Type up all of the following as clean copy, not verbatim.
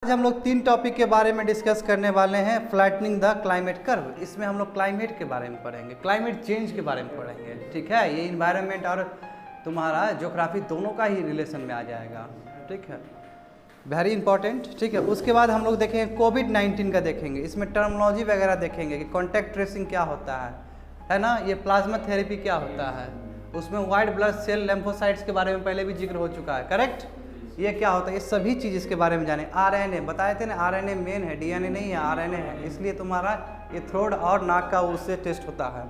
आज हम लोग 3 टॉपिक के बारे में डिस्कस करने वाले हैं। फ्लैटनिंग द क्लाइमेट कर्व, इसमें हम लोग क्लाइमेट के बारे में पढ़ेंगे, क्लाइमेट चेंज के बारे में पढ़ेंगे। ठीक है, ये इन्वायरमेंट और तुम्हारा ज्योग्राफी दोनों का ही रिलेशन में आ जाएगा। ठीक है, वेरी इंपॉर्टेंट। ठीक है, उसके बाद हम लोग देखेंगे कोविड-19 का देखेंगे, इसमें टर्मिनोलॉजी वगैरह देखेंगे कि कॉन्टैक्ट ट्रेसिंग क्या होता है ना, ये प्लाज्मा थेरेपी क्या होता है, उसमें वाइट ब्लड सेल लिम्फोसाइट्स के बारे में पहले भी जिक्र हो चुका है, करेक्ट। ये क्या होता है, ये सभी चीज़ इसके बारे में जाने। आरएनए बताए थे ना, आरएनए मेन है, डीएनए नहीं है, आरएनए है, इसलिए तुम्हारा ये थ्रोट और नाक का उससे टेस्ट होता है,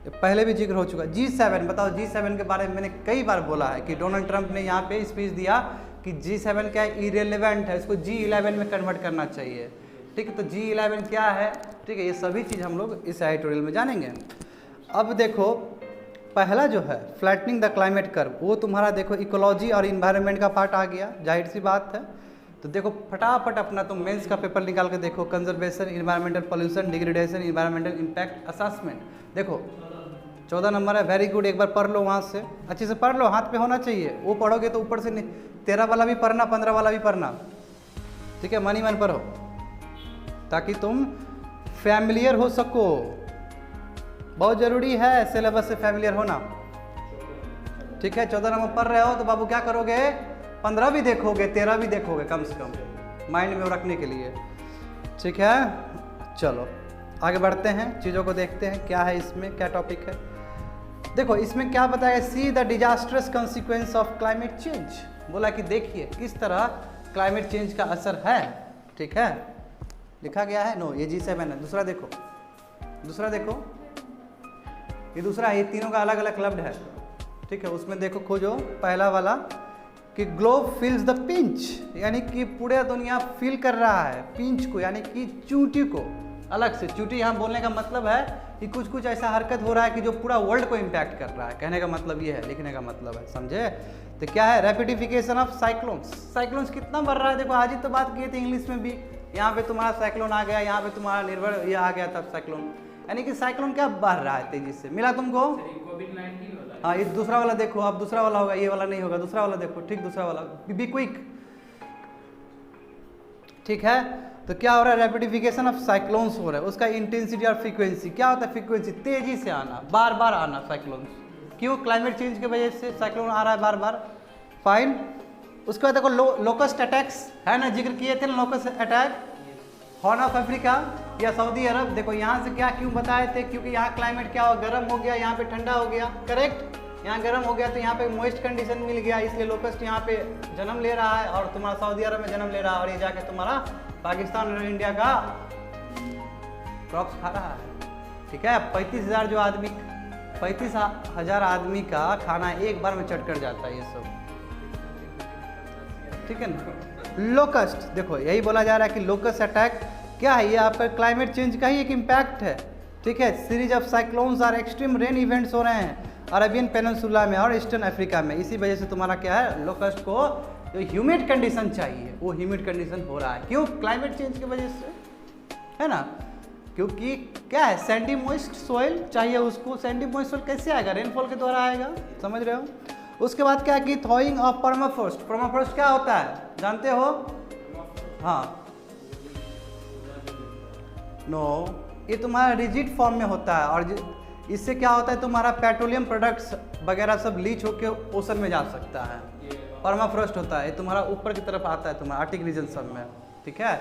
ये पहले भी जिक्र हो चुका है। G7 बताओ, G7 के बारे में मैंने कई बार बोला है कि डोनाल्ड ट्रंप ने यहाँ पे स्पीच दिया कि G7 क्या है, इरेलीवेंट है, इसको G11 में कन्वर्ट करना चाहिए। ठीक है, तो G11 क्या है, ठीक है, ये सभी चीज़ हम लोग इस एडिटोरियल में जानेंगे। अब देखो, पहला जो है फ्लैटनिंग द क्लाइमेट कर्व, वो तुम्हारा देखो इकोलॉजी और इन्वायरमेंट का पार्ट आ गया, जाहिर सी बात है। तो देखो फटाफट अपना तुम मेंस का पेपर निकाल के देखो, conservation, environmental pollution, degradation, environmental impact assessment. देखो 14 नंबर है, वेरी गुड, एक बार पढ़ लो, वहाँ से अच्छे से पढ़ लो, हाथ पे होना चाहिए। वो पढ़ोगे तो ऊपर से 13 वाला भी पढ़ना, 15 वाला भी पढ़ना। ठीक है, मन ही मन पढ़ो ताकि तुम फैमिलियर हो सको, बहुत ज़रूरी है सिलेबस से फैमिलियर होना। ठीक है, 14 नंबर पढ़ रहे हो तो बाबू क्या करोगे, 15 भी देखोगे, 13 भी देखोगे कम से कम, माइंड में रखने के लिए। ठीक है, चलो आगे बढ़ते हैं, चीज़ों को देखते हैं क्या है इसमें, क्या टॉपिक है। देखो इसमें क्या बताया, see the disastrous consequence of climate change. बोला कि देखिए किस तरह क्लाइमेट चेंज का असर है। ठीक है, लिखा गया है, नो ये G7 है। दूसरा देखो, दूसरा देखो, ये दूसरा है, ये तीनों का अलग अलग क्लब है। ठीक है, उसमें देखो खोजो पहला वाला कि ग्लोब फील्स द पिंच, यानी कि पूरा दुनिया फील कर रहा है पिंच को, यानी कि चूंटी को। अलग से चूंटी यहाँ बोलने का मतलब है कि कुछ कुछ ऐसा हरकत हो रहा है कि जो पूरा वर्ल्ड को इम्पैक्ट कर रहा है, कहने का मतलब ये है, लिखने का मतलब है, समझे। तो क्या है, रैपिडिफिकेशन ऑफ साइक्लोन्स। साइक्लोन्स कितना बढ़ रहा है, देखो आज ही तो बात की थी इंग्लिश में भी, यहाँ पे तुम्हारा साइक्लोन आ गया, यहाँ पे तुम्हारा निर्भर ये आ गया था साइक्लोन, यानी कि साइक्लोन क्या बढ़ रहा है तेजी से। मिला तुमको कोविड-19 वाला? हाँ, ये दूसरा वाला देखो, अब दूसरा वाला होगा, ये वाला नहीं होगा, दूसरा वाला देखो, ठीक, दूसरा वाला, बी क्विक। ठीक है, तो क्या हो रहा है, रैपिडिफिकेशन ऑफ साइक्लोन्स हो रहा है, उसका इंटेंसिटी और फ्रीक्वेंसी क्या होता है, फ्रीक्वेंसी तेजी से आना, बार बार आना साइक्लोन्स। क्यों, क्लाइमेट चेंज की वजह से साइक्लोन आ रहा है बार बार। फाइन, उसके बाद देखो लोकस्ट अटैक्स है ना, जिक्र किए थे ना locust attack, horn of Africa या सऊदी अरब। देखो यहाँ से क्या क्यों बताए थे, क्योंकि यहाँ क्लाइमेट क्या हो, गर्म हो गया, यहाँ पे ठंडा हो गया, करेक्ट। यहाँ गर्म हो गया तो यहाँ पे मॉइस्ट कंडीशन मिल गया, इसलिए लोकस्ट यहाँ पे जन्म ले रहा है और तुम्हारा सऊदी अरब में जन्म ले रहा है, और ये जाके तुम्हारा पाकिस्तान और इंडिया का क्रॉप्स खा रहा है। ठीक है, 35,000 जो आदमी, 35,000 आदमी का खाना एक बार में चट कर जाता है ये सब। ठीक है ना, लोकस्ट देखो यही बोला जा रहा है कि लोकस्ट अटैक क्या है, ये आपका क्लाइमेट चेंज का ही एक इम्पैक्ट है। ठीक है, सीरीज ऑफ साइक्लोन्स और एक्सट्रीम रेन इवेंट्स हो रहे हैं अरेबियन पेनिनसुला में और ईस्टर्न अफ्रीका में, इसी वजह से तुम्हारा क्या है, लोकस्ट को जो ह्यूमिड कंडीशन चाहिए वो ह्यूमिड कंडीशन हो रहा है। क्यों, क्लाइमेट चेंज की वजह से, है ना, क्योंकि क्या है, सैंडी मॉइस्ट सोइल चाहिए उसको। सैंडी मॉइस्ट सोइल कैसे आएगा, रेनफॉल के द्वारा आएगा, समझ रहे हो। उसके बाद क्या है कि थॉइंग ऑफ परमाफ्रॉस्ट। परमाफ्रॉस्ट क्या होता है, जानते हो? हाँ, नो, ये तुम्हारा रिजिड फॉर्म में होता है, और इससे क्या होता है, तुम्हारा पेट्रोलियम प्रोडक्ट्स वगैरह सब लीच होके ओशन में जा सकता है। परमाफ्रॉस्ट होता है, ये तुम्हारा ऊपर की तरफ आता है, तुम्हारा आर्टिक रीजन सब में। ठीक है,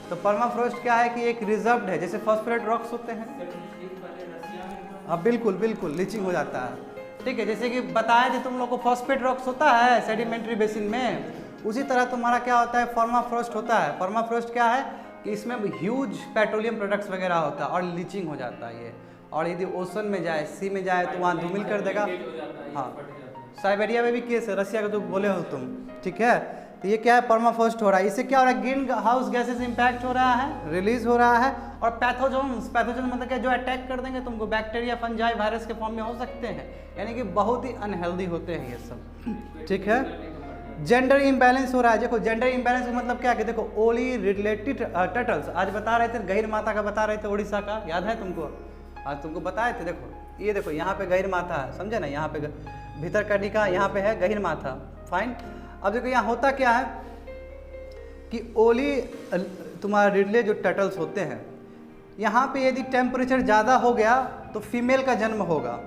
तो परमाफ्रॉस्ट क्या है कि एक रिजर्व्ड है, जैसे फॉस्फोरेट रॉक्स होते हैं। हाँ बिल्कुल बिल्कुल, लीचिंग हो जाता है। ठीक है, जैसे कि बताए थे तुम लोग को, फॉस्फेट रॉक्स होता है सेडिमेंट्री बेसिन में, उसी तरह तुम्हारा क्या होता है, परमाफ्रॉस्ट होता है। परमाफ्रॉस्ट क्या है कि इसमें ह्यूज पेट्रोलियम प्रोडक्ट्स वगैरह होता है और लीचिंग हो जाता है ये, और यदि ओशन में जाए, सी में जाए तो वहाँ धूमिल कर देगा। हाँ, साइबेरिया में भी केस है, रसिया का जो बोले हो तुम। ठीक है, तो ये क्या है, परमाफ्रॉस्ट हो रहा है, इससे क्या हो रहा है, ग्रीन हाउस गैसेस इंपैक्ट हो रहा है, रिलीज हो रहा है, और पैथोजन्स, पैथोजन मतलब क्या, जो अटैक कर देंगे तुमको, बैक्टीरिया, फंजाई, वायरस के फॉर्म में हो सकते हैं, यानी कि बहुत ही अनहेल्दी होते हैं ये सब। ठीक है, जेंडर इम्बैलेंस हो रहा है। देखो जेंडर इम्बैलेंस का मतलब क्या है कि देखो ओली रिलेटेड टर्टल्स, आज बता रहे थे, गहीर माता का बता रहे थे, उड़ीसा का, याद है तुमको, आज तुमको बताए थे। देखो ये देखो यहाँ पे गहीर माथा है, समझे ना, यहाँ पे भीतर कनिका, यहाँ पे है गहीर माथा। फाइन, अब देखो यहाँ होता क्या है, कि ओली तुम्हारा रिडले जो टर्टल्स होते हैं, यहाँ पे यदि टेम्परेचर ज़्यादा हो गया तो फीमेल का जन्म होगा।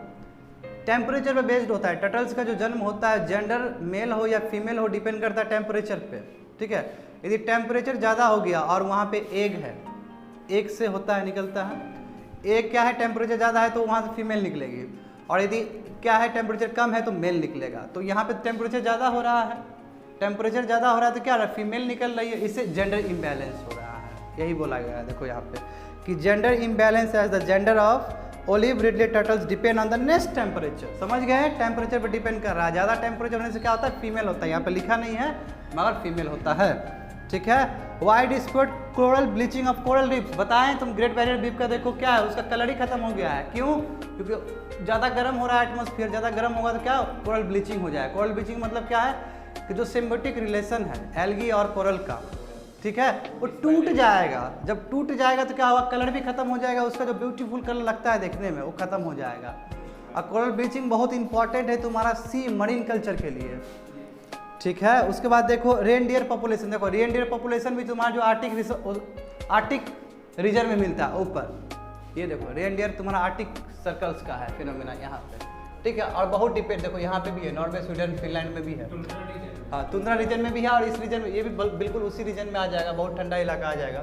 टेम्परेचर पे बेस्ड होता है टर्टल्स का जो जन्म होता है, जेंडर मेल हो या फीमेल हो डिपेंड करता है टेम्परेचर पे, ठीक है। यदि टेम्परेचर ज़्यादा हो गया और वहाँ पे एग है, एग से होता है निकलता है, एग क्या है टेम्परेचर ज़्यादा है तो वहाँ से फीमेल निकलेगी, और यदि क्या है टेम्परेचर कम है तो मेल निकलेगा। तो यहाँ पे टेम्परेचर ज़्यादा हो रहा है, टेम्परेचर ज़्यादा हो रहा है तो क्या हो रहा है, फीमेल निकल रही है, इससे जेंडर इम्बैलेंस हो रहा है। यही बोला गया है देखो यहाँ पे कि gender imbalance as the gender of olive ridley turtles depend on the next temperature. समझ गए, टेम्परेचर पर डिपेंड कर रहा है। ज़्यादा टेम्परेचर होने से क्या होता है, फीमेल होता है। यहाँ पे लिखा नहीं है मगर फीमेल होता है, ठीक है। Wide spot coral bleaching of coral reefs, बताएं तुम ग्रेट बैरियर रीफ का देखो क्या है, उसका कलर ही खत्म हो गया है। क्यों? क्योंकि ज़्यादा गर्म हो रहा है एटमॉस्फेयर, ज़्यादा गर्म होगा तो क्या कोरल ब्लीचिंग हो जाए। कोरल ब्लीचिंग मतलब क्या है कि जो सिम्बियोटिक रिलेशन है एल्गी और कोरल का, ठीक है, वो टूट जाएगा। जब टूट जाएगा तो क्या होगा, कलर भी खत्म हो जाएगा, उसका जो ब्यूटीफुल कलर लगता है देखने में वो खत्म हो जाएगा। और कोरल ब्लीचिंग बहुत इंपॉर्टेंट है तुम्हारा सी मरीन कल्चर के लिए, ठीक है। उसके बाद देखो रेनडियर पॉपुलेशन, देखो रेनडियर पॉपुलेशन भी तुम्हारा जो आर्टिक रीजन में मिलता है ऊपर, ये देखो रेनडियर तुम्हारा आर्टिक सर्कल्स का है फिनोमेना यहाँ पे, ठीक है। और बहुत डिपेंड देखो यहाँ पे भी है, नॉर्वे, स्वीडन, फिनलैंड में भी है, हाँ तुंद्रा रीजन में भी है, और इस रीजन में ये भी बिल्कुल उसी रीजन में आ जाएगा, बहुत ठंडा इलाका आ जाएगा।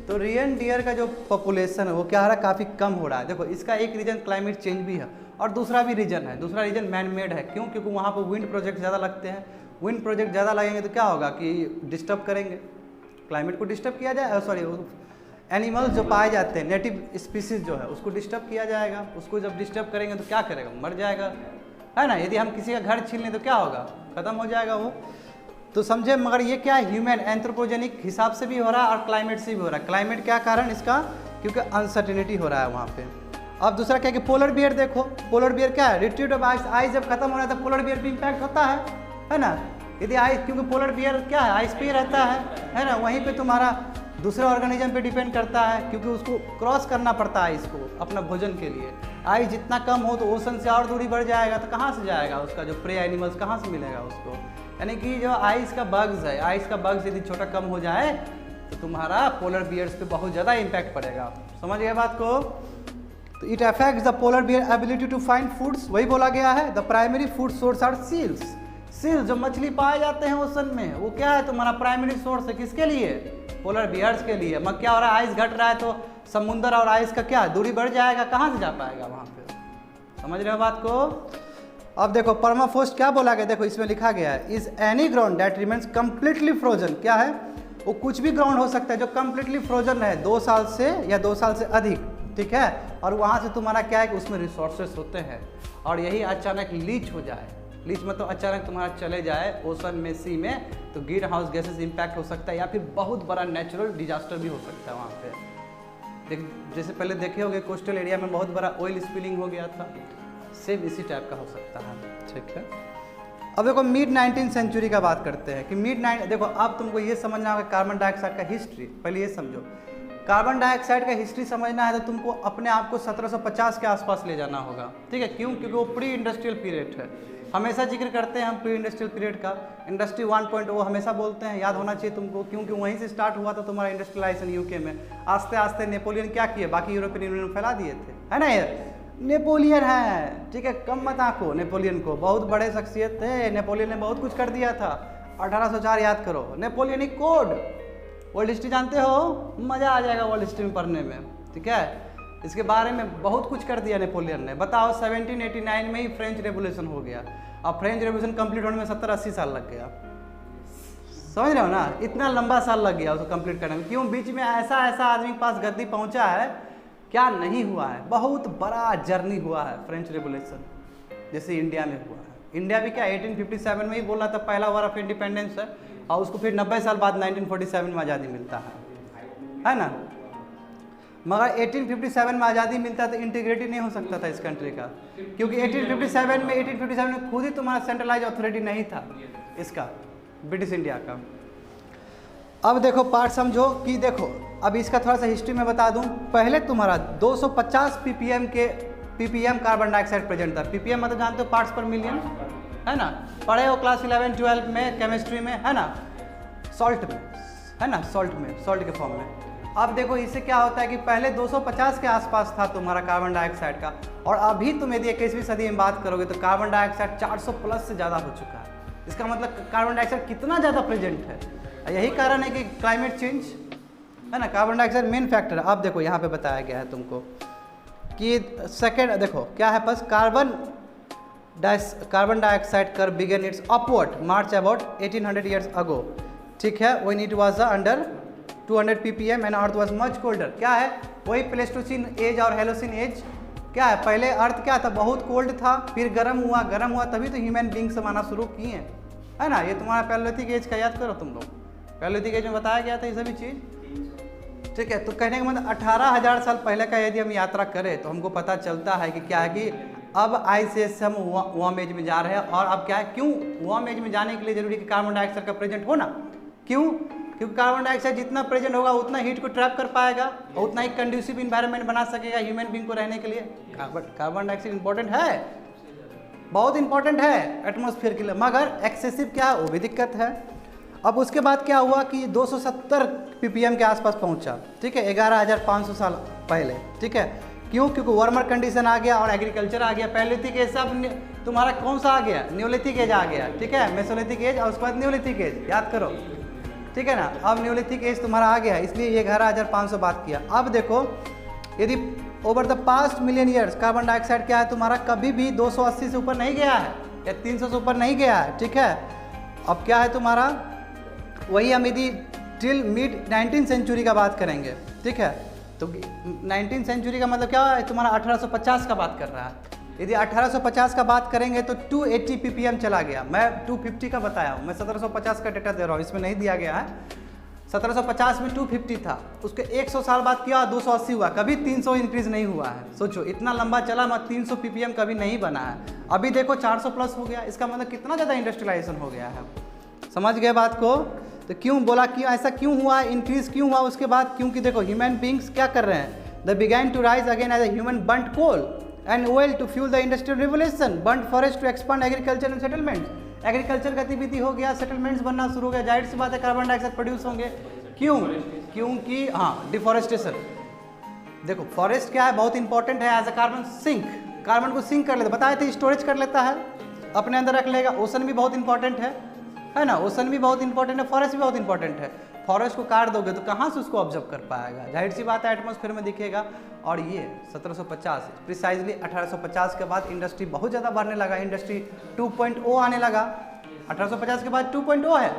तो रेनडियर का जो पॉपुलेशन है वो क्या हो रहा है, काफ़ी कम हो रहा है। देखो इसका एक रीजन क्लाइमेट चेंज भी है और दूसरा भी रीजन है, दूसरा रीजन मैन मेड है। क्यों? क्योंकि वहाँ पर विंड प्रोजेक्ट ज़्यादा लगते हैं। विंड प्रोजेक्ट ज़्यादा लगेंगे तो क्या होगा कि डिस्टर्ब करेंगे, क्लाइमेट को डिस्टर्ब किया जाए, सॉरी एनिमल्स जो पाए जाते हैं नेटिव स्पीसीज जो है उसको डिस्टर्ब किया जाएगा। उसको जब डिस्टर्ब करेंगे तो क्या करेगा, मर जाएगा, है ना। यदि हम किसी का घर छीन लें तो क्या होगा, ख़त्म हो जाएगा वो। तो समझे, मगर ये क्या है, ह्यूमन एंथ्रोपोजेनिक हिसाब से भी हो रहा है और क्लाइमेट से भी हो रहा है। क्लाइमेट क्या कारण इसका, क्योंकि अनसर्टेनिटी हो रहा है वहाँ पे। अब दूसरा क्या है कि पोलर बियर, देखो पोलर बियर क्या है, रिट्रीट ऑफ आइस, आइस जब खत्म हो रहा है तो पोलर बियर भी इम्पैक्ट होता है ना। यदि आइस, क्योंकि पोलर बियर क्या है, आइस पे ही रहता है ना, वहीं पे तुम्हारा दूसरे ऑर्गेनिज्म पे डिपेंड करता है, क्योंकि उसको क्रॉस करना पड़ता है आइस को अपना भोजन के लिए। आइस जितना कम हो तो ओशन से और दूरी बढ़ जाएगा, तो कहाँ से जाएगा उसका जो प्रे एनिमल्स, कहाँ से मिलेगा उसको। यानी कि जो आइस का बग्स है, आइस का बग्स यदि छोटा कम हो जाए तो तुम्हारा पोलर बियर्स पे बहुत ज़्यादा इम्पैक्ट पड़ेगा। समझ गए बात को। तो it affects the polar bear ability to find foods, वही बोला गया है। The primary food source are seals, seals जो मछली पाए जाते हैं ओशन में, वो क्या है तुम्हारा प्राइमरी सोर्स है, किसके लिए, पोलर बियर्स के लिए। मगर क्या हो रहा है, आइस घट रहा है तो समुद्र और आइस का क्या दूरी बढ़ जाएगा, कहाँ से जा पाएगा वहाँ पे। समझ रहे हो बात को। अब देखो परमाफ्रोस्ट क्या बोला गया, देखो इसमें लिखा गया है, is any ground that remains completely frozen, क्या है वो कुछ भी ग्राउंड हो सकता है जो कम्प्लीटली फ्रोजन है 2 साल से या 2 साल से अधिक, ठीक है। और वहाँ से तुम्हारा क्या है कि उसमें रिसोर्सेस होते हैं, और यही अचानक लीच हो जाए, लीच मतलब अचानक तुम्हारा चले जाए ओशन में, सी में, तो ग्रीन हाउस गैसेस इम्पैक्ट हो सकता है, या फिर बहुत बड़ा नेचुरल डिजास्टर भी हो सकता है वहाँ पे। जैसे पहले देखे होंगे कोस्टल एरिया में बहुत बड़ा ऑयल स्पिलिंग हो गया था, सेम इसी टाइप का हो सकता है, ठीक है। अब देखो मिड 19th सेंचुरी का बात करते हैं कि देखो अब तुमको ये समझना होगा कार्बन डाइऑक्साइड का हिस्ट्री। पहले ये समझो, कार्बन डाइऑक्साइड का हिस्ट्री समझना है तो तुमको अपने आप को 1750 के आसपास ले जाना होगा, ठीक है। क्यों? क्योंकि वो प्री इंडस्ट्रियल पीरियड है। हमेशा जिक्र करते हैं हम प्री इंडस्ट्रियल पीरियड का, इंडस्ट्री 1.0 हमेशा बोलते हैं, याद होना चाहिए तुमको, क्योंकि वहीं से स्टार्ट हुआ था तुम्हारा इंडस्ट्रियलाइजेशन यूके में। आस्ते आस्ते नेपोलियन क्या किए, बाकी यूरोपियन यूनियन में फैला दिए थे, है ना। ये नेपोलियन है, ठीक है, कम मत आंको नेपोलियन को, बहुत बड़े शख्सियत थे, नेपोलियन ने बहुत कुछ कर दिया था। 1804 याद करो, नेपोलियनिक कोड, वर्ल्ड हिस्ट्री जानते हो, मज़ा आ जाएगा वर्ल्ड हिस्ट्री में पढ़ने में, ठीक है। इसके बारे में बहुत कुछ कर दिया नेपोलियन ने। बताओ 1789 में ही फ्रेंच रेवोल्यूशन हो गया, और फ्रेंच रेवोल्यूशन कंप्लीट होने में 70-80 साल लग गया। समझ रहे हो ना, इतना लंबा साल लग गया उसको कंप्लीट करने में। क्यों? बीच में ऐसा आदमी के पास गद्दी पहुंचा है, क्या नहीं हुआ है, बहुत बड़ा जर्नी हुआ है फ्रेंच रेवोल्यूशन, जैसे इंडिया में हुआ है। इंडिया भी क्या 1857 में ही बोला था पहला वॉर ऑफ इंडिपेंडेंस है, और उसको फिर 90 साल बाद 1947 में आज़ादी मिलता है ना। मगर 1857 में आज़ादी मिलता तो इंटीग्रिटी नहीं हो सकता था इस कंट्री का, क्योंकि 1857 में खुद ही तुम्हारा सेंट्रलाइज अथॉरिटी नहीं था इसका, ब्रिटिश इंडिया का। अब देखो पार्ट समझो कि देखो अब इसका थोड़ा सा हिस्ट्री में बता दूं। पहले तुम्हारा 250 ppm कार्बन डाइऑक्साइड प्रेजेंट था। ppm मतलब जानते हो पार्ट्स पर मिलियन, है ना, पढ़े हो क्लास 11-12 में केमिस्ट्री में, है ना, सॉल्ट में, है ना, सॉल्ट में, सॉल्ट के फॉर्म में। अब देखो इससे क्या होता है कि पहले 250 के आसपास था तुम्हारा कार्बन डाइऑक्साइड का, और अभी तुम यदि 21वीं सदी में बात करोगे तो कार्बन डाइऑक्साइड 400 प्लस से ज़्यादा हो चुका है। इसका मतलब कार्बन डाइऑक्साइड कितना ज़्यादा प्रेजेंट है। यही कारण है कि क्लाइमेट चेंज, है ना, कार्बन डाइऑक्साइड मेन फैक्टर है। अब देखो यहाँ पे बताया गया है तुमको कि सेकेंड, देखो क्या है, बस carbon dioxide curve began its upward march about 1800 years ago, ठीक है, when it was under 200 ppm and earth was much colder. क्या है, वही प्लेस्टोसिन एज और हेलोसिन एज। क्या है, पहले अर्थ क्या था, बहुत कोल्ड था, फिर गर्म हुआ तभी तो ह्यूमन बींग्स समाना शुरू किए, है ना। ये तुम्हारा पैलोलिथिक एज का याद करो तुम लोग, पैलोलिथिक एज में बताया गया था ये सभी चीज़, ठीक है। तो कहने का मतलब 18,000 साल पहले का यदि हम यात्रा करें तो हमको पता चलता है कि क्या है कि अब आइस एज से हम वार्म एज में जा रहे हैं। और अब क्या है, क्यों वार्म एज में जाने के लिए जरूरी कि कार्बन डाइऑक्साइड का प्रेजेंट होना। क्यों, क्योंकि कार्बन डाइऑक्साइड जितना प्रेजेंट होगा उतना हीट को ट्रैप कर पाएगा और उतना ही कंड्यूसिव इन्वायरमेंट बना सकेगा ह्यूमन बींग को रहने के लिए। कार्बन डाइऑक्साइड इंपॉर्टेंट है, बहुत इंपॉर्टेंट है एटमॉस्फेयर के लिए, मगर एक्सेसिव क्या है वो भी दिक्कत है। अब उसके बाद क्या हुआ कि 270 ppm के आसपास पहुंचा, ठीक है, 11,500 साल पहले, ठीक है। क्यों, क्योंकि वार्मर कंडीशन आ गया और एग्रीकल्चर आ गया। पैलोलिथिक एज सब तुम्हारा कौन सा आ गया, न्यूलिथिक एज आ गया, ठीक है, मेसोलिथिक एज और उसके बाद न्यूलिथिक एज, याद करो, ठीक है ना। अब न्यूलिथिक एज तुम्हारा आ गया, इसलिए ये 11,500 बात किया। अब देखो यदि over the past million years carbon dioxide क्या है तुम्हारा कभी भी 280 से ऊपर नहीं गया है या 300 से ऊपर नहीं गया है, ठीक है। अब क्या है तुम्हारा, वही हम यदि टिल मिड 19th सेंचुरी का बात करेंगे, ठीक है, तो 19th सेंचुरी का मतलब क्या है तुम्हारा 1850 का बात कर रहा है। यदि 1850 का बात करेंगे तो 280 ppm चला गया। मैं 250 का बताया हूँ, मैं 1750 का डेटा दे रहा हूँ, इसमें नहीं दिया गया है। 1750 में 250 था, उसके 100 साल बाद क्या 280 हुआ, कभी 300 इंक्रीज नहीं हुआ है। सोचो इतना लंबा चला मत, 300 ppm कभी नहीं बना है। अभी देखो 400 प्लस हो गया, इसका मतलब कितना ज़्यादा इंडस्ट्रियलाइजेशन हो गया है। समझ गए बात को। तो क्यों बोला, क्यों ऐसा क्यों हुआ, इंक्रीज क्यों हुआ उसके बाद, क्योंकि देखो ह्यूमन बींग्स क्या कर रहे हैं, the began to rise again as a human burned coal and oil to fuel the industrial revolution, burned forest to expand agriculture and settlements. Agriculture गतिविधि हो गया, सेटलमेंट्स बनना शुरू हो गया, जाहिर सी बात है कार्बन डाइऑक्साइड प्रोड्यूस होंगे। क्यों, क्योंकि हाँ डिफॉरेस्टेशन। देखो फॉरेस्ट क्या है, बहुत इंपॉर्टेंट है as a carbon sink, carbon को सिंक कर लेता, बताए थे स्टोरेज कर लेता है, अपने अंदर रख लेगा। ओशन भी बहुत इंपॉर्टेंट है ना, ओशन भी बहुत इंपॉर्टेंट है, फॉरेस्ट भी बहुत इंपॉर्टेंट है। फॉरेस्ट को काट दोगे तो कहाँ से उसको ऑब्जर्व कर पाएगा, जाहिर सी बात है एटमॉस्फेयर में दिखेगा। और ये 1750 प्रिसाइजली 1850 के बाद इंडस्ट्री बहुत ज़्यादा बढ़ने लगा, इंडस्ट्री 2.0 आने लगा। 1850 के बाद 2.0 है,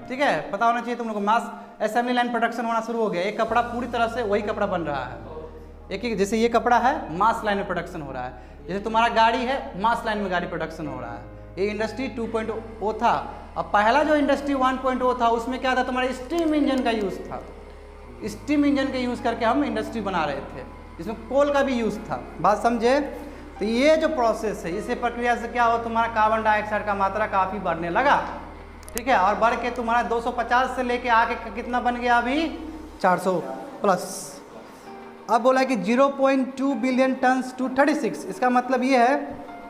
ठीक है, पता होना चाहिए तुम लोग को। मास असेंबली लाइन प्रोडक्शन होना शुरू हो गया, एक कपड़ा पूरी तरह से वही कपड़ा बन रहा है, एक जैसे ये कपड़ा है मास लाइन में प्रोडक्शन हो रहा है, जैसे तुम्हारा गाड़ी है मास लाइन में गाड़ी प्रोडक्शन हो रहा है। ये इंडस्ट्री 2.0 था। अब पहला जो इंडस्ट्री 1.0 था उसमें क्या था, तुम्हारा स्टीम इंजन का यूज़ था। स्टीम इंजन के यूज़ करके हम इंडस्ट्री बना रहे थे, इसमें कोल का भी यूज़ था। बात समझे। तो ये जो प्रोसेस है, इसी प्रक्रिया से क्या हो, तुम्हारा कार्बन डाइऑक्साइड का मात्रा काफ़ी बढ़ने लगा, ठीक है, और बढ़ के तुम्हारा 250 से लेके आके कितना बन गया अभी 400 प्लस। अब बोला कि 0.2 बिलियन टन्स टू 36, इसका मतलब ये है,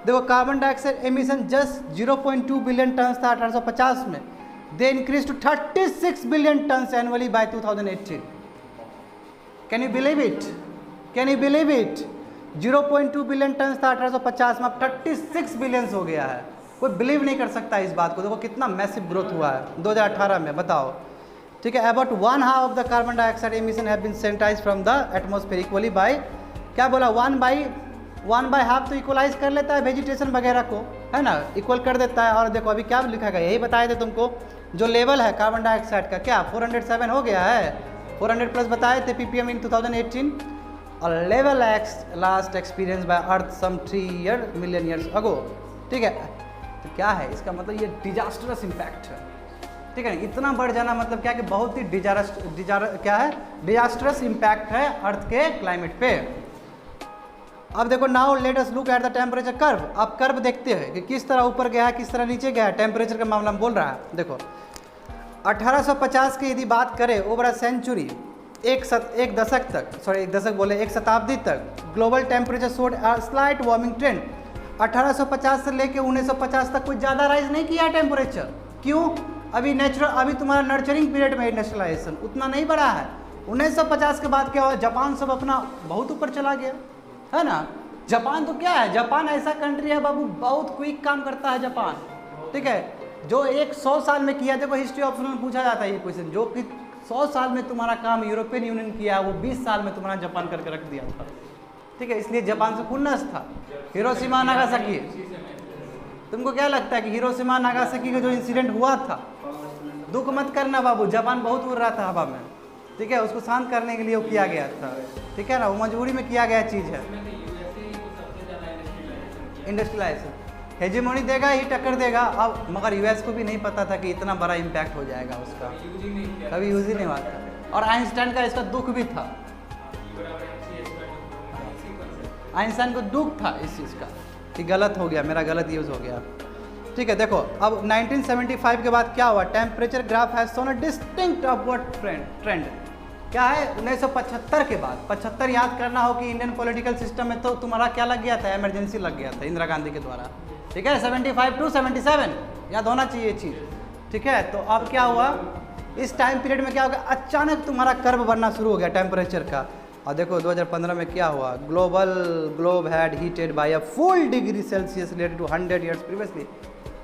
देखो carbon dioxide emission just 0.2 billion tons था 1850 में, they increase to 36 billion tons annually by 2018। Can you believe it, can you believe it. 0.2 billion tons था 1850 में, अब 36 बिलियंस हो गया है। कोई बिलीव नहीं कर सकता इस बात को। देखो कितना मैसिव ग्रोथ हुआ है 2018 में, बताओ, ठीक है। About 1/2 of the carbon dioxide emission have been sanitised from the atmosphere equally by, क्या बोला, 1/2 तो इक्वलाइज कर लेता है वेजिटेशन वगैरह को, है ना, इक्वल कर देता है। और देखो अभी क्या लिखा गया, यही बताए थे तुमको, जो लेवल है कार्बन डाइऑक्साइड का क्या 407 हो गया है, 400 प्लस बताए थे ppm इन 2018। और level last experience by earth some 3 million years ago, ठीक है। तो क्या है इसका मतलब, ये डिजास्टरस इम्पैक्ट है, ठीक है। इतना बढ़ जाना मतलब क्या कि बहुत ही डिजास्टरस इम्पैक्ट है अर्थ के क्लाइमेट पे। अब देखो now let us look at the temperature curve. अब कर्व देखते हैं कि किस तरह ऊपर गया है किस तरह नीचे गया है, टेम्परेचर का मामला बोल रहा है। देखो 1850 की यदि बात करें ओवर अ सेंचुरी, एक शताब्दी तक global temperature showed slight warming trend. 1850 से लेके 1950 तक कुछ ज़्यादा राइज नहीं किया टेम्परेचर। क्यों, अभी तुम्हारा नर्चरिंग पीरियड में इंडस्ट्रियलाइजेशन उतना नहीं बढ़ा है। 1950 के बाद क्या हुआ, जापान सब अपना बहुत ऊपर चला गया, है ना। जापान तो क्या है, जापान ऐसा कंट्री है बाबू, बहुत क्विक काम करता है जापान, ठीक है। जो 100 साल में किया, देखो हिस्ट्री ऑप्शन में पूछा जाता है ये क्वेश्चन, जो कि 100 साल में तुम्हारा काम यूरोपियन यूनियन किया, वो 20 साल में तुम्हारा जापान करके रख दिया था, ठीक है। इसलिए जापान से खुन्नस था। हिरोशिमा नागासाकी, तुमको क्या लगता है कि हिरोशिमा नागासाकी का जो इंसिडेंट हुआ था, दुख मत करना बाबू, जापान बहुत उड़ रहा था हवा में, ठीक है। उसको शांत करने के लिए वो किया गया था, ठीक है ना, वो मजबूरी में किया गया चीज़ है। इंडस्ट्रियलाइजेशन हेजेमोनी देगा ही, टक्कर देगा। अब मगर यूएस को भी नहीं पता था कि इतना बड़ा इम्पैक्ट हो जाएगा उसका, कभी यूज ही नहीं हुआ था। और आइंस्टाइन का इसका दुख भी था, आइंस्टाइन को दुख था इस चीज़ का कि गलत हो गया, मेरा गलत यूज़ हो गया, ठीक है। देखो अब 1975 के बाद क्या हुआ, temperature graph has shown a distinct upward trend. क्या है, 1975 के बाद, 75 याद करना हो कि इंडियन पॉलिटिकल सिस्टम में तो तुम्हारा क्या लग गया था, इमरजेंसी लग गया था इंदिरा गांधी के द्वारा, ठीक है। 75 to 77 याद होना चाहिए चीज़, ठीक है। तो अब क्या हुआ, इस टाइम पीरियड में क्या हो गया, अचानक तुम्हारा कर्व बनना शुरू हो गया टेम्परेचर का। और देखो 2015 में क्या हुआ, globe had heated by a full degree Celsius related to 100 years previously,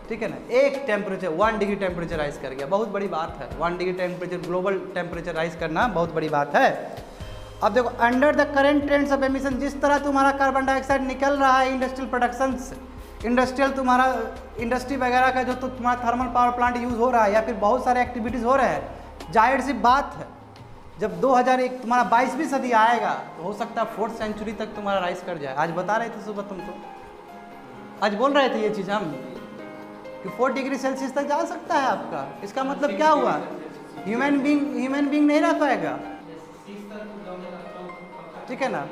ठीक है ना। एक टेम्परेचर 1 डिग्री टेम्परेचर राइज कर गया, बहुत बड़ी बात है। 1 degree temperature, global temperature rise करना बहुत बड़ी बात है। अब देखो under the current trends of emission, जिस तरह तुम्हारा कार्बन डाइऑक्साइड निकल रहा है इंडस्ट्रियल प्रोडक्शन से, इंडस्ट्रियल तुम्हारा इंडस्ट्री वगैरह का जो तो तुम्हारा थर्मल पावर प्लांट यूज़ हो रहा है या फिर बहुत सारे एक्टिविटीज़ हो रहे हैं, जाहिर सी बात है जब 2001 तुम्हारा 22वीं सदी आएगा तो हो सकता है 4th सेंचुरी तक तुम्हारा राइज कर जाए। आज बता रहे थे सुबह तुमको, आज बोल रहे थे ये चीज़ हम कि 4 डिग्री सेल्सियस तक जा सकता है आपका। इसका मतलब क्या हुआ, ह्यूमन बींग नहीं रह पाएगा, ठीक है ना।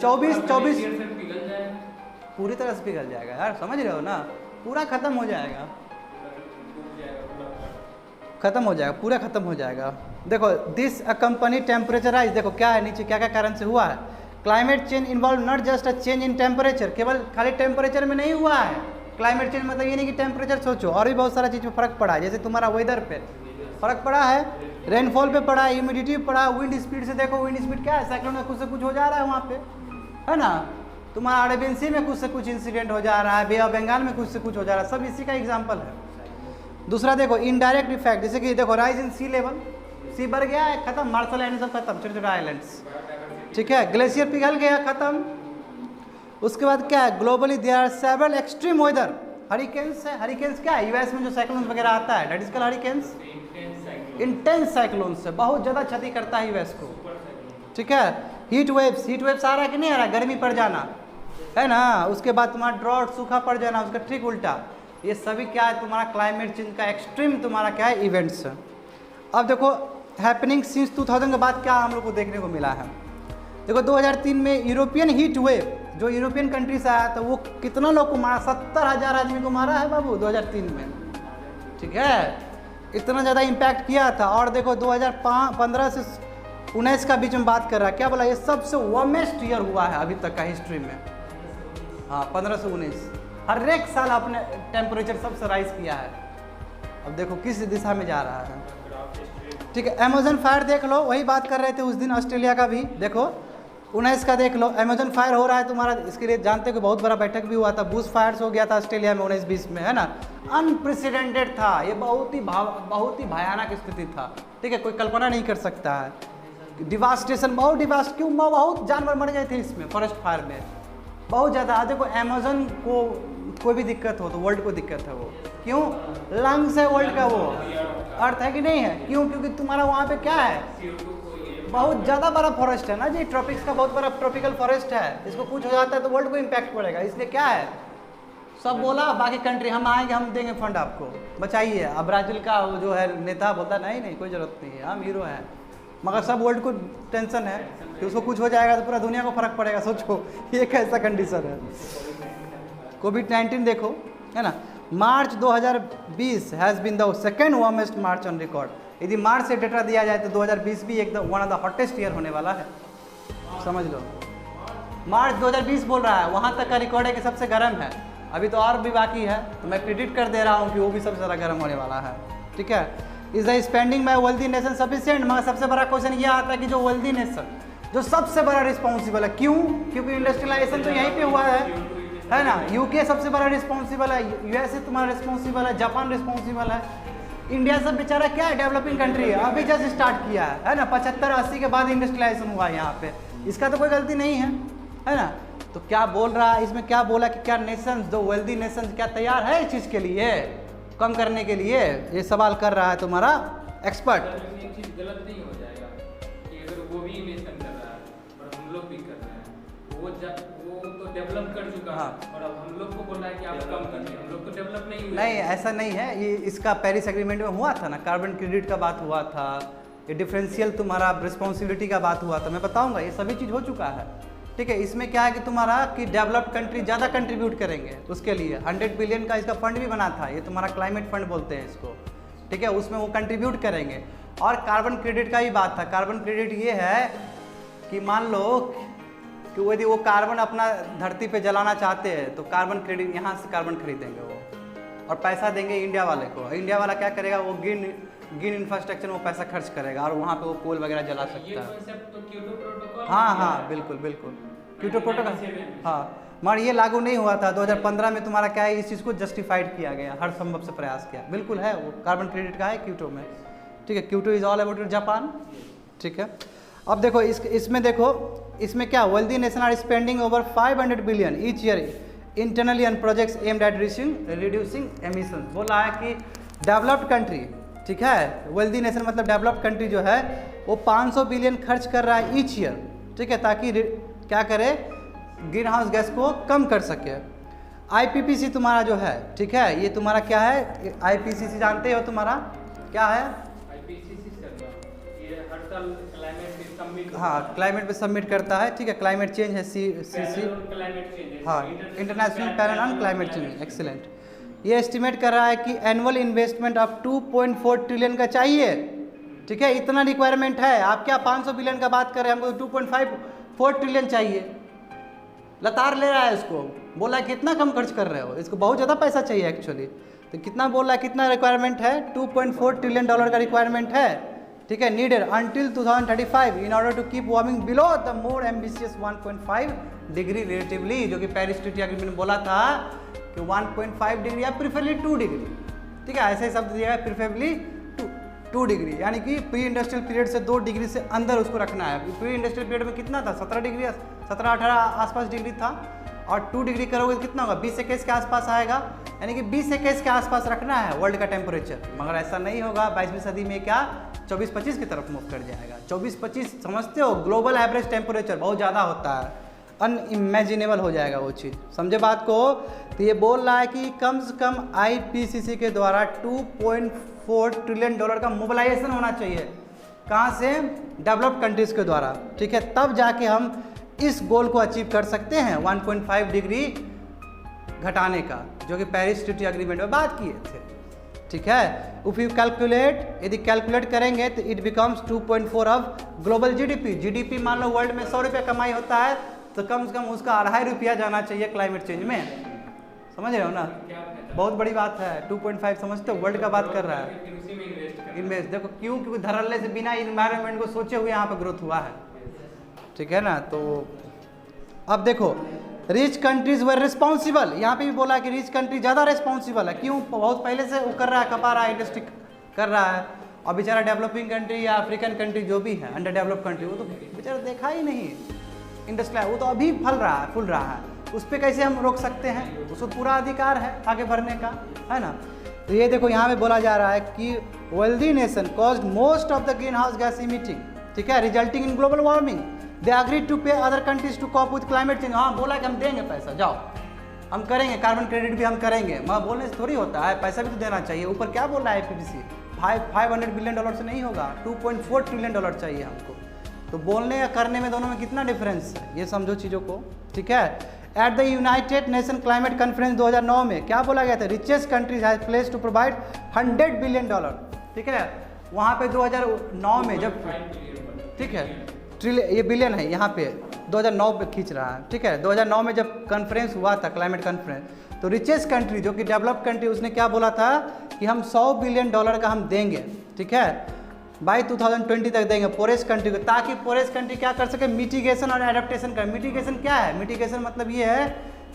24 पूरी तरह से पिघल जाएगा यार, समझ रहे हो ना, पूरा खत्म हो जाएगा, पूरा खत्म हो जाएगा। देखो दिस कंपनी टेम्परेचर राइज, देखो क्या है नीचे, क्या क्या कारण से हुआ है। Climate change involve not just a change in temperature, केवल खाली टेम्परेचर में नहीं हुआ है क्लाइमेट चेंज, मतलब ये नहीं कि टेम्परेचर सोचो, और भी बहुत सारा चीज़ पे फर्क पड़ा है। जैसे तुम्हारा वेदर पे फर्क पड़ा है, रेनफॉल पे पड़ा है, ह्यूमिडिटी पे पड़ा, विंड स्पीड से देखो, विंड स्पीड क्या है, साइक्लोन में कुछ से कुछ हो जा रहा है वहाँ पे, है ना। तुम्हारा अरेबियन सी में कुछ से कुछ इंसिडेंट हो जा रहा है, बे ऑफ बंगाल में कुछ से कुछ हो जा रहा है, सब इसी का एग्जाम्पल है। दूसरा देखो इनडायरेक्ट इफेक्ट, जैसे कि देखो राइज इन सी लेवल, सी बढ़ गया है, खत्म, मार्शल आइलैंड सब खत्म, छोटे छोटे आइलैंड्स, ठीक है। ग्लेशियर पिघल गया, खत्म। उसके बाद क्या है, globally there are several extreme weather, hurricanes है। हरिकेन्स क्या है, यूएस में जो साइक्लोन वगैरह आता है, that is called hurricanes. Intense cyclone से बहुत ज़्यादा क्षति करता है यूएस को, ठीक है। हीट वेव्स आ रहा है कि नहीं आ रहा, गर्मी पड़ जाना, है ना। उसके बाद तुम्हारा ड्रॉट, सूखा पड़ जाना, उसका ठीक उल्टा, ये सभी क्या है, तुम्हारा क्लाइमेट चेंज का एक्सट्रीम तुम्हारा क्या है, इवेंट्स है। अब देखो हैपनिंग सिंस 2000 के बाद क्या हम लोग को देखने को मिला है। देखो 2003 में यूरोपियन हीट वेव, जो यूरोपियन कंट्री से आया था, वो कितना लोग को मारा, 70,000 आदमी को मारा है बाबू 2003 में, ठीक है। इतना ज़्यादा इम्पैक्ट किया था। और देखो 2015 से 19 का बीच में बात कर रहा है, क्या बोला, ये सबसे वार्मेस्ट ईयर हुआ है अभी तक का हिस्ट्री में, हाँ 15 से 19, हर एक साल अपने टेम्परेचर सबसे राइज किया है। अब देखो किस दिशा में जा रहा है, ठीक है। अमेजन फायर देख लो, वही बात कर रहे थे उस दिन, ऑस्ट्रेलिया का भी देखो 19 का देख लो, अमेजन फायर हो रहा है तुम्हारा। इसके लिए जानते हो कि बहुत बड़ा बैठक भी हुआ था, बुश फायर्स हो गया था ऑस्ट्रेलिया में 19-20 में, है ना। अनप्रेसिडेंटेड था ये, बहुत ही भयानक स्थिति था, ठीक है, कोई कल्पना नहीं कर सकता है। डिवास्टेशन, बहुत जानवर मर गए थे इसमें, फॉरेस्ट फायर में बहुत ज़्यादा। देखो अमेजन को कोई भी दिक्कत हो तो वर्ल्ड को दिक्कत है, वो क्यों, लंग्स है वर्ल्ड का, वो अर्थ है कि नहीं है, क्यों, क्योंकि तुम्हारा वहाँ पे क्या है, बहुत ज़्यादा बड़ा फॉरेस्ट है ना जी, ट्रॉपिक्स का बहुत बड़ा ट्रॉपिकल फॉरेस्ट है। इसको कुछ हो जाता है तो वर्ल्ड को इम्पैक्ट पड़ेगा, इसलिए क्या है, सब बोला बाकी कंट्री हम आएंगे, हम देंगे फंड आपको, बचाइए। अब ब्राज़ील का वो जो है नेता बोलता नहीं कोई ज़रूरत नहीं है, हम हीरो हैं, मगर सब वर्ल्ड को टेंशन है कि उसको कुछ हो जाएगा तो पूरा दुनिया को फर्क पड़ेगा। सोचो ये कैसा कंडीशन है। कोविड-19 देखो, है ना, March 2020 has been the second warmest March on record. यदि मार्च से डेटा दिया जाए तो 2020 भी एकदम one of the hottest year होने वाला है, समझ लो। मार्च 2020 बोल रहा है, वहाँ तक का रिकॉर्ड है कि सबसे गर्म है। अभी तो और भी बाकी है, तो मैं प्रिडिक्ट कर दे रहा हूँ कि वो भी सबसे ज़्यादा गर्म होने वाला है। ठीक है। Is the spending by wealthy nation sufficient, मगर सबसे बड़ा क्वेश्चन ये आता है कि जो वेल्दी नेशन जो सबसे बड़ा रिस्पॉन्सिबल है, क्यों? क्योंकि इंडस्ट्रियलाइजेशन तो यहीं पे हुआ है ना। यूके सबसे बड़ा रिस्पॉन्सिबल है, यूएसए तुम्हारा रिस्पॉन्सिबल है, जापान रिस्पॉन्सिबल है। इंडिया सब बेचारा क्या है, डेवलपिंग कंट्री है, अभी जस्ट स्टार्ट किया है ना। 75-80 के बाद इंडस्ट्रियलाइजेशन हुआ है यहाँ पे, इसका तो कोई गलती नहीं है ना। तो क्या बोल रहा है इसमें, क्या बोला कि क्या नेशंस, जो वेल्दी नेशंस क्या तैयार है इस चीज़ के लिए, कम करने के लिए? ये सवाल कर रहा है तुम्हारा एक्सपर्ट। एक चीज़ गलत नहीं हो जाएगा कि अगर वो भी इन्वेस्टमेंट कर रहा है और हम लोग भी कर रहे हैं, वो तो डेवलप कर चुका है। हाँ। और अब हम लोग को बोल रहा है कि आप कम कर दें, हम लोग तो डेवलप नहीं हुए। नहीं, ऐसा नहीं है। ये इसका पेरिस एग्रीमेंट में हुआ था ना, कार्बन क्रेडिट का बात हुआ था, ये डिफरेंशियल तुम्हारा रिस्पॉन्सिबिलिटी का बात हुआ था, मैं बताऊंगा, ये सभी चीज़ हो चुका है। ठीक है, इसमें क्या है कि तुम्हारा कि डेवलप्ड कंट्री ज़्यादा कंट्रीब्यूट करेंगे उसके लिए। 100 बिलियन का इसका फंड भी बना था, ये तुम्हारा क्लाइमेट फंड बोलते हैं इसको। ठीक है, उसमें वो कंट्रीब्यूट करेंगे। और कार्बन क्रेडिट का ही बात था। कार्बन क्रेडिट ये है कि मान लो कि यदि वो कार्बन अपना धरती पे जलाना चाहते हैं तो कार्बन क्रेडिट यहाँ से कार्बन खरीदेंगे वो, और पैसा देंगे इंडिया वाले को। इंडिया वाला क्या करेगा, वो ग्रीन इंफ्रास्ट्रक्चर में वो पैसा खर्च करेगा और वहाँ पे वो कोल वगैरह जला सकता है। तो क्योटो प्रोटोकॉल, हाँ, बिल्कुल क्योटो प्रोटोकॉल, हाँ, मगर ये लागू नहीं हुआ था। 2015 में तुम्हारा क्या है, इस चीज़ को जस्टिफाइड किया गया, हर संभव से प्रयास किया। बिल्कुल है, वो कार्बन क्रेडिट का है क्योटो में। ठीक है, Kyoto is all about Japan. ठीक है, अब देखो इसमें देखो, इसमें क्या, wealthy nation are spending over 500 billion each year internally on projects aimed at reducing emission. बोला है कि डेवलप्ड कंट्री, ठीक है, वेल्दी नेशन मतलब डेवलप्ड कंट्री जो है वो 500 बिलियन खर्च कर रहा है ईच ईयर। ठीक है, ताकि क्या करे, ग्रीन हाउस गैस को कम कर सके। IPCC तुम्हारा जो है, ठीक है, ये तुम्हारा क्या है, IPCC जानते हो तुम्हारा क्या है? ये हर साल क्लाइमेट पे सबमिट, हाँ, क्लाइमेट पे सबमिट करता है। ठीक है, क्लाइमेट चेंज है CC, हाँ, international panel on climate change, excellent. ये एस्टिमेट कर रहा है कि एनुअल इन्वेस्टमेंट ऑफ 2.4 ट्रिलियन का चाहिए। ठीक है, इतना रिक्वायरमेंट है। आप क्या 500 बिलियन का बात कर रहे हैं, हमको 2.54 ट्रिलियन चाहिए। लतार ले रहा है इसको, बोला कितना कम खर्च कर रहे हो, इसको बहुत ज़्यादा पैसा चाहिए एक्चुअली। तो कितना बोल रहा है, कितना रिक्वायरमेंट है, 2.4 ट्रिलियन डॉलर का रिक्वायरमेंट है। ठीक है, needed until 2035 in order to keep warming below the more ambitious 1.5 degree relatively, जो कि पेरिस ट्रीटी एग्रीमेंट में बोला था कि 1.5 डिग्री या प्रिफरली 2 डिग्री। ठीक है, ऐसे ही शब्द दिया है, प्रिफरेबली 2 डिग्री, यानी कि प्री इंडस्ट्रियल पीरियड से 2 डिग्री से अंदर उसको रखना है। प्री इंडस्ट्रियल पीरियड में कितना था, 17-18 आसपास डिग्री था, और 2 डिग्री करोगे तो कितना होगा, 20-21 के आसपास आएगा। यानी कि 20-21 के आसपास रखना है वर्ल्ड का टेम्परेचर। मगर ऐसा नहीं होगा, 22वीं सदी में क्या 24-25 की तरफ मूव कर जाएगा। 24-25 समझते हो, ग्लोबल एवरेज टेम्परेचर बहुत ज़्यादा होता है, अनइमेजिनेबल हो जाएगा वो चीज़। समझे बात को? तो ये बोल रहा है कि कम से कम IPCC के द्वारा 2.4 ट्रिलियन डॉलर का मोबिलाइजेशन होना चाहिए। कहाँ से? डेवलप्ड कंट्रीज के द्वारा। ठीक है, तब जाके हम इस गोल को अचीव कर सकते हैं 1.5 डिग्री घटाने का, जो कि पेरिस ट्रीटी एग्रीमेंट में बात किए थे। ठीक है, इफ यू कैलकुलेट, यदि कैलकुलेट करेंगे तो it becomes 2.4 of global GDP मान लो वर्ल्ड में 100 रुपया कमाई होता है तो कम से कम उसका 2.5 रुपया जाना चाहिए क्लाइमेट चेंज में। समझ रहे हो ना, बहुत बड़ी बात है। 2.5 समझते हो, वर्ल्ड का बात कर रहा है। इन्वेस्ट देखो क्यों, क्योंकि धड़ल्ले से बिना इन्वायरमेंट को सोचे हुए यहाँ पर ग्रोथ हुआ है। ठीक है ना, तो अब देखो रिच कंट्रीज वर रिस्पॉन्सिबल, यहाँ पे भी बोला कि रिच कंट्री ज़्यादा रिस्पॉन्सिबल है। क्यों? बहुत पहले से वो कर रहा है, कपा रहा है, इंडस्ट्री कर रहा है। और बेचारा डेवलपिंग कंट्री या अफ्रीकन कंट्री जो भी है, अंडर डेवलप्ड कंट्री, वो तो बेचारा देखा ही नहीं इंडस्ट्री, वो तो अभी फूल रहा है। उस पर कैसे हम रोक सकते हैं? उसको पूरा अधिकार है आगे बढ़ने का, है ना। तो ये देखो यहाँ पे बोला जा रहा है कि wealthy nation caused most of the green house gas emitting, ठीक है, resulting in global warming. They agreed to pay other countries to cope with climate change. हाँ, बोला कि हम देंगे पैसा, जाओ हम करेंगे, कार्बन क्रेडिट भी हम करेंगे। मगर बोलने से थोड़ी होता है, पैसा भी तो देना चाहिए। ऊपर क्या बोल रहा है IPCC, 500 बिलियन डॉलर से नहीं होगा, 2.4 ट्रिलियन डॉलर चाहिए हमको। तो बोलने या करने में दोनों में कितना डिफरेंस है, ये समझो चीज़ों को। ठीक है, at the United Nation climate conference 2009 में क्या बोला गया था, richest countries has place to provide 100 billion dollar. ठीक है, वहाँ पे 2009 में जब, ठीक है, ट्रिलियन, ये बिलियन है यहाँ पे, 2009 पे खींच रहा है, ठीक है। 2009 में जब कॉन्फ्रेंस हुआ था, क्लाइमेट कॉन्फ्रेंस, तो रिचेस्ट कंट्री जो कि डेवलप कंट्री, उसने क्या बोला था कि हम $100 बिलियन का हम देंगे, ठीक है, बाई 2020 तक देंगे पोरेस्ट कंट्री को, ताकि पोरेस्ट कंट्री क्या कर सके, मिटिगेशन और एडेप्टेशन कर। मिटिगेशन क्या है? मिटिगेशन मतलब ये है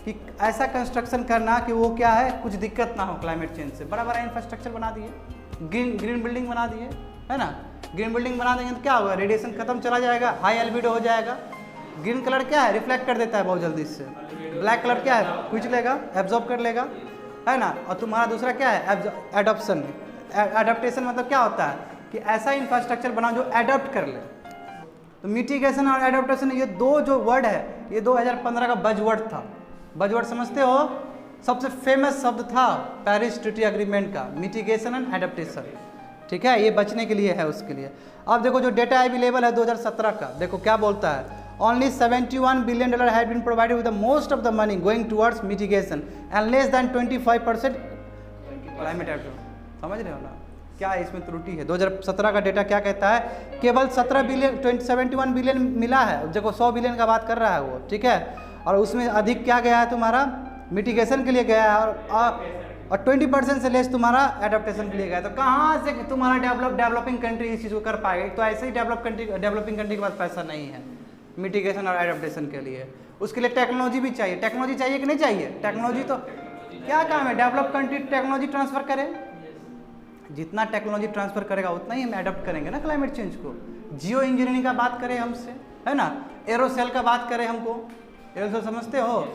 कि ऐसा कंस्ट्रक्शन करना कि वो क्या है, कुछ दिक्कत ना हो क्लाइमेट चेंज से। बड़ा बड़ा इंफ्रास्ट्रक्चर बना दिए, ग्रीन बिल्डिंग बना दिए, है ना। ग्रीन बिल्डिंग बना देंगे तो क्या होगा, रेडिएशन खत्म चला जाएगा, हाई एल्बिडो हो जाएगा। ग्रीन कलर क्या है, रिफ्लेक्ट कर देता है बहुत जल्दी से। ब्लैक कलर क्या है, खींच लेगा, एब्जॉर्ब कर लेगा, है ना। और तुम्हारा दूसरा क्या है, एडॉप्शन। एडप्टेशन मतलब क्या होता है कि ऐसा इंफ्रास्ट्रक्चर बनाओ जो एडप्ट कर ले। तो मिटिगेशन और एडप्टेशन ये दो जो वर्ड है, ये 2015 का बजवर्ड था। बजवर्ड समझते हो? सबसे फेमस शब्द था पेरिस ट्रीटी एग्रीमेंट का, मिटिगेशन एंड एडप्टेशन, ठीक है। ये बचने के लिए है, उसके लिए। अब देखो जो डेटा अवेलेबल है 2017 का, देखो क्या बोलता है, only $71 billion had been provided with the most of the money going towards mitigation and less than 25% climate action। समझ रहे हो ना, क्या इसमें त्रुटि है? 2017 का डेटा क्या कहता है, केवल 71 बिलियन मिला है। देखो 100 बिलियन का बात कर रहा है वो, ठीक है, और उसमें अधिक क्या गया है तुम्हारा, मिटिगेशन के लिए गया है, और 20% से लेस तुम्हारा एडेप्टेशन के लिए गया। तो कहाँ से तुम्हारा डेवलपिंग कंट्री इस चीज़ को कर पाएगी? तो ऐसे ही डेवलपिंग कंट्री के पास पैसा नहीं है मिटिगेशन और एडेप्टेशन के लिए। उसके लिए टेक्नोलॉजी भी चाहिए। टेक्नोलॉजी चाहिए कि नहीं चाहिए? टेक्नोलॉजी तो क्या काम है, डेवलप कंट्री टेक्नोलॉजी ट्रांसफर करे। जितना टेक्नोलॉजी ट्रांसफर करेगा उतना ही हम एडप्ट करेंगे ना क्लाइमेट चेंज को। जियो इंजीनियरिंग का बात करें हमसे, है ना, एरोसेल का बात करें हमको, एरोसेल समझते हो?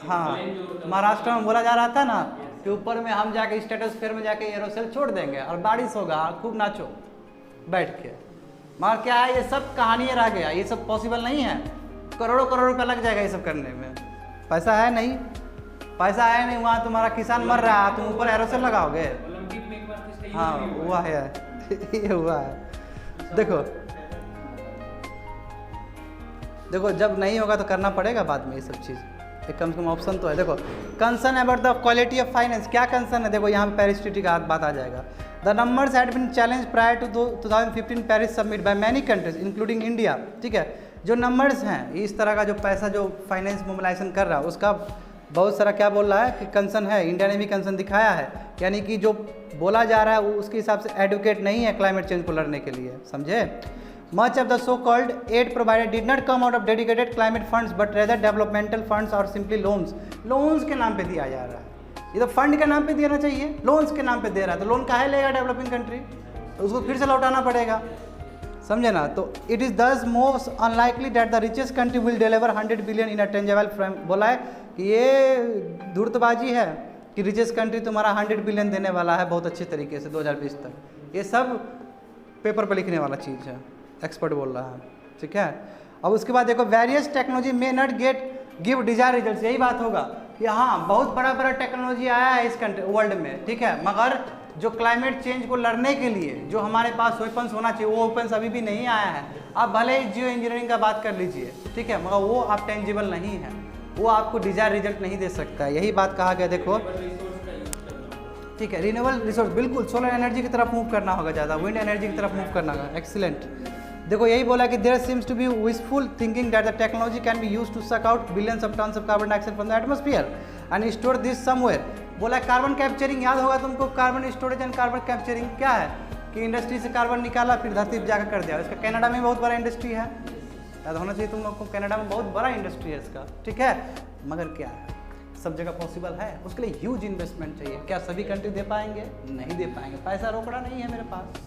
हाँ, महाराष्ट्र में बोला जा रहा था ना कि ऊपर में हम जाके स्ट्रेटोस्फीयर में जाके एरोसेल छोड़ देंगे और बारिश होगा, खूब नाचो बैठ के। मगर क्या है, ये सब कहानी रह गया, ये सब पॉसिबल नहीं है। करोड़ों रुपया लग जाएगा ये सब करने में, पैसा है नहीं, पैसा है नहीं। वहाँ तुम्हारा किसान मर रहा है, तुम ऊपर एरोसेल लगाओगे? हाँ हुआ है ये हुआ है। देखो जब नहीं होगा तो करना पड़ेगा बाद में ये सब चीज़, एक कम से कम ऑप्शन तो है। देखो concern about the quality of finance, क्या कंसर्न है? देखो यहाँ पे पेरिस ट्रीटी का बात आ जाएगा। The numbers had been challenge prior to 2015 Paris summit by many countries including India, ठीक है। जो नंबर्स हैं, इस तरह का जो पैसा जो फाइनेंस मोबिलाइजेशन कर रहा है, उसका बहुत सारा क्या बोल रहा है कि कंसर्न है। इंडिया ने भी कंसर्न दिखाया है, यानी कि जो बोला जा रहा है वो उसके हिसाब से एडवोकेट नहीं है क्लाइमेट चेंज को लड़ने के लिए, समझे। Much of the so called aid provided did not come out of dedicated climate funds but rather developmental funds और सिंपली लोन्स के नाम पे दिया जा रहा है। ये तो फंड के नाम पे देना चाहिए, लोन्स के नाम पे दे रहा है। तो लोन काहे लेगा डेवलपिंग कंट्री? तो उसको फिर से लौटाना पड़ेगा, समझे ना। तो इट इज़ दस most unlikely that the richest country will deliver 100 billion in a tangible frame. बोला है कि ये धूर्तबाजी है कि रिचेस्ट कंट्री तुम्हारा 100 बिलियन देने वाला है बहुत अच्छे तरीके से 2020 तक। ये सब पेपर पर लिखने वाला चीज़ है, एक्सपर्ट बोल रहा है, ठीक है। अब उसके बाद देखो various technology may not give Dzire result. यही बात होगा कि हाँ बहुत बड़ा टेक्नोलॉजी आया है इस कंट्री वर्ल्ड में, ठीक है, मगर जो क्लाइमेट चेंज को लड़ने के लिए जो हमारे पास वेपन्स होना चाहिए वो वेपन्स अभी भी नहीं आया है। आप भले ही जियो इंजीनियरिंग का बात कर लीजिए, ठीक है, मगर वो आप टेंजिबल नहीं है, वो आपको डिजायर रिजल्ट नहीं दे सकता है। यही बात कहा गया। देखो ठीक है, रिन्यूएबल रिसोर्स, बिल्कुल सोलर एनर्जी की तरफ मूव करना होगा, ज़्यादा विंड एनर्जी की तरफ मूव करना होगा। एक्सीलेंट। देखो यही बोला कि there seems to be wishful thinking that the technology can be used to suck out billions of tons of carbon dioxide from the atmosphere and store this somewhere. बोला carbon capturing, याद होगा तुमको, carbon storage and carbon capturing क्या है कि industry से carbon निकाला फिर धरती पर जाकर कर दिया। इसका कनाडा में बहुत बड़ा इंडस्ट्री है, याद होना चाहिए तुम लोग को, कनाडा में बहुत बड़ा इंडस्ट्री है इसका, ठीक है। मगर क्या है, सब जगह पॉसिबल है, उसके लिए ह्यूज इन्वेस्टमेंट चाहिए। क्या सभी कंट्री दे पाएंगे? नहीं दे पाएंगे, पैसा रोकड़ा नहीं है मेरे पास,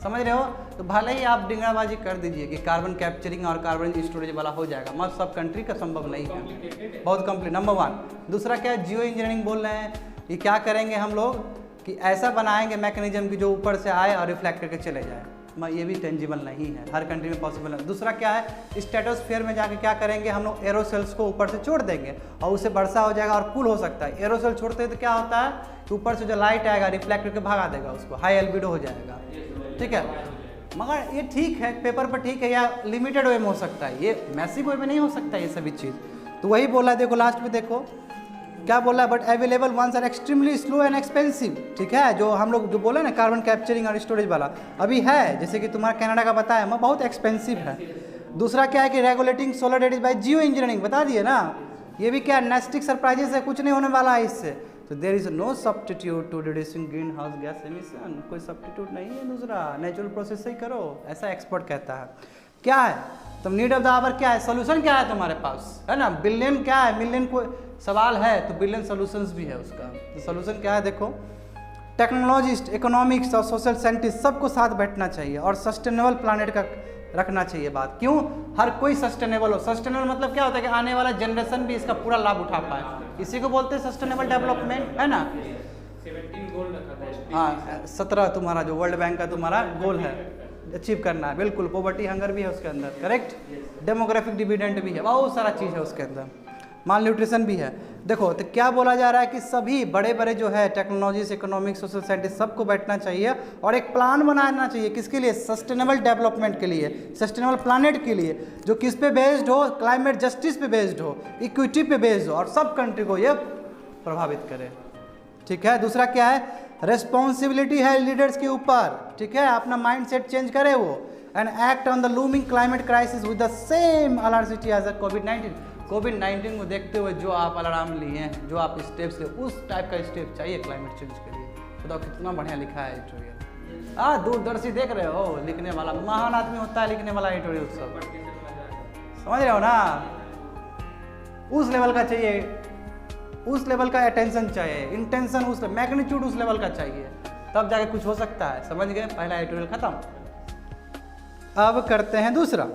समझ रहे हो। तो भले ही आप डिंगराबाजी कर दीजिए कि कार्बन कैप्चरिंग और कार्बन स्टोरेज वाला हो जाएगा, मगर सब कंट्री का संभव नहीं है, बहुत कम्प्लीट। नंबर 1। दूसरा क्या है, जियो इंजीनियरिंग बोल रहे हैं कि क्या करेंगे हम लोग कि ऐसा बनाएंगे मैकेनिज्म की जो ऊपर से आए और रिफ्लेक्ट करके चले जाए, मगर ये भी टेंजिबल नहीं है, हर कंट्री में पॉसिबल है। दूसरा क्या है, स्ट्रेटोस्फीयर में जाके क्या करेंगे हम लोग, एरोसेल्स को ऊपर से छोड़ देंगे और उससे वर्षा हो जाएगा और कूल हो सकता है। एरोसेल छोड़ते हैं तो क्या होता है कि ऊपर से जो लाइट आएगा रिफ्लेक्ट करके भगा देगा उसको, हाई एल्बिडो हो जाएगा, ठीक है। मगर ये ठीक है, पेपर पर ठीक है, या लिमिटेड वे में हो सकता है, ये मैसिव वे में नहीं हो सकता ये सभी चीज़। तो वही बोला है, देखो लास्ट में देखो क्या बोला है, but available ones are extremely slow and expensive, ठीक है। जो हम लोग जो बोला ना कार्बन कैप्चरिंग और स्टोरेज वाला अभी है, जैसे कि तुम्हारा कनाडा का बताया मैं, बहुत एक्सपेंसिव है। दूसरा क्या है कि regulating solar date by Jio engineering, बता दिए ना। ये भी क्या नेस्टिक सरप्राइजेस है, कुछ नहीं होने वाला है इससे। तो there is no substitute to reducing green house gas emission, कोई सब्स्टिट्यूट नहीं है दूसरा, नेचुरल प्रोसेस से ही करो, ऐसा एक्सपर्ट कहता है। क्या है तो नीड ऑफ द आवर क्या है, सोल्यूशन क्या है तुम्हारे पास, है ना। बिलियन क्या है, मिलियन को सवाल है तो बिलियन सोल्यूशंस भी है उसका। तो सोल्यूशन क्या है देखो, टेक्नोलॉजिस्ट, इकोनॉमिक्स और सोशल साइंटिस्ट सबको साथ बैठना चाहिए और सस्टेनेबल प्लानेट का रखना चाहिए बात। क्यों, हर कोई सस्टेनेबल हो। सस्टेनेबल मतलब क्या होता है कि आने वाला जनरेशन भी इसका पूरा लाभ उठा पाए, इसी को बोलते हैं सस्टेनेबल डेवलपमेंट, है ना। 17 गोल रखा था। हाँ 17 तुम्हारा जो वर्ल्ड बैंक का तुम्हारा गोल है अचीव करना है, बिल्कुल। पॉवर्टी हंगर भी है उसके अंदर, करेक्ट। डेमोग्राफिक डिविडेंड भी है, बहुत सारा चीज़ है उसके अंदर, माल न्यूट्रिशन भी है। देखो तो क्या बोला जा रहा है कि सभी बड़े बड़े जो है टेक्नोलॉजीज, इकोनॉमिक्स, सोशल साइंटिस्ट सबको बैठना चाहिए और एक प्लान बनाना चाहिए, किसके लिए, सस्टेनेबल डेवलपमेंट के लिए, सस्टेनेबल प्लानेट के लिए, जो किस पे बेस्ड हो, क्लाइमेट जस्टिस पे बेस्ड हो, इक्विटी पे बेस्ड हो और सब कंट्री को ये प्रभावित करे, ठीक है। दूसरा क्या है, रेस्पॉन्सिबिलिटी है लीडर्स के ऊपर, ठीक है, अपना माइंड सेट चेंज करे वो, and act on the looming climate crisis with the same अलर्जिटी as a कोविड-19। कोविड-19 को देखते हुए जो आप अलार्म लिए हैं, जो आप स्टेप्स लिए, उस टाइप का स्टेप चाहिए क्लाइमेट चेंज के लिए। बताओ कितना बढ़िया लिखा है एडिटोरियल। दूरदर्शी देख रहे हो, लिखने वाला महान आदमी होता है लिखने वाला एडिटोरियल सब, समझ रहे हो ना। उस लेवल का चाहिए, उस लेवल का अटेंशन चाहिए, इंटेंशन उस मैग्नीट्यूड उस लेवल का चाहिए, तब जाके कुछ हो सकता है, समझ गए। पहला एडिटोरियल खत्म। अब करते हैं दूसरा।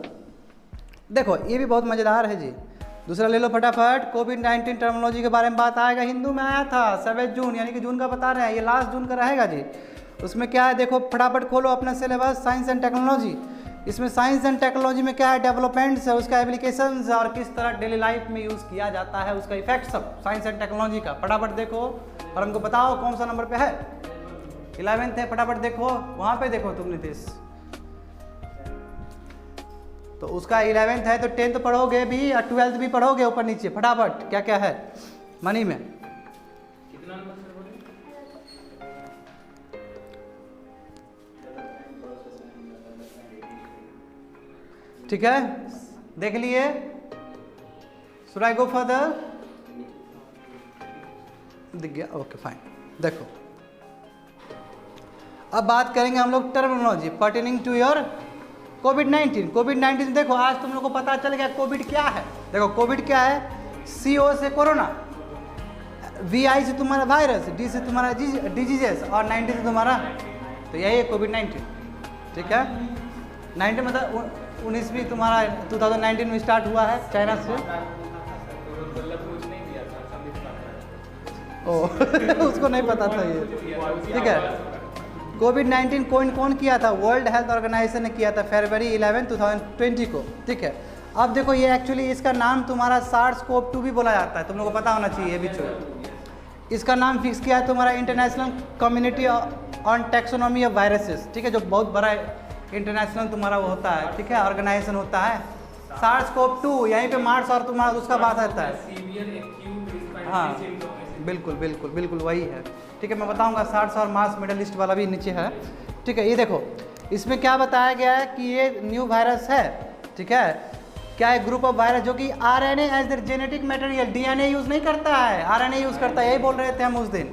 देखो ये भी बहुत मज़ेदार है जी, दूसरा ले लो फटाफट। कोविड-19 टर्मिनोलॉजी के बारे में बात आएगा, हिंदू में आया था 7 जून, यानी कि जून का बता रहे हैं, ये लास्ट जून का रहेगा जी। उसमें क्या है देखो, फटाफट खोलो अपना सिलेबस, साइंस एंड टेक्नोलॉजी। इसमें साइंस एंड टेक्नोलॉजी में क्या है, डेवलपमेंट्स है, उसका एप्लीकेशंस और किस तरह डेली लाइफ में यूज़ किया जाता है, उसका इफेक्ट सब साइंस एंड टेक्नोलॉजी का। फटाफट देखो और हमको बताओ कौन सा नंबर पे है। 11th है, फटाफट देखो, वहाँ पे देखो तुम नीतीश, तो उसका 11th है तो 10th पढ़ोगे भी और 12th भी पढ़ोगे ऊपर नीचे। फटाफट क्या क्या है मनी में, कितना नंबर से बोले? ठीक है, देख लिए। शुड आई गो फर्दर, दिख गया, ओके फाइन। देखो अब बात करेंगे हम लोग टर्मिनोलॉजी पर्टेनिंग टू योर कोविड-19। कोविड-19 देखो आज तुम लोग को पता चल गया कोविड क्या है। देखो कोविड क्या है, CO से कोरोना, VI से तुम्हारा वायरस, D से तुम्हारा डिजीजेस और 19 से तुम्हारा, तो यही है कोविड-19, ठीक है। 19 मतलब 19 भी तुम्हारा 2019 में स्टार्ट हुआ है चाइना से। ओ उसको नहीं पता था ये, ठीक है। कोविड-19 कौन किया था, वर्ल्ड हेल्थ ऑर्गेनाइजेशन ने किया था फरवरी 11, 2020 को, ठीक है। अब देखो ये एक्चुअली इसका नाम तुम्हारा SARS-CoV-2 भी बोला जाता है, तुम लोगों को पता होना चाहिए भी चीज़। इसका नाम फिक्स किया है तुम्हारा international community on taxonomy of viruses, ठीक है, जो बहुत बड़ा इंटरनेशनल तुम्हारा वो होता है, ठीक है, ऑर्गेनाइजेशन होता है। SARS-CoV-2 यहीं पे मार्स और तुम्हारा उसका बात आता है। हाँ बिल्कुल बिल्कुल बिल्कुल वही है, ठीक है। मैं बताऊंगा सार्स और मार्स मिडल ईस्ट वाला भी नीचे है, ठीक है। ये देखो इसमें क्या बताया गया है कि ये न्यू वायरस है, ठीक है। क्या है, ग्रुप ऑफ वायरस जो कि RNA as the genetic material, DNA use नहीं करता है, RNA यूज़ करता है, यही बोल रहे थे हम उस दिन,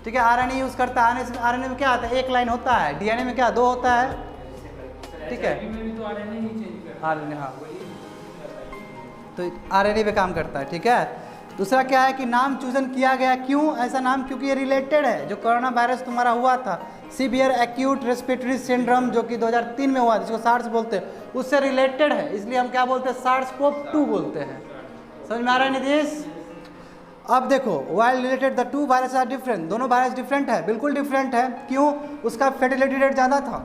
ठीक है। RNA यूज़ करता है, RNA में क्या आता है, एक लाइन होता है, DNA में क्या 2 होता है, ठीक है। RNA हाँ, तो RNA पे काम करता है, ठीक है। दूसरा क्या है कि नाम चूजन किया गया, क्यों ऐसा नाम, क्योंकि ये रिलेटेड है, जो कोरोना वायरस तुम्हारा हुआ था सीवियर एक्यूट रेस्पिरेटरी सिंड्रोम जो कि 2003 में हुआ, जिसको SARS बोलते हैं, उससे रिलेटेड है, इसलिए हम क्या बोलते हैं, SARS-CoV-2 बोलते हैं। समझ में आ रहा है नीतीश। अब देखो while related the 2 virus are different, दोनों वायरस डिफरेंट है, बिल्कुल डिफरेंट है। क्यों, उसका फर्टिलिटी रेट ज़्यादा था,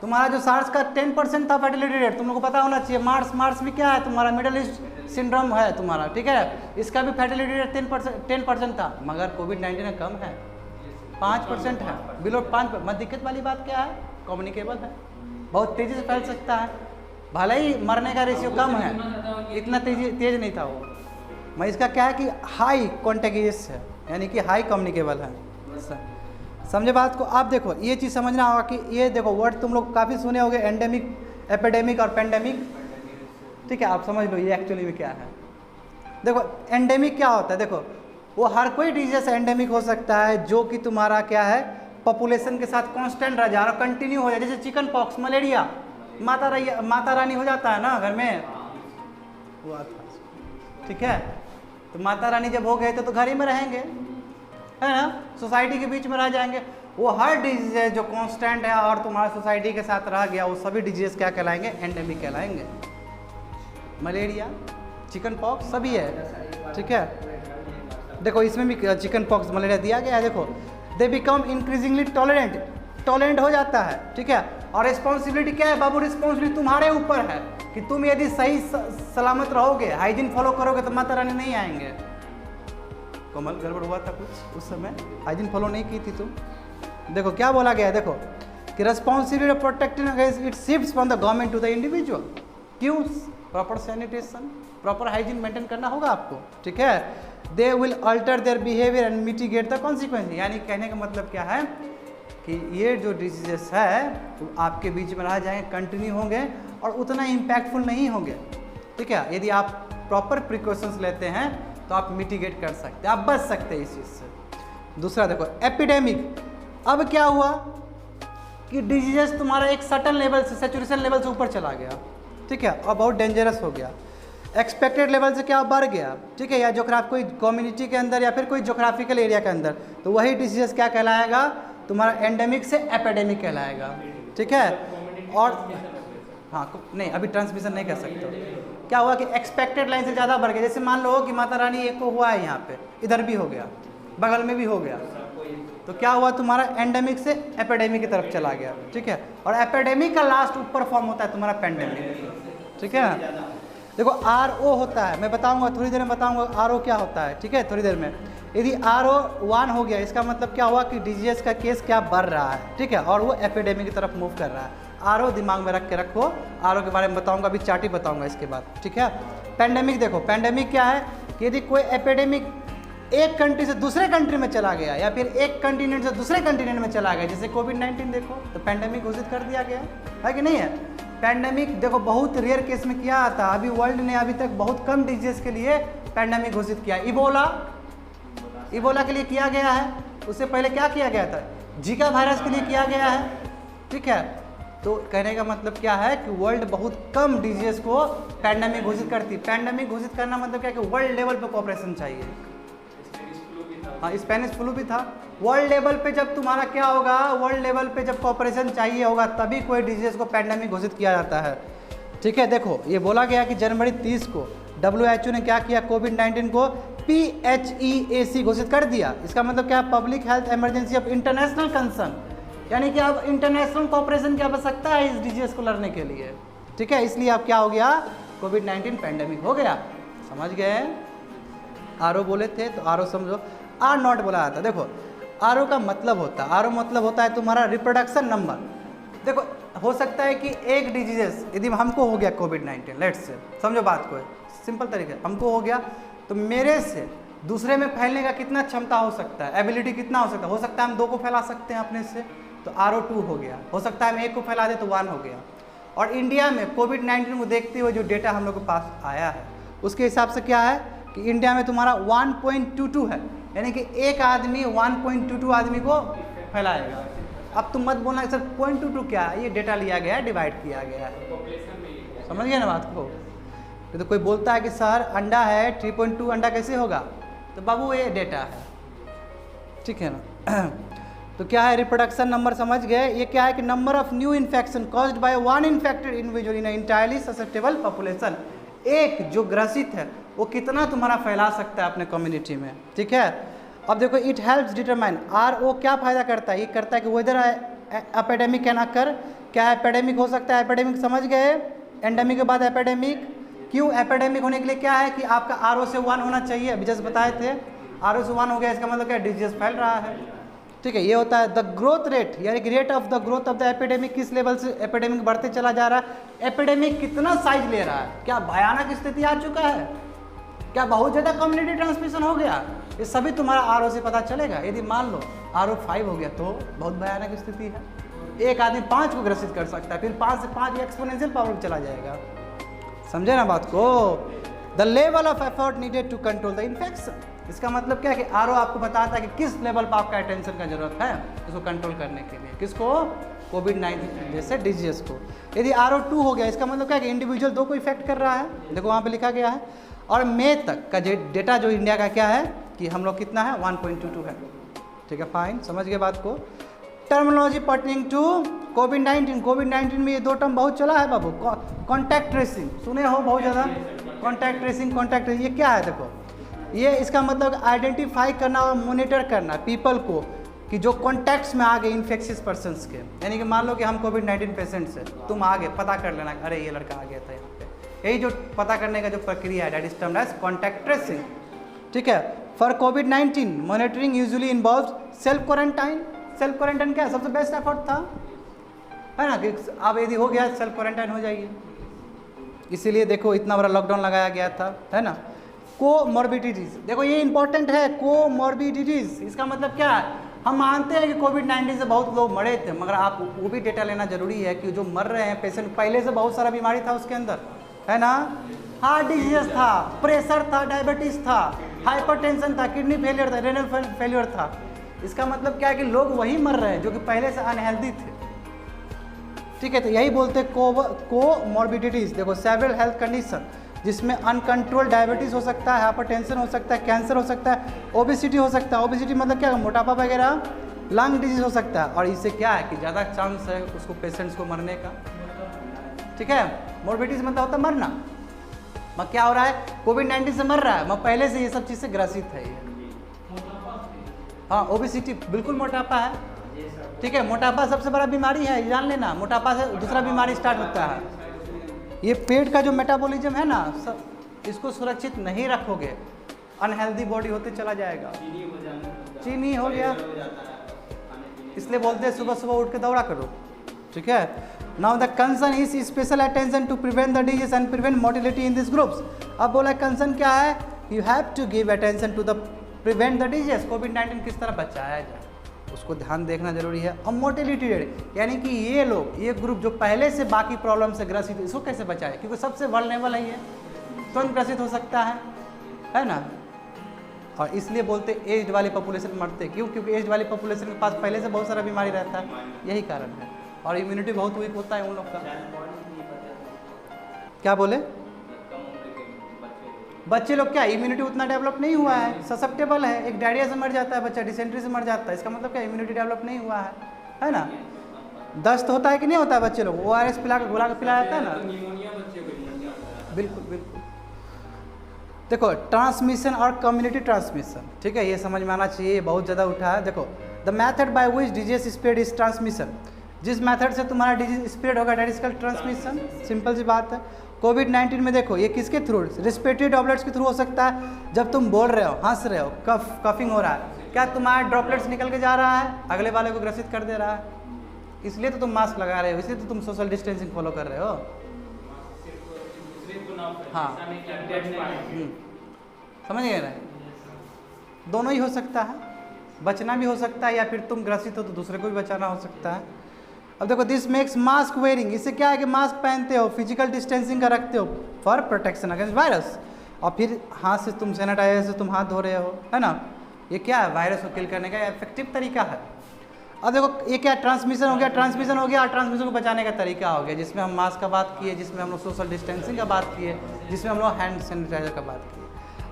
तुम्हारा जो SARS का 10% था फर्टिलिटी रेट, तुम लोग को पता होना चाहिए। मार्स भी क्या है तुम्हारा, मिडल ईस्ट सिंड्रोम है तुम्हारा, ठीक है। इसका भी फर्टिलिटी रेट 10% था, मगर कोविड-19 में कम है, 5% है, बिलो 5। मत दिक्कत वाली बात क्या है, कम्युनिकेबल है, बहुत तेज़ी से फैल सकता है, भले ही मरने का रेशियो कम है, इतना तेज नहीं था वो। मैं इसका क्या है कि हाई कॉन्टेगियस है, यानी कि हाई कम्युनिकेबल है, समझे बात को। आप देखो ये चीज़ समझना होगा कि ये देखो वर्ड तुम लोग काफ़ी सुने होंगे, एंडेमिक एपिडेमिक और पेंडेमिक, ठीक है, आप समझ लो ये एक्चुअली में क्या है। देखो एंडेमिक क्या होता है, देखो वो हर कोई डिजीज एंडेमिक हो सकता है जो कि तुम्हारा क्या है पॉपुलेशन के साथ कांस्टेंट रह जा रहा, कंटिन्यू हो जाए, जैसे chicken pox, malaria, Mata Rani हो जाता है ना घर में, हुआ था, ठीक है। तो माता रानी जब हो गए तो घर ही में रहेंगे, है ना, सोसाइटी के बीच में रह जाएंगे। वो हर डिजीज है जो कांस्टेंट है और तुम्हारा सोसाइटी के साथ रह गया, वो सभी डिजीज क्या कहलाएंगे, एंडेमिक कहलाएंगे। मलेरिया, चिकन पॉक्स सभी है, ठीक है। देखो इसमें भी चिकन पॉक्स मलेरिया दिया गया है, देखो दे बिकम इंक्रीजिंगली टॉलरेंट हो जाता है, ठीक है। और रिस्पॉन्सिबिलिटी क्या है बाबू, रिस्पॉन्सिबिलिटी तुम्हारे ऊपर है कि तुम यदि सही सलामत रहोगे, हाइजीन फॉलो करोगे तो माता रानी नहीं आएंगे। कमल गड़बड़ हुआ था कुछ उस समय, हाइजीन फॉलो नहीं की थी तुम। देखो क्या बोला गया है, देखो कि responsibility protecting against it shifts from the government to the individual. क्यों? Proper sanitation, proper hygiene maintain करना होगा आपको, ठीक है। They will alter their behaviour and mitigate the consequence. यानी कहने का मतलब क्या है कि ये जो डिजीजेस है तो आपके बीच में रह जाएंगे, कंटिन्यू होंगे और उतना इम्पैक्टफुल नहीं होंगे, ठीक है। यदि आप प्रॉपर प्रिकॉशंस लेते हैं तो आप मिटिगेट कर सकते हैं, आप बच सकते हैं इस चीज़ से। दूसरा देखो एपिडेमिक, अब क्या हुआ कि डिजीजेस तुम्हारा एक सर्टेन लेवल से, सैचुरेशन लेवल से ऊपर चला गया, ठीक है, और बहुत डेंजरस हो गया, एक्सपेक्टेड लेवल से क्या बढ़ गया, ठीक है, या जोग्राफ कोई कम्युनिटी के अंदर या फिर कोई जोग्राफिकल एरिया के अंदर, तो वही डिजीजेस क्या कहलाएगा तुम्हारा एंडेमिक से एपिडेमिक कहलाएगा, ठीक है। और हाँ नहीं अभी ट्रांसमिशन नहीं कर सकते। क्या हुआ कि एक्सपेक्टेड लाइन से ज़्यादा बढ़ गया, जैसे मान लो कि माता रानी एक को हुआ है यहाँ पे, इधर भी हो गया, बगल में भी हो गया, तो क्या हुआ तुम्हारा एंडेमिक से एपिडेमिक की तरफ चला गया, ठीक है। और एपिडेमिक का लास्ट ऊपर फॉर्म होता है तुम्हारा पेंडेमिक, ठीक है। देखो RO होता है, मैं बताऊंगा थोड़ी देर में बताऊंगा RO क्या होता है, ठीक है, थोड़ी देर में। यदि RO 1 हो गया इसका मतलब क्या हुआ कि डिजीज का केस क्या बढ़ रहा है, ठीक है, और वो एपिडेमिक की तरफ मूव कर रहा है। RO दिमाग में रख के रखो, RO के बारे में बताऊंगा, अभी चार्ट ही बताऊंगा इसके बाद, ठीक है। पेंडेमिक देखो, पेंडेमिक क्या है कि यदि कोई एपिडेमिक एक कंट्री से दूसरे कंट्री में चला गया या फिर एक कंटिनेंट से दूसरे कंटिनेंट में चला गया, जैसे कोविड-19 देखो तो पेंडेमिक घोषित कर दिया गया है कि नहीं है। पेंडेमिक देखो बहुत रेयर केस में किया था, अभी वर्ल्ड ने अभी तक बहुत कम डिजीज के लिए पेंडेमिक घोषित किया। इबोला के लिए किया गया है, उससे पहले क्या किया गया था, जीका वायरस के लिए किया गया है, ठीक है। तो कहने का मतलब क्या है कि वर्ल्ड बहुत कम डिजीज को पेंडेमिक घोषित करती। पेंडेमिक घोषित करना मतलब क्या कि वर्ल्ड लेवल पे कोऑपरेशन चाहिए। हाँ स्पेनिश फ्लू भी था। वर्ल्ड लेवल पे जब तुम्हारा क्या होगा, वर्ल्ड लेवल पे जब कोऑपरेशन चाहिए होगा तभी कोई डिजीज को पेंडेमिक घोषित किया जाता है, ठीक है। देखो ये बोला गया कि जनवरी 30 को WHO ने क्या किया, कोविड-19 को PHEAC घोषित कर दिया। इसका मतलब क्या, public health emergency of international concern, यानी कि अब इंटरनेशनल कोऑपरेशन की आवश्यकता है इस डिजीज को लड़ने के लिए, ठीक है। इसलिए अब क्या हो गया, कोविड-19 पेंडेमिक हो गया, समझ गए। RO बोले थे तो RO समझो, R0 बोला जाता है। देखो RO का मतलब होता है, RO मतलब होता है तुम्हारा रिप्रोडक्शन नंबर। देखो हो सकता है कि एक डिजीजेस यदि हमको हो गया कोविड-19, लेट्स से, समझो बात को, सिंपल तरीके हमको हो गया तो मेरे से दूसरे में फैलने का कितना क्षमता हो सकता है, एबिलिटी कितना हो सकता है। हो सकता है हम 2 को फैला सकते हैं अपने से, तो RO 2 हो गया। हो सकता है हम 1 को फैला दे तो 1 हो गया। और इंडिया में कोविड-19 को देखते हुए जो डेटा हम लोग के पास आया है उसके हिसाब से क्या है कि इंडिया में तुम्हारा 1.22 है, यानी कि एक आदमी 1.22 आदमी को फैलाएगा। अब तुम मत बोलना सर 0.22 क्या है, ये डेटा लिया गया है, डिवाइड किया गया है, समझ गए ना बात को। तो कोई बोलता है कि सर अंडा है 3.2 अंडा कैसे होगा, तो बाबू ये डेटा है, ठीक है ना। तो क्या है रिप्रोडक्शन नंबर, समझ गए। ये क्या है कि number of new infection caused by one infected individual in entirely susceptible population. एक जो ग्रसित है वो कितना तुम्हारा फैला सकता है अपने कम्युनिटी में, ठीक है। अब देखो इट हेल्प्स डिटरमाइन, RO क्या फ़ायदा करता है, ये करता है कि वेदर एपिडेमिक कैन अकर, क्या एपिडेमिक हो सकता है। एपिडेमिक समझ गए, एंडेमिक के बाद एपिडेमिक। क्यों एपिडेमिक होने के लिए क्या है कि आपका RO से 1 होना चाहिए, अभी जस्ट बताए थे। RO से 1 हो गया, इसका मतलब क्या, डिजीज फैल रहा है, ठीक है। ये होता है द ग्रोथ रेट, यानी कि rate of the growth of the epidemic, किस लेवल से एपिडेमिक बढ़ते चला जा रहा है, एपिडेमिक कितना साइज ले रहा है, क्या भयानक स्थिति आ चुका है, क्या बहुत ज़्यादा कम्युनिटी ट्रांसमिशन हो गया, ये सभी तुम्हारा RO से पता चलेगा। यदि मान लो RO 5 हो गया तो बहुत भयानक स्थिति है, एक आदमी 5 को ग्रसित कर सकता है, फिर 5 से 5 एक्सपोनेंशियल पावर चला जाएगा। समझे ना बात को? The level of effort needed to control the infection. इसका मतलब क्या है कि आरओ आपको बताता है कि किस लेवल पर आपका अटेंशन का जरूरत है उसको कंट्रोल करने के लिए। किसको? कोविड-19 जैसे डिजीज को। यदि आरओ 2 हो गया, इसका मतलब क्या है कि इंडिविजुअल 2 को इफेक्ट कर रहा है, देखो वहाँ पे लिखा गया है। और मई तक का डेटा जो इंडिया का क्या है कि हम लोग कितना है 1.22 है। ठीक है, फाइन, समझ गए बात को। टर्मिनोलॉजी पर्टेनिंग टू कोविड-19। कोविड-19 में ये 2 टर्म बहुत चला है बाबू। कॉन्टैक्ट ट्रेसिंग सुने हो बहुत ज़्यादा। कॉन्टैक्ट ट्रेसिंग ये क्या है? देखो ये इसका मतलब आइडेंटिफाई करना और मॉनिटर करना पीपल को कि जो कॉन्टैक्ट्स में आ गए इन्फेक्शियस पर्सन्स के, यानी कि मान लो कि हम कोविड-19 पेशेंट से तुम आ गए, पता कर लेना अरे ये लड़का आ गया था यहाँ पे। यही जो पता करने का जो प्रक्रिया है that is termed as contact tracing. ठीक है। फॉर कोविड-19 monitoring usually involves self quarantine. Self quarantine क्या है? सबसे बेस्ट एफर्ट था, है ना, कि अब यदि हो गया सेल्फ क्वारंटाइन हो जाइए। इसीलिए देखो इतना बड़ा लॉकडाउन लगाया गया था, है ना। कोमॉर्बिडिटीज, देखो ये इंपॉर्टेंट है। कोमॉर्बिडिटीज इसका मतलब क्या है? हम मानते हैं कि कोविड-19 से बहुत लोग मरे थे, मगर आप वो भी डेटा लेना जरूरी है कि जो मर रहे हैं पेशेंट पहले से बहुत सारा बीमारी था उसके अंदर, है ना। हार्ट डिजीज था, प्रेशर था, डायबिटीज था, हाइपरटेंशन था, किडनी फेलियर था, रेनल फेलियर था। इसका मतलब क्या है कि लोग वही मर रहे हैं जो कि पहले से अनहेल्दी थे। ठीक है, तो यही बोलते हैं कोमॉर्बिडिटीज। देखो सेवरल हेल्थ कंडीशन जिसमें अनकंट्रोल डायबिटीज़ हो सकता है, हाइपरटेंशन हो सकता है, कैंसर हो सकता है, ओबेसिटी हो सकता है। ओबेसिटी मतलब क्या? मोटापा वगैरह, लंग डिजीज हो सकता है। और इससे क्या है कि ज़्यादा चांस है उसको पेशेंट्स को मरने का। ठीक है, मोर्बिडिटीज मतलब होता है मरना। मैं क्या हो रहा है? कोविड-19 से मर रहा है, मैं पहले से ये सब चीज़ से ग्रसित है ये। हाँ, ओबेसिटी बिल्कुल मोटापा है। ठीक है, मोटापा सबसे बड़ा बीमारी है, ये जान लेना। मोटापा से दूसरा बीमारी स्टार्ट होता है। ये पेट का जो मेटाबॉलिज्म है ना, सब इसको सुरक्षित नहीं रखोगे, अनहेल्दी बॉडी होते चला जाएगा। चीनी हो गया, इसलिए बोलते हैं सुबह सुबह उठ के दौड़ा करो। ठीक है। Now the concern is special attention to prevent the disease and prevent mortality in this groups. अब बोला कंसर्न क्या है? You have to give attention to the prevent the disease. कोविड-19 किस तरह बचाया जाए उसको ध्यान देखना जरूरी है। और मोर्टेलिटी रेट यानी कि ये लोग, ये ग्रुप जो पहले से बाकी प्रॉब्लम से ग्रसित, इसको कैसे बचाए? क्योंकि सबसे वल्नरेबल है ये, तुरंत ग्रसित हो सकता है ना। और इसलिए बोलते एज वाली पॉपुलेशन मरते क्यों? क्योंकि एज वाली पॉपुलेशन के पास पहले से बहुत सारा बीमारी रहता है, यही कारण है। और इम्यूनिटी बहुत वीक होता है उन लोग का। क्या बोले? बच्चे लोग क्या इम्यूनिटी उतना डेवलप नहीं हुआ है, ससेप्टेबल है। एक डायरिया से मर जाता है बच्चा, डिसेंट्री से मर जाता है, इसका मतलब क्या इम्यूनिटी डेवलप नहीं हुआ है ना। दस्त होता है कि नहीं होता है बच्चे लोग, ORS पिला कर घुला कर पिलाया जाता है ना। बिल्कुल बिल्कुल। देखो ट्रांसमिशन और कम्युनिटी ट्रांसमिशन, ठीक है, ये समझ में आना चाहिए, बहुत ज़्यादा उठा है। देखो the method by which disease spread is transmission. जिस मैथड से तुम्हारा डिजीज स्प्रेड होगा that is called transmission. Simple सी बात है। कोविड-19 में देखो ये किसके थ्रू? रेस्पिरेटरी ड्रॉपलेट्स के थ्रू हो सकता है। जब तुम बोल रहे हो, हंस रहे हो, कफिंग हो रहा है, क्या तुम्हारा ड्रॉपलेट्स निकल के जा रहा है, अगले वाले को ग्रसित कर दे रहा है। इसलिए तो तुम मास्क लगा रहे हो, इसलिए तो तुम सोशल डिस्टेंसिंग फॉलो कर रहे हो। हाँ, समझ गए ना? दोनों ही हो सकता है, बचना भी हो सकता है या फिर तुम ग्रसित हो तो दूसरे को भी बचाना हो सकता है। अब देखो दिस मेक्स मास्क वेयरिंग, इससे क्या है कि मास्क पहनते हो, फिजिकल डिस्टेंसिंग का रखते हो फॉर प्रोटेक्शन अगेंस्ट वायरस। और फिर हाथ से तुम सैनिटाइजर से तुम हाथ धो रहे हो, है ना। ये क्या है? वायरस को किल करने का इफेक्टिव तरीका है। अब देखो ये क्या ट्रांसमिशन हो गया, ट्रांसमिशन हो गया और ट्रांसमिशन को बचाने का तरीका हो गया, जिसमें हम मास्क का बात किए, जिसमें हम लोग सोशल डिस्टेंसिंग का बात किए, जिसमें हम लोग हैंड सैनिटाइजर का बात किए।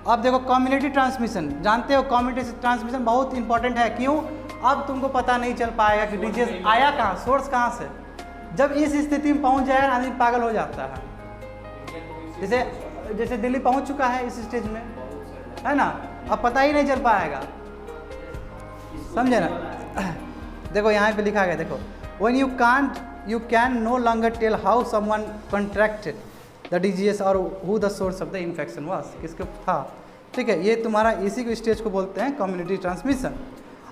अब देखो कम्युनिटी ट्रांसमिशन, जानते हो कम्युनिटी ट्रांसमिशन बहुत इंपॉर्टेंट है। क्यों? अब तुमको पता नहीं चल पाएगा कि डिजीज आया कहाँ, सोर्स कहाँ से। जब इस स्थिति में पहुंच जाए आदमी पागल हो जाता है। जैसे दिल्ली पहुंच चुका है इस स्टेज में, है ना। अब पता ही नहीं चल पाएगा, समझे ना। देखो यहाँ पे लिखा गया, देखो when you can no longer tell how someone contracted the disease और who the source of the infection was, किसके था। ठीक है, ये तुम्हारा इसी को स्टेज को बोलते हैं कम्युनिटी ट्रांसमिशन।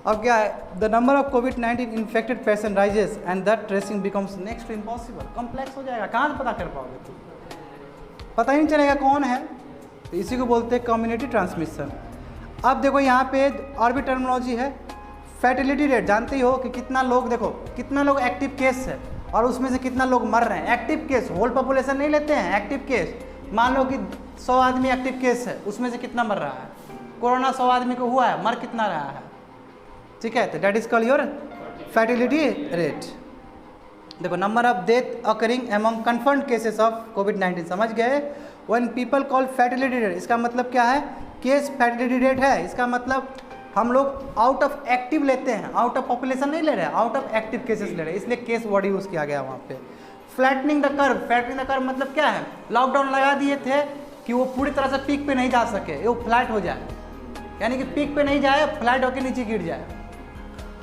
अब क्या है? द नंबर ऑफ कोविड-19 infected patient rises and that tracing becomes next to impossible, complex हो जाएगा। कहाँ से पता कर पाओगे तुम? पता ही नहीं चलेगा कौन है, तो इसी को बोलते हैं कम्युनिटी ट्रांसमिशन। अब देखो यहाँ पे और भी टर्मिनोलॉजी है, फर्टिलिटी रेट जानते ही हो कि कितना लोग, देखो कितना लोग एक्टिव केस है और उसमें से कितना लोग मर रहे हैं। एक्टिव केस होल पॉपुलेशन नहीं लेते हैं, एक्टिव केस मान लो कि 100 आदमी एक्टिव केस है, उसमें से कितना मर रहा है। कोरोना 100 आदमी को हुआ है, मर कितना रहा है, ठीक है। तो that is called your fertility rate. देखो number of death occurring among confirmed cases of कोविड-19, समझ गए। When people call fertility rate, इसका मतलब क्या है, केस फर्टिलिटी रेट है, इसका मतलब हम लोग आउट ऑफ एक्टिव लेते हैं, आउट ऑफ पॉपुलेशन नहीं ले रहे हैं, आउट ऑफ एक्टिव केसेस ले रहे हैं, इसलिए केस वर्ड यूज़ किया गया वहाँ पे। Flattening the curve, flattening the curve मतलब क्या है, लॉकडाउन लगा दिए थे कि वो पूरी तरह से पीक पे नहीं जा सके, वो फ्लैट हो जाए, यानी कि पीक पे नहीं जाए, फ्लैट होकर नीचे गिर जाए।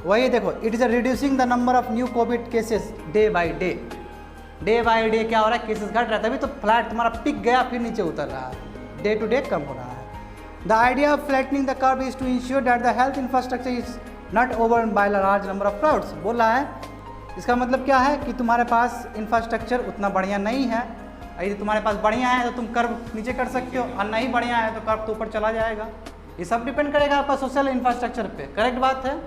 वही देखो, it is reducing the number of new Covid cases day by day. Day by day क्या हो रहा है, केसेस घट रहा है, तभी तो फ्लैट तुम्हारा पिक गया फिर नीचे उतर रहा है, डे टू डे कम हो रहा है। The idea of flattening the curve is to ensure that the health infrastructure is not over by large number of crowds. बोल रहा है, इसका मतलब क्या है कि तुम्हारे पास इंफ्रास्ट्रक्चर उतना बढ़िया नहीं है, यदि तुम्हारे पास बढ़िया है तो तुम कर्व नीचे कर सकते हो, और नहीं बढ़िया है तो कर्व तो ऊपर चला जाएगा। ये सब डिपेंड करेगा आपका सोशल इंफ्रास्ट्रक्चर पे, करेक्ट बात है।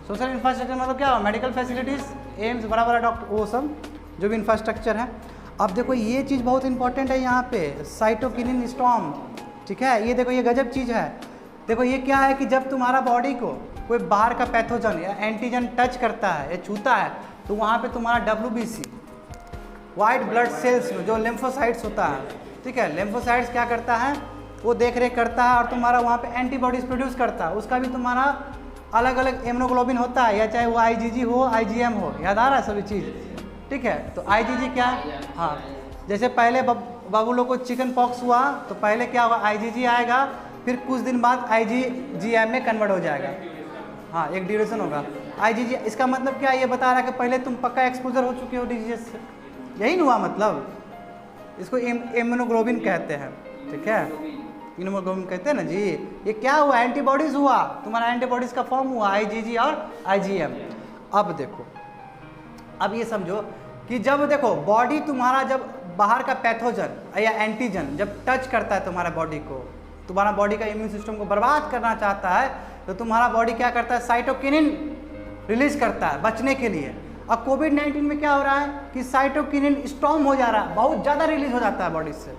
सोशल इंफ्रास्ट्रक्चर मतलब क्या, मेडिकल फैसिलिटीज़, एम्स, बड़ा बड़ा डॉक्टर, वो सब जो भी इंफ्रास्ट्रक्चर है। अब देखो ये चीज़ बहुत इंपॉर्टेंट है यहाँ पे, साइटोकिनिन स्टॉर्म, ठीक है। ये देखो ये गजब चीज़ है। देखो ये क्या है कि जब तुम्हारा बॉडी को कोई बाहर का पैथोजन या एंटीजन टच करता है या छूता है, तो वहाँ पे तुम्हारा WBC, वाइट ब्लड सेल्स में जो लिम्फोसाइट्स होता है, ठीक है, लिम्फोसाइट्स क्या करता है, वो देख रेख करता है और तुम्हारा वहाँ पे एंटीबॉडीज प्रोड्यूस करता है। उसका भी तुम्हारा अलग अलग इम्यूनोग्लोबिन होता है, या चाहे वो IgG हो, IgM हो, याद आ रहा है सभी चीज़, ठीक है। तो IgG क्या है, हाँ, जैसे पहले बाबू लोग को चिकन पॉक्स हुआ तो पहले क्या होगा, IgG आएगा, फिर कुछ दिन बाद IgM में कन्वर्ट हो जाएगा, हाँ, एक ड्यूरेशन होगा IgG। इसका मतलब क्या, ये बता रहा है कि पहले तुम पक्का एक्सपोजर हो चुके हो डिजीज से, यही हुआ मतलब। इसको इम्यूनोग्लोबिन कहते हैं, ठीक है, इम्यूनोग्लोबिन कहते हैं ना जी। ये क्या हुआ, एंटीबॉडीज़ हुआ, तुम्हारा एंटीबॉडीज़ का फॉर्म हुआ IgG और IgM। अब देखो, अब ये समझो कि जब देखो बॉडी तुम्हारा जब बाहर का पैथोजन या एंटीजन जब टच करता है तुम्हारा बॉडी को, तुम्हारा बॉडी का इम्यून सिस्टम को बर्बाद करना चाहता है, तो तुम्हारा बॉडी क्या करता है, साइटोकिनिन रिलीज करता है बचने के लिए। अब कोविड-19 में क्या हो रहा है कि साइटोकिनिन स्टॉर्म हो जा रहा है, बहुत ज़्यादा रिलीज हो जाता है बॉडी से,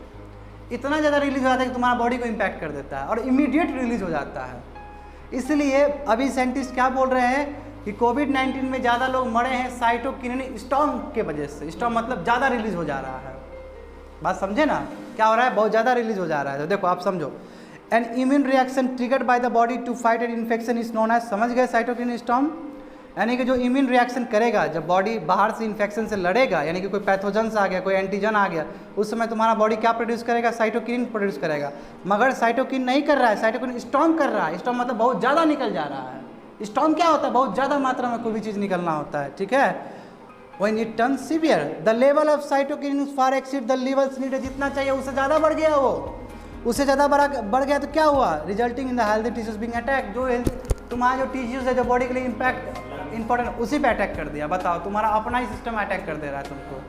इतना ज़्यादा रिलीज हो जाता है कि तुम्हारा बॉडी को इम्पैक्ट कर देता है और इमीडिएट रिलीज हो जाता है। इसलिए अभी साइंटिस्ट क्या बोल रहे हैं कि कोविड-19 में ज़्यादा लोग मरे हैं साइटोकिनिन स्टॉर्म के वजह से। स्टॉर्म मतलब ज़्यादा रिलीज हो जा रहा है, बात समझे ना, क्या हो रहा है, बहुत ज़्यादा रिलीज हो जा रहा है। तो देखो आप समझो, an immune reaction triggered by the body to fight an infection is known as, समझ गए, साइटोकिनिन स्टॉर्म, यानी कि जो इम्यून रिएक्शन करेगा जब बॉडी बाहर से इन्फेक्शन से लड़ेगा, यानी कि कोई पैथोजन्स आ गया, कोई एंटीजन आ गया, उस समय तुम्हारा बॉडी क्या प्रोड्यूस करेगा, साइटोकिनिन प्रोड्यूस करेगा। मगर साइटोकिन नहीं कर रहा है, साइटोकिन स्टॉर्म कर रहा है। स्टॉर्म मतलब बहुत ज़्यादा निकल जा रहा है। स्टॉर्म क्या होता है, बहुत ज़्यादा मात्रा में कोई भी चीज़ निकलना होता है, ठीक है। When it turns severe, the level of cytokinin far exceed the levels needed, जितना चाहिए उससे ज़्यादा बढ़ गया, वो उससे ज़्यादा बढ़ गया तो क्या हुआ, resulting in the healthy tissues being attack, जो तुम्हारा जो टिश्यूज है जो बॉडी के लिए इंपॉर्टेंट उसी पे अटैक कर दिया। बताओ, तुम्हारा अपना ही सिस्टम अटैक कर दे रहा है तुमको,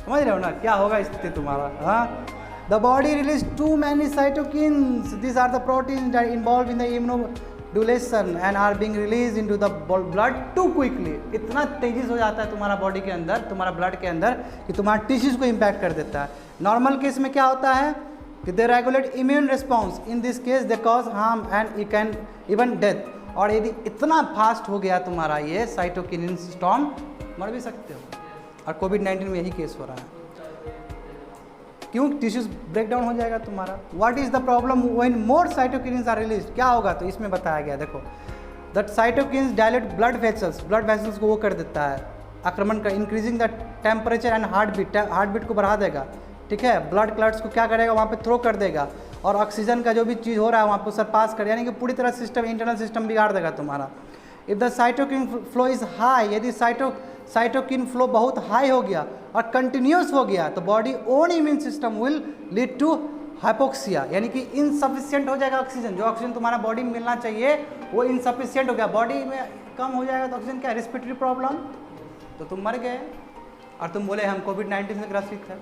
समझ रहे हो ना क्या होगा स्थिति तुम्हारा। हाँ, the body release too many cytokines, this are the proteins that involve in the immunomodulation and are being release into the blood too quickly. इतना तेजी से हो जाता है तुम्हारा बॉडी के अंदर, तुम्हारा ब्लड के अंदर, कि तुम्हारा टिश्यूज को इम्पैक्ट कर देता है। नॉर्मल केस में क्या होता है कि they regulate immune response, in this case they cause harm and you can even death. और यदि इतना फास्ट हो गया तुम्हारा ये साइटोकिनिन स्टॉर्म, मर भी सकते हो। और कोविड-19 में यही केस हो रहा है, क्यों, टिश्यूज ब्रेक डाउन हो जाएगा तुम्हारा। What is the problem when more cytokines are release, क्या होगा, तो इसमें बताया गया, देखो that cytokines dilate blood vessels को वो कर देता है, आक्रमण कर, increasing the temperature and heart beat को बढ़ा देगा, ठीक है। ब्लड क्लॉट्स को क्या करेगा, वहाँ पे थ्रो कर देगा, और ऑक्सीजन का जो भी चीज़ हो रहा है वहाँ पर सरपास कर, यानी कि पूरी तरह सिस्टम, इंटरनल सिस्टम बिगाड़ देगा तुम्हारा। If the cytokine flow is high, यदि साइटोकिन फ्लो बहुत हाई हो गया और कंटिन्यूस हो गया, तो body own immune system will lead to hypoxia, यानी कि इनसफिशियंट हो जाएगा ऑक्सीजन, जो ऑक्सीजन तुम्हारा बॉडी में मिलना चाहिए वो इनसफिशियंट हो गया, बॉडी में कम हो जाएगा, तो ऑक्सीजन क्या, रेस्पिरेटरी प्रॉब्लम, तो तुम मर गए। और तुम बोले हम कोविड-19 से ग्रसित है,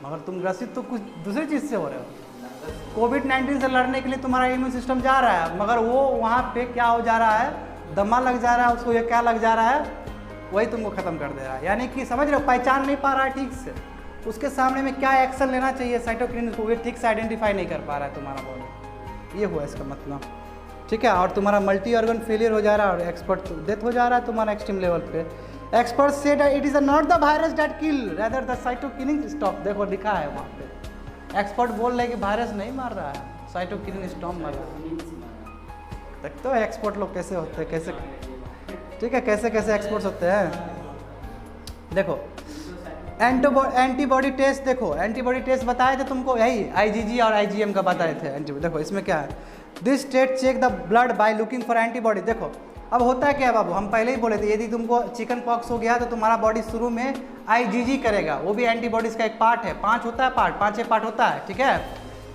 मगर तुम ग्रसित तो कुछ दूसरी चीज़ से हो रहे हो। कोविड-19 से लड़ने के लिए तुम्हारा इम्यून सिस्टम जा रहा है, मगर वो वहाँ पे क्या हो जा रहा है, दमा लग जा रहा है उसको, ये क्या लग जा रहा है, वही तुमको ख़त्म कर दे रहा है। यानी कि समझ रहे हो, पहचान नहीं पा रहा है ठीक से, उसके सामने में क्या एक्शन लेना चाहिए साइटोकिनिन को, ये ठीक से आइडेंटिफाई नहीं कर पा रहा है तुम्हारा बॉडी, ये हुआ इसका मतलब, ठीक है। और तुम्हारा मल्टी ऑर्गन फेलियर हो जा रहा है और एक्सपर्ट डेथ हो जा रहा है तुम्हारा एक्सट्रीम लेवल पे। Expert said it is not the virus that kill rather the cytokinin stop, देखो लिखा है वहाँ पे, एक्सपर्ट बोल रहे हैं कि वायरस नहीं मार रहा है, साइटोकिनिन स्टॉप मार रहा है। देखते हो एक्सपर्ट लोग कैसे होते हैं, कैसे, ठीक है, कैसे कैसे एक्सपर्ट्स होते हैं। देखो एंटीबॉडी टेस्ट, देखो एंटीबॉडी टेस्ट बताए थे तुमको, यही आईजीजी और आईजीएम का बताए थे एंटीबॉडी। देखो इसमें क्या है, this state check the blood by looking for antibody. देखो अब होता है क्या है बाबू, हम पहले ही बोले थे, यदि तुमको चिकन पॉक्स हो गया तो तुम्हारा बॉडी शुरू में आईजीजी करेगा, वो भी एंटीबॉडीज़ का एक पार्ट है, 5 होता है पार्ट, 5 पार्ट होता है, ठीक है,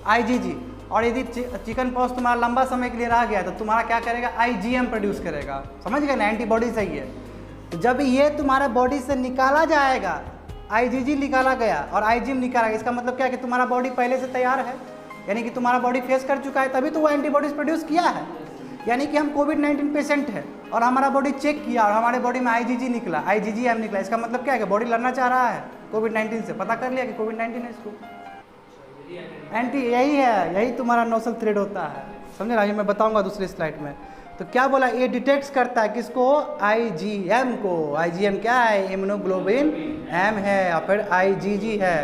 आईजीजी। और यदि चिकन पॉक्स तुम्हारा लंबा समय के लिए रह गया तो तुम्हारा क्या करेगा, आईजीएम प्रोड्यूस करेगा, समझ गए ना, एंटीबॉडी सही है। तो जब ये तुम्हारा बॉडी से निकाला जाएगा, आईजीजी निकाला गया और आईजीएम निकाला गया, इसका मतलब क्या है कि तुम्हारा बॉडी पहले से तैयार है, यानी कि तुम्हारा बॉडी फेस कर चुका है, तभी तो वो एंटीबॉडीज प्रोड्यूस किया है। यानी कि हम कोविड-19 पेशेंट है और हमारा बॉडी चेक किया और हमारे बॉडी में आईजीजी निकला, आईजीजीएम निकला, इसका मतलब क्या है कि बॉडी लड़ना चाह रहा है कोविड-19 से, पता कर लिया कि कोविड-19 है इसको, एंटी यही है, यही तुम्हारा नोसल थ्रेड होता है, समझे ना, ये मैं बताऊंगा दूसरी स्लाइड में। तो क्या बोला, ये डिटेक्ट करता है किसको, आईजीएम को, आईजीएम क्या है, इम्यूनोग्लोबिन एम है और फिर आईजीजी है।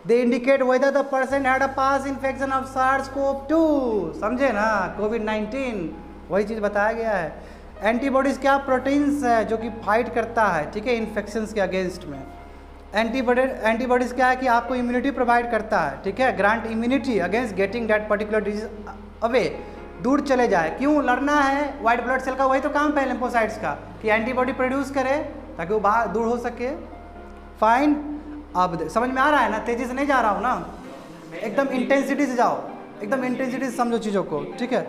They indicate whether the person had a pass infection of SARS-CoV-2, समझे ना, कोविड-19 वही चीज़ बताया गया है। एंटीबॉडीज़ क्या, प्रोटीन्स है जो कि फाइट करता है, ठीक है, इन्फेक्शंस के अगेंस्ट में। एंटीबॉडीज़ क्या है कि आपको इम्यूनिटी प्रोवाइड करता है, ठीक है, grant immunity against getting that particular disease away, दूर चले जाए, क्यों लड़ना है, वाइट ब्लड सेल का वही तो काम है लिम्फोसाइट्स का, कि एंटीबॉडी प्रोड्यूस करे ताकि वो बाहर दूर हो सके। फाइन, अब समझ में आ रहा है ना, तेज़ी से नहीं जा रहा हूँ ना, एकदम इंटेंसिटी से जाओ, एकदम इंटेंसिटी से समझो चीज़ों को, ठीक है।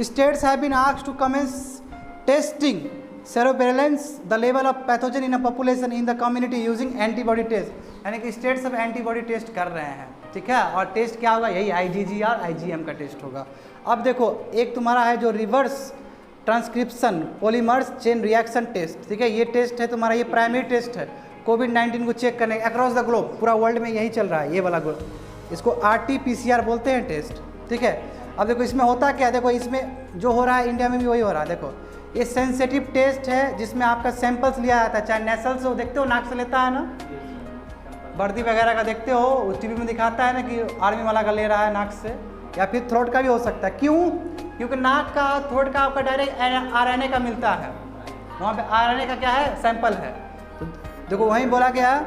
States have been asked to commence testing seroprevalence the level of pathogen in a population in the community using antibody test, यानी कि स्टेट्स सब एंटीबॉडी टेस्ट कर रहे हैं, ठीक है। और टेस्ट क्या होगा, यही आईजीजी और आईजीएम का टेस्ट होगा। अब देखो एक तुम्हारा है जो reverse transcription polymerase chain reaction test, ठीक है, ये टेस्ट है तुम्हारा, ये प्राइमरी टेस्ट है कोविड-19 को चेक करने अक्रॉस द ग्लोब, पूरा वर्ल्ड में यही चल रहा है, ये वाला इसको RT-PCR बोलते हैं टेस्ट, ठीक है। अब देखो इसमें होता क्या, देखो इसमें जो हो रहा है इंडिया में भी वही हो रहा है। देखो ये सेंसिटिव टेस्ट है जिसमें आपका सैंपल्स लिया जाता है, चाहे नेसल से हो, देखते हो नाक से लेता है ना, वर्दी वगैरह का देखते हो, टीवी में दिखाता है ना कि आर्मी वाला का ले रहा है नाक से, या फिर थ्रोट का भी हो सकता है। क्यों, क्योंकि नाक का थ्रोट का आपका डायरेक्ट RNA का मिलता है, वहाँ पे RNA का क्या है, सैंपल है। तो देखो वहीं बोला गया,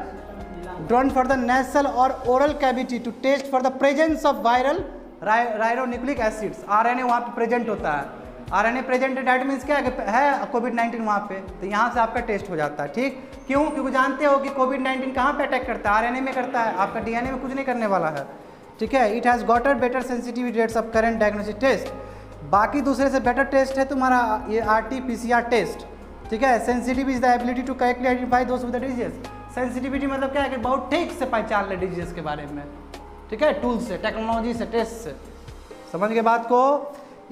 ड्रॉन फॉर द नेसल और oral cavity to test for the presence of viral ribonucleic acids, RNA वहाँ पे प्रेजेंट होता है, RNA प्रेजेंट डेट मीन्स क्या है कोविड-19 वहाँ पे, तो यहाँ से आपका टेस्ट हो जाता है, ठीक। क्यों, क्योंकि जानते हो कि कोविड-19 कहाँ पे अटैक करता है, RNA में करता है, आपका DNA में कुछ नहीं करने वाला है, ठीक है। It has got a better sensitivity rates of current diagnostic test, बाकी दूसरे से बेटर टेस्ट है तुम्हारा ये RT-PCR टेस्ट, ठीक है। Sensitive is the ability to correctly identify those with the disease, sensitivity मतलब क्या है कि बहुत ठीक से पहचान ले डिजीज के बारे में, ठीक है, टूल से, टेक्नोलॉजी से, टेस्ट से, समझ के बात को।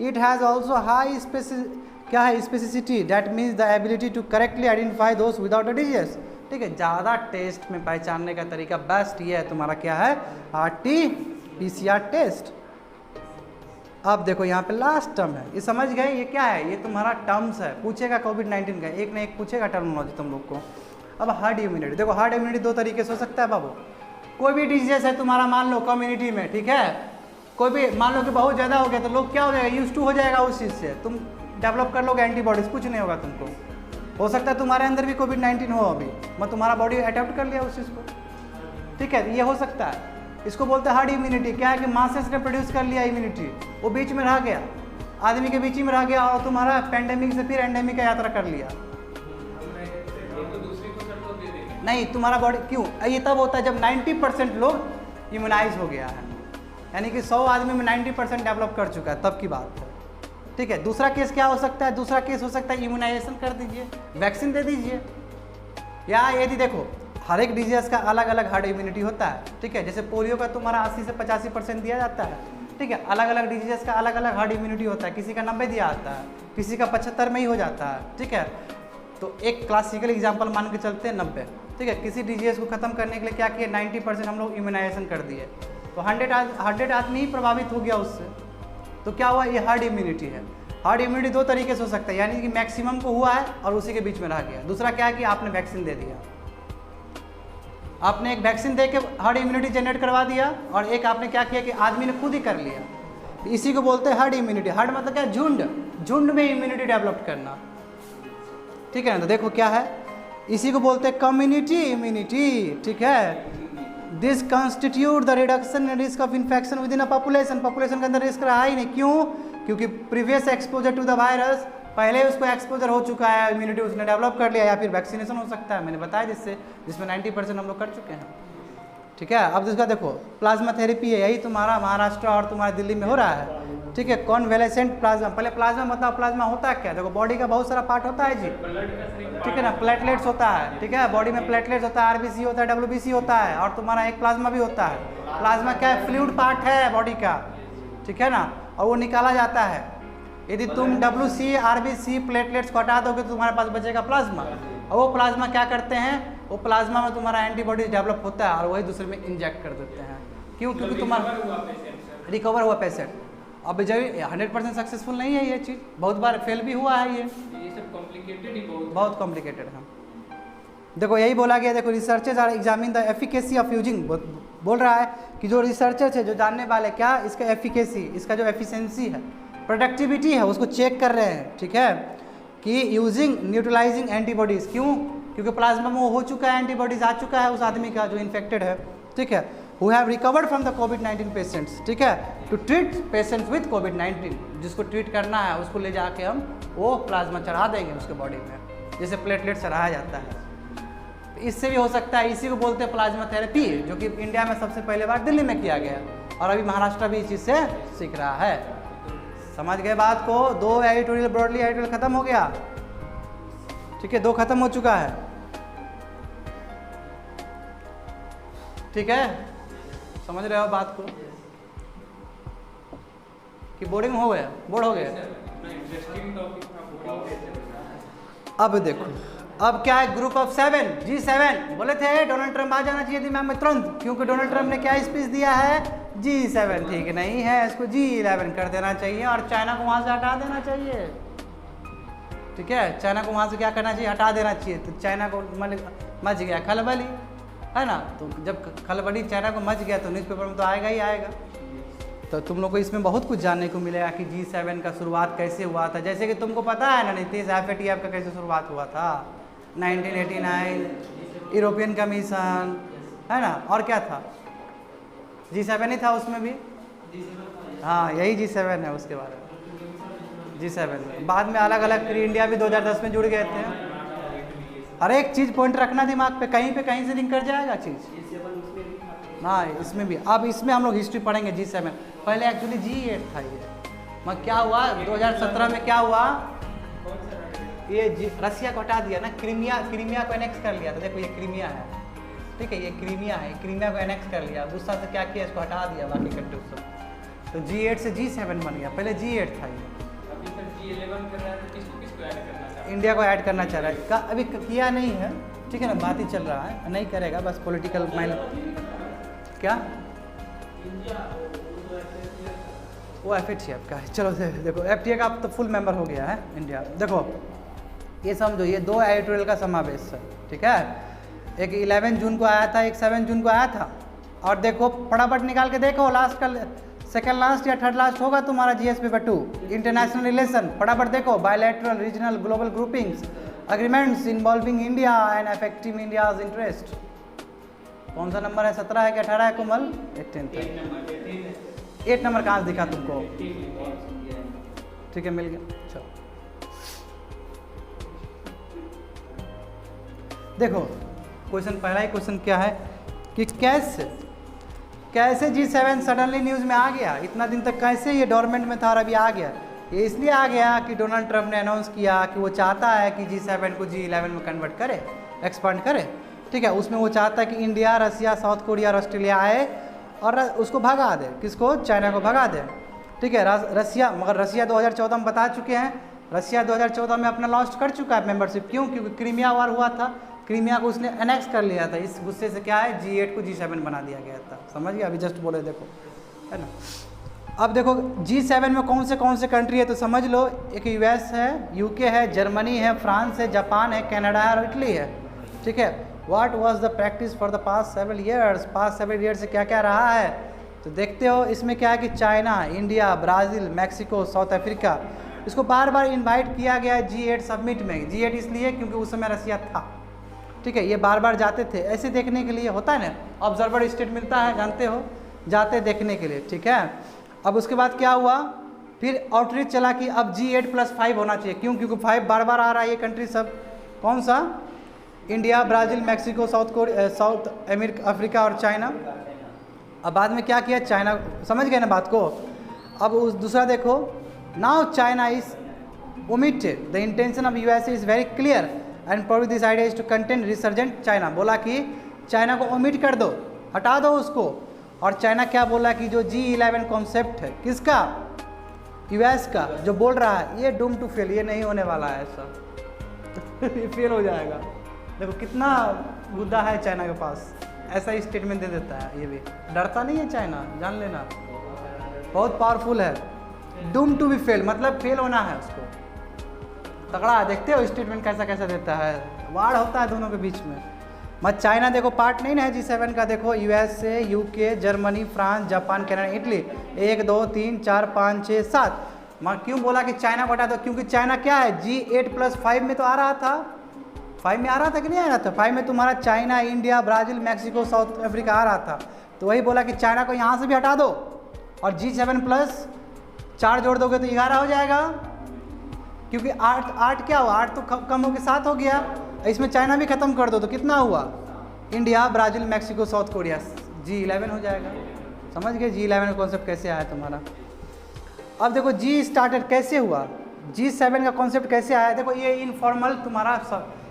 इट हैज़ ऑल्सो हाई क्या है, specificity, that means the ability to correctly identify those without the disease, ठीक है। ज़्यादा टेस्ट में पहचानने का तरीका बेस्ट ये है तुम्हारा क्या है, RT-PCR टेस्ट। अब देखो यहाँ पे लास्ट टर्म है, ये समझ गए, ये क्या है, ये तुम्हारा टर्म्स है, पूछेगा कोविड-19 का, एक ना एक पूछेगा टर्मिनोलॉजी तुम लोग को। अब हार्ड इम्यूनिटी, देखो हार्ड इम्यूनिटी दो तरीके से हो सकता है बाबू, कोई भी डिजीज है तुम्हारा, मान लो कम्युनिटी में, ठीक है, कोई भी मान लो कि बहुत ज़्यादा हो गया तो लोग क्या हो जाएगा, यूज टू हो जाएगा उस चीज़ से, तुम डेवलप कर लोगे एंटीबॉडीज, कुछ नहीं होगा तुमको। हो सकता है तुम्हारे अंदर भी कोविड-19 हो अभी, मैं तुम्हारा बॉडी अडॉप्ट कर लिया उस चीज़ को, ठीक है, ये हो सकता है। इसको बोलते हैं हार्ड इम्यूनिटी, क्या है कि मासेस ने प्रोड्यूस कर लिया इम्यूनिटी, वो बीच में रह गया, आदमी के बीच में रह गया और तुम्हारा पेंडेमिक से फिर एंडेमिक का यात्रा कर लिया। नहीं, तुम्हारा बॉडी क्यों, ये तब होता है जब 90% लोग इम्यूनाइज हो गया है, यानी कि 100 आदमी में 90% डेवलप कर चुका है, तब की बात है, ठीक है। दूसरा केस क्या हो सकता है, दूसरा केस हो सकता है इम्यूनाइजेशन कर दीजिए, वैक्सीन दे दीजिए, या यदि देखो हर एक डिजीज का अलग अलग हार्ड इम्यूनिटी होता है, ठीक है। जैसे पोलियो का तुम्हारा 80 से 85% दिया जाता है, ठीक है। अलग अलग डिजीज का अलग अलग हार्ड इम्यूनिटी होता है, किसी का 90 दिया जाता है, किसी का 75 में ही हो जाता है, ठीक है। तो एक क्लासिकल एग्जाम्पल मान के चलते हैं 90, ठीक है। किसी डिजीज को खत्म करने के लिए क्या किया, 90% हम लोग इम्यूनाइजेशन कर दिए, तो 100 आदमी ही प्रभावित हो गया उससे, तो क्या हुआ, ये हार्ड इम्यूनिटी है। हार्ड इम्यूनिटी दो तरीके से हो सकता है, यानी कि मैक्सिमम को हुआ है और उसी के बीच में रह गया। दूसरा क्या है कि आपने वैक्सीन दे दिया, आपने एक वैक्सीन दे के हार्ड इम्यूनिटी जनरेट करवा दिया, और एक आपने क्या किया कि आदमी ने खुद ही कर लिया, तो इसी को बोलते हैं हार्ड इम्यूनिटी। हार्ड मतलब क्या, झुंड में इम्यूनिटी डेवलप करना, ठीक है ना। तो देखो क्या है, इसी को बोलते हैं कम्युनिटी इम्यूनिटी, ठीक है। This constitute the reduction in risk of infection within a population. Population के अंदर रिस्क रहा ही नहीं, क्यों, क्योंकि previous exposure to the virus, पहले उसको एक्सपोजर हो चुका है, इम्यूनिटी उसने डेवलप कर लिया, या फिर वैक्सीनेशन हो सकता है, मैंने बताया जिसमें 90% हम लोग कर चुके हैं, ठीक है। अब इसका देखो प्लाज्मा थेरेपी है, यही तुम्हारा महाराष्ट्र और तुम्हारे दिल्ली में हो रहा है, ठीक है। कॉन्वेलेसेंट प्लाज्मा, पहले प्लाज्मा मतलब प्लाज्मा होता है क्या, देखो बॉडी का बहुत सारा पार्ट होता है जी, ठीक है ना। प्लेटलेट्स होता है, ठीक है, बॉडी में प्लेटलेट्स होता है, आरबीसी होता है, डब्ल्यूबीसी होता है, और तुम्हारा एक प्लाज्मा भी होता है। प्लाज्मा क्या है, फ्लूइड पार्ट है बॉडी का, ठीक है ना, और वो निकाला जाता है। यदि तुम डब्ल्यूसी, आरबीसी, प्लेटलेट्स को हटा दोगे तो तुम्हारे पास बचेगा प्लाज्मा, और वो प्लाज्मा क्या करते हैं, वो प्लाज्मा में तुम्हारा एंटीबॉडीज डेवलप होता है और वही दूसरे में इंजेक्ट कर देते हैं, क्यों, क्योंकि तुम्हारा रिकवर हुआ पेशेंट। अब जब 100% सक्सेसफुल नहीं है ये चीज़, बहुत बार फेल भी हुआ है, ये सब कॉम्प्लिकेटेड ही बहुत कॉम्प्लिकेटेड है। देखो यही बोला गया, देखो researchers are examine the efficacy of using, बोल रहा है कि जो रिसर्चर्स है, जो जानने वाले, क्या इसका एफिकेसी, इसका जो एफिशिएंसी है, प्रोडक्टिविटी है, उसको चेक कर रहे हैं, ठीक है, कि यूजिंग न्यूट्रलाइजिंग एंटीबॉडीज़, क्यों, क्योंकि प्लाज्मा में वो हो चुका है, एंटीबॉडीज आ चुका है उस आदमी का जो इन्फेक्टेड है, ठीक है, who have recovered from the covid patients, ठीक है, टू ट्रीट पेशेंट्स विद कोविड-19। जिसको ट्रीट करना है उसको ले जाके हम वो प्लाज्मा चढ़ा देंगे उसके बॉडी में, जैसे प्लेटलेट चढ़ाया जाता है। इससे भी हो सकता है, इसी को बोलते हैं प्लाज्मा थेरेपी, जो कि इंडिया में सबसे पहले बार दिल्ली में किया गया, और अभी महाराष्ट्र भी इस चीज़ से सीख रहा है। समझ गए बात को, 2 एडिटोरियल ब्रॉडली एडिटोरियल खत्म हो गया, ठीक है, 2 खत्म हो चुका है, ठीक है, समझ रहे हो बात को कि बोरिंग हो गया, बोर हो गया। अब देखो, अब क्या है, ग्रुप ऑफ 7, G7 बोले थे डोनाल्ड ट्रंप आ जाना चाहिए दिमाग में तुरंत, क्योंकि डोनाल्ड ट्रंप ने क्या स्पीच दिया है, G7 ठीक नहीं है, इसको G11 कर देना चाहिए और चाइना को वहाँ से हटा देना चाहिए, ठीक है। चाइना को वहाँ से क्या करना चाहिए, हटा देना चाहिए। तो चाइना को मच गया खलबली, है ना, तो जब खलबली चाइना को मच गया तो न्यूज़पेपर में तो आएगा ही आएगा। तो तुम लोग को इसमें बहुत कुछ जानने को मिलेगा कि G7 का शुरुआत कैसे हुआ था। जैसे कि तुमको पता है ना नीतीश FATF का कैसे शुरुआत हुआ था, 1989 यूरोपियन कमीशन, है ना, और क्या था, G7 ही था उसमें भी, हाँ यही G7 है। उसके बारे में G7 बाद में अलग अलग, फिर इंडिया भी 2010 में जुड़ गए थे। हर एक चीज़ पॉइंट रखना दिमाग पे कहीं से लिंक कर जाएगा चीज़, हाँ इसमें भी। अब इसमें हम लोग हिस्ट्री पढ़ेंगे G7, पहले एक्चुअली G8 था ये, मगर क्या हुआ 2017 में क्या हुआ, ये रसिया को हटा दिया ना, क्रीमिया को एनेक्स कर लिया था। देखो ये क्रीमिया है, ठीक है, ये क्रीमिया है, क्रीमिया को एनेक्स कर लिया, गुस्सा से क्या किया, इसको हटा दिया बाकी कंट्री से, तो G8 से G7 बन गया, पहले G8 था ये। अभी तक G11 कर रहा है, तो किसको ऐड करना चाह रहा है, इंडिया को ऐड करना चाह रहा है, अभी किया नहीं है, ठीक है ना, बात ही चल रहा है, नहीं करेगा, बस पॉलिटिकल माइंड। क्या वो FATF का है, चलो देखो FTA का अब तो फुल मेंबर हो गया है इंडिया। देखो ये समझो, ये 2 एडिटोरियल का समावेश है, ठीक है, एक 11 जून को आया था, एक 7 जून को आया था। और देखो फटाफट निकाल के देखो, लास्ट का सेकंड लास्ट या थर्ड लास्ट होगा तुम्हारा GS पेपर 2, इंटरनेशनल रिलेशन, फटाफट देखो, bilateral regional global groupings agreements involving India and affecting India's interest. कौन सा नंबर है, 17 है कि 18 है कोमल, 8 नंबर कहाँ दिखा तुमको, ठीक है मिल गया। चलो देखो क्वेश्चन, पहला ही क्वेश्चन क्या है कि कैसे G7 सडनली न्यूज़ में आ गया, इतना दिन तक कैसे ये डोरमेंट में था और अभी आ गया। ये इसलिए आ गया कि डोनाल्ड ट्रंप ने अनाउंस किया कि वो चाहता है कि G7 को G11 में कन्वर्ट करे, एक्सपांड करे। ठीक है, उसमें वो चाहता है कि इंडिया, रसिया, साउथ कोरिया और ऑस्ट्रेलिया आए और उसको भगा दे, किसको, चाइना को भगा दे। ठीक है, रसिया, मगर रसिया 2014 में बता चुके हैं, रसिया 2014 में अपना लॉस्ट कर चुका है मेंबरशिप। क्यों? क्योंकि क्रीमिया वार हुआ था, क्रीमिया को उसने एनेक्स कर लिया था। इस गुस्से से क्या है, G8 को G7 बना दिया गया था। समझ गया? अभी जस्ट बोले, देखो, है ना। अब देखो G7 में कौन से कंट्री है, तो समझ लो, एक US है, UK है, जर्मनी है, फ्रांस है, जापान है, कनाडा है और इटली है। ठीक है, what was the practice for the past several years, past several years से क्या क्या रहा है, तो देखते हो इसमें क्या है कि China, India, Brazil, Mexico, South Africa, इसको बार बार इन्वाइट किया गया है G8 समिट में। G8 इसलिए क्योंकि उस समय रसिया था। ठीक है, ये बार बार जाते थे, ऐसे देखने के लिए होता है ना, ऑब्जर्वर स्टेट मिलता है, जानते हो, जाते देखने के लिए। ठीक है, अब उसके बाद क्या हुआ, फिर आउटरीच चला कि अब G8+5 होना चाहिए। क्यों? क्योंकि 5 बार बार आ रहा है ये कंट्री सब। कौन सा? India, Brazil, Mexico, South Africa और चाइना। अब बाद में क्या किया चाइना, समझ गए ना बात को। अब उस दूसरा देखो, now China is omitted, the intention of USA is very clear and probably this idea is to contain resurgent China. बोला कि चाइना को ओमिट कर दो, हटा दो उसको। और चाइना क्या बोला कि जो G11 कॉन्सेप्ट है, किसका, US का, जो बोल रहा है, ये डूम टू फेल, ये नहीं होने वाला है ऐसा ये फेल हो जाएगा। देखो कितना मुद्दा है चाइना के पास, ऐसा ही स्टेटमेंट दे देता है। ये भी डरता नहीं है चाइना, जान लेना, बहुत पावरफुल है। डूम टू बी फेल मतलब फेल होना है उसको, तगड़ा। देखते हो स्टेटमेंट कैसा कैसा देता है, वार होता है दोनों के बीच में। मत चाइना देखो पार्ट नहीं ना है G7 का। देखो USA, UK, Germany, France, Japan, Canada, Italy, 1 2 3 4 5 6 7। मैं क्यों बोला कि चाइना को हटा दो, क्योंकि चाइना क्या है, G8+5 में तो आ रहा था, 5 में आ रहा था कि नहीं आ रहा था। 5 में तुम्हारा China, India, Brazil, Mexico, South Africa आ रहा था। तो वही बोला कि चाइना को यहाँ से भी हटा दो और G7+4 जोड़ दोगे तो 11 हो जाएगा। क्योंकि 8 क्या हुआ, 8 तो कम होकर 7 हो गया। इसमें चाइना भी खत्म कर दो तो कितना हुआ, India, Brazil, Mexico, south Korea, G11 हो जाएगा। समझ गए G11 कॉन्सेप्ट कैसे आया तुम्हारा। अब देखो G स्टार्टेड कैसे हुआ, G7 का कॉन्सेप्ट कैसे आया। देखो ये इनफॉर्मल तुम्हारा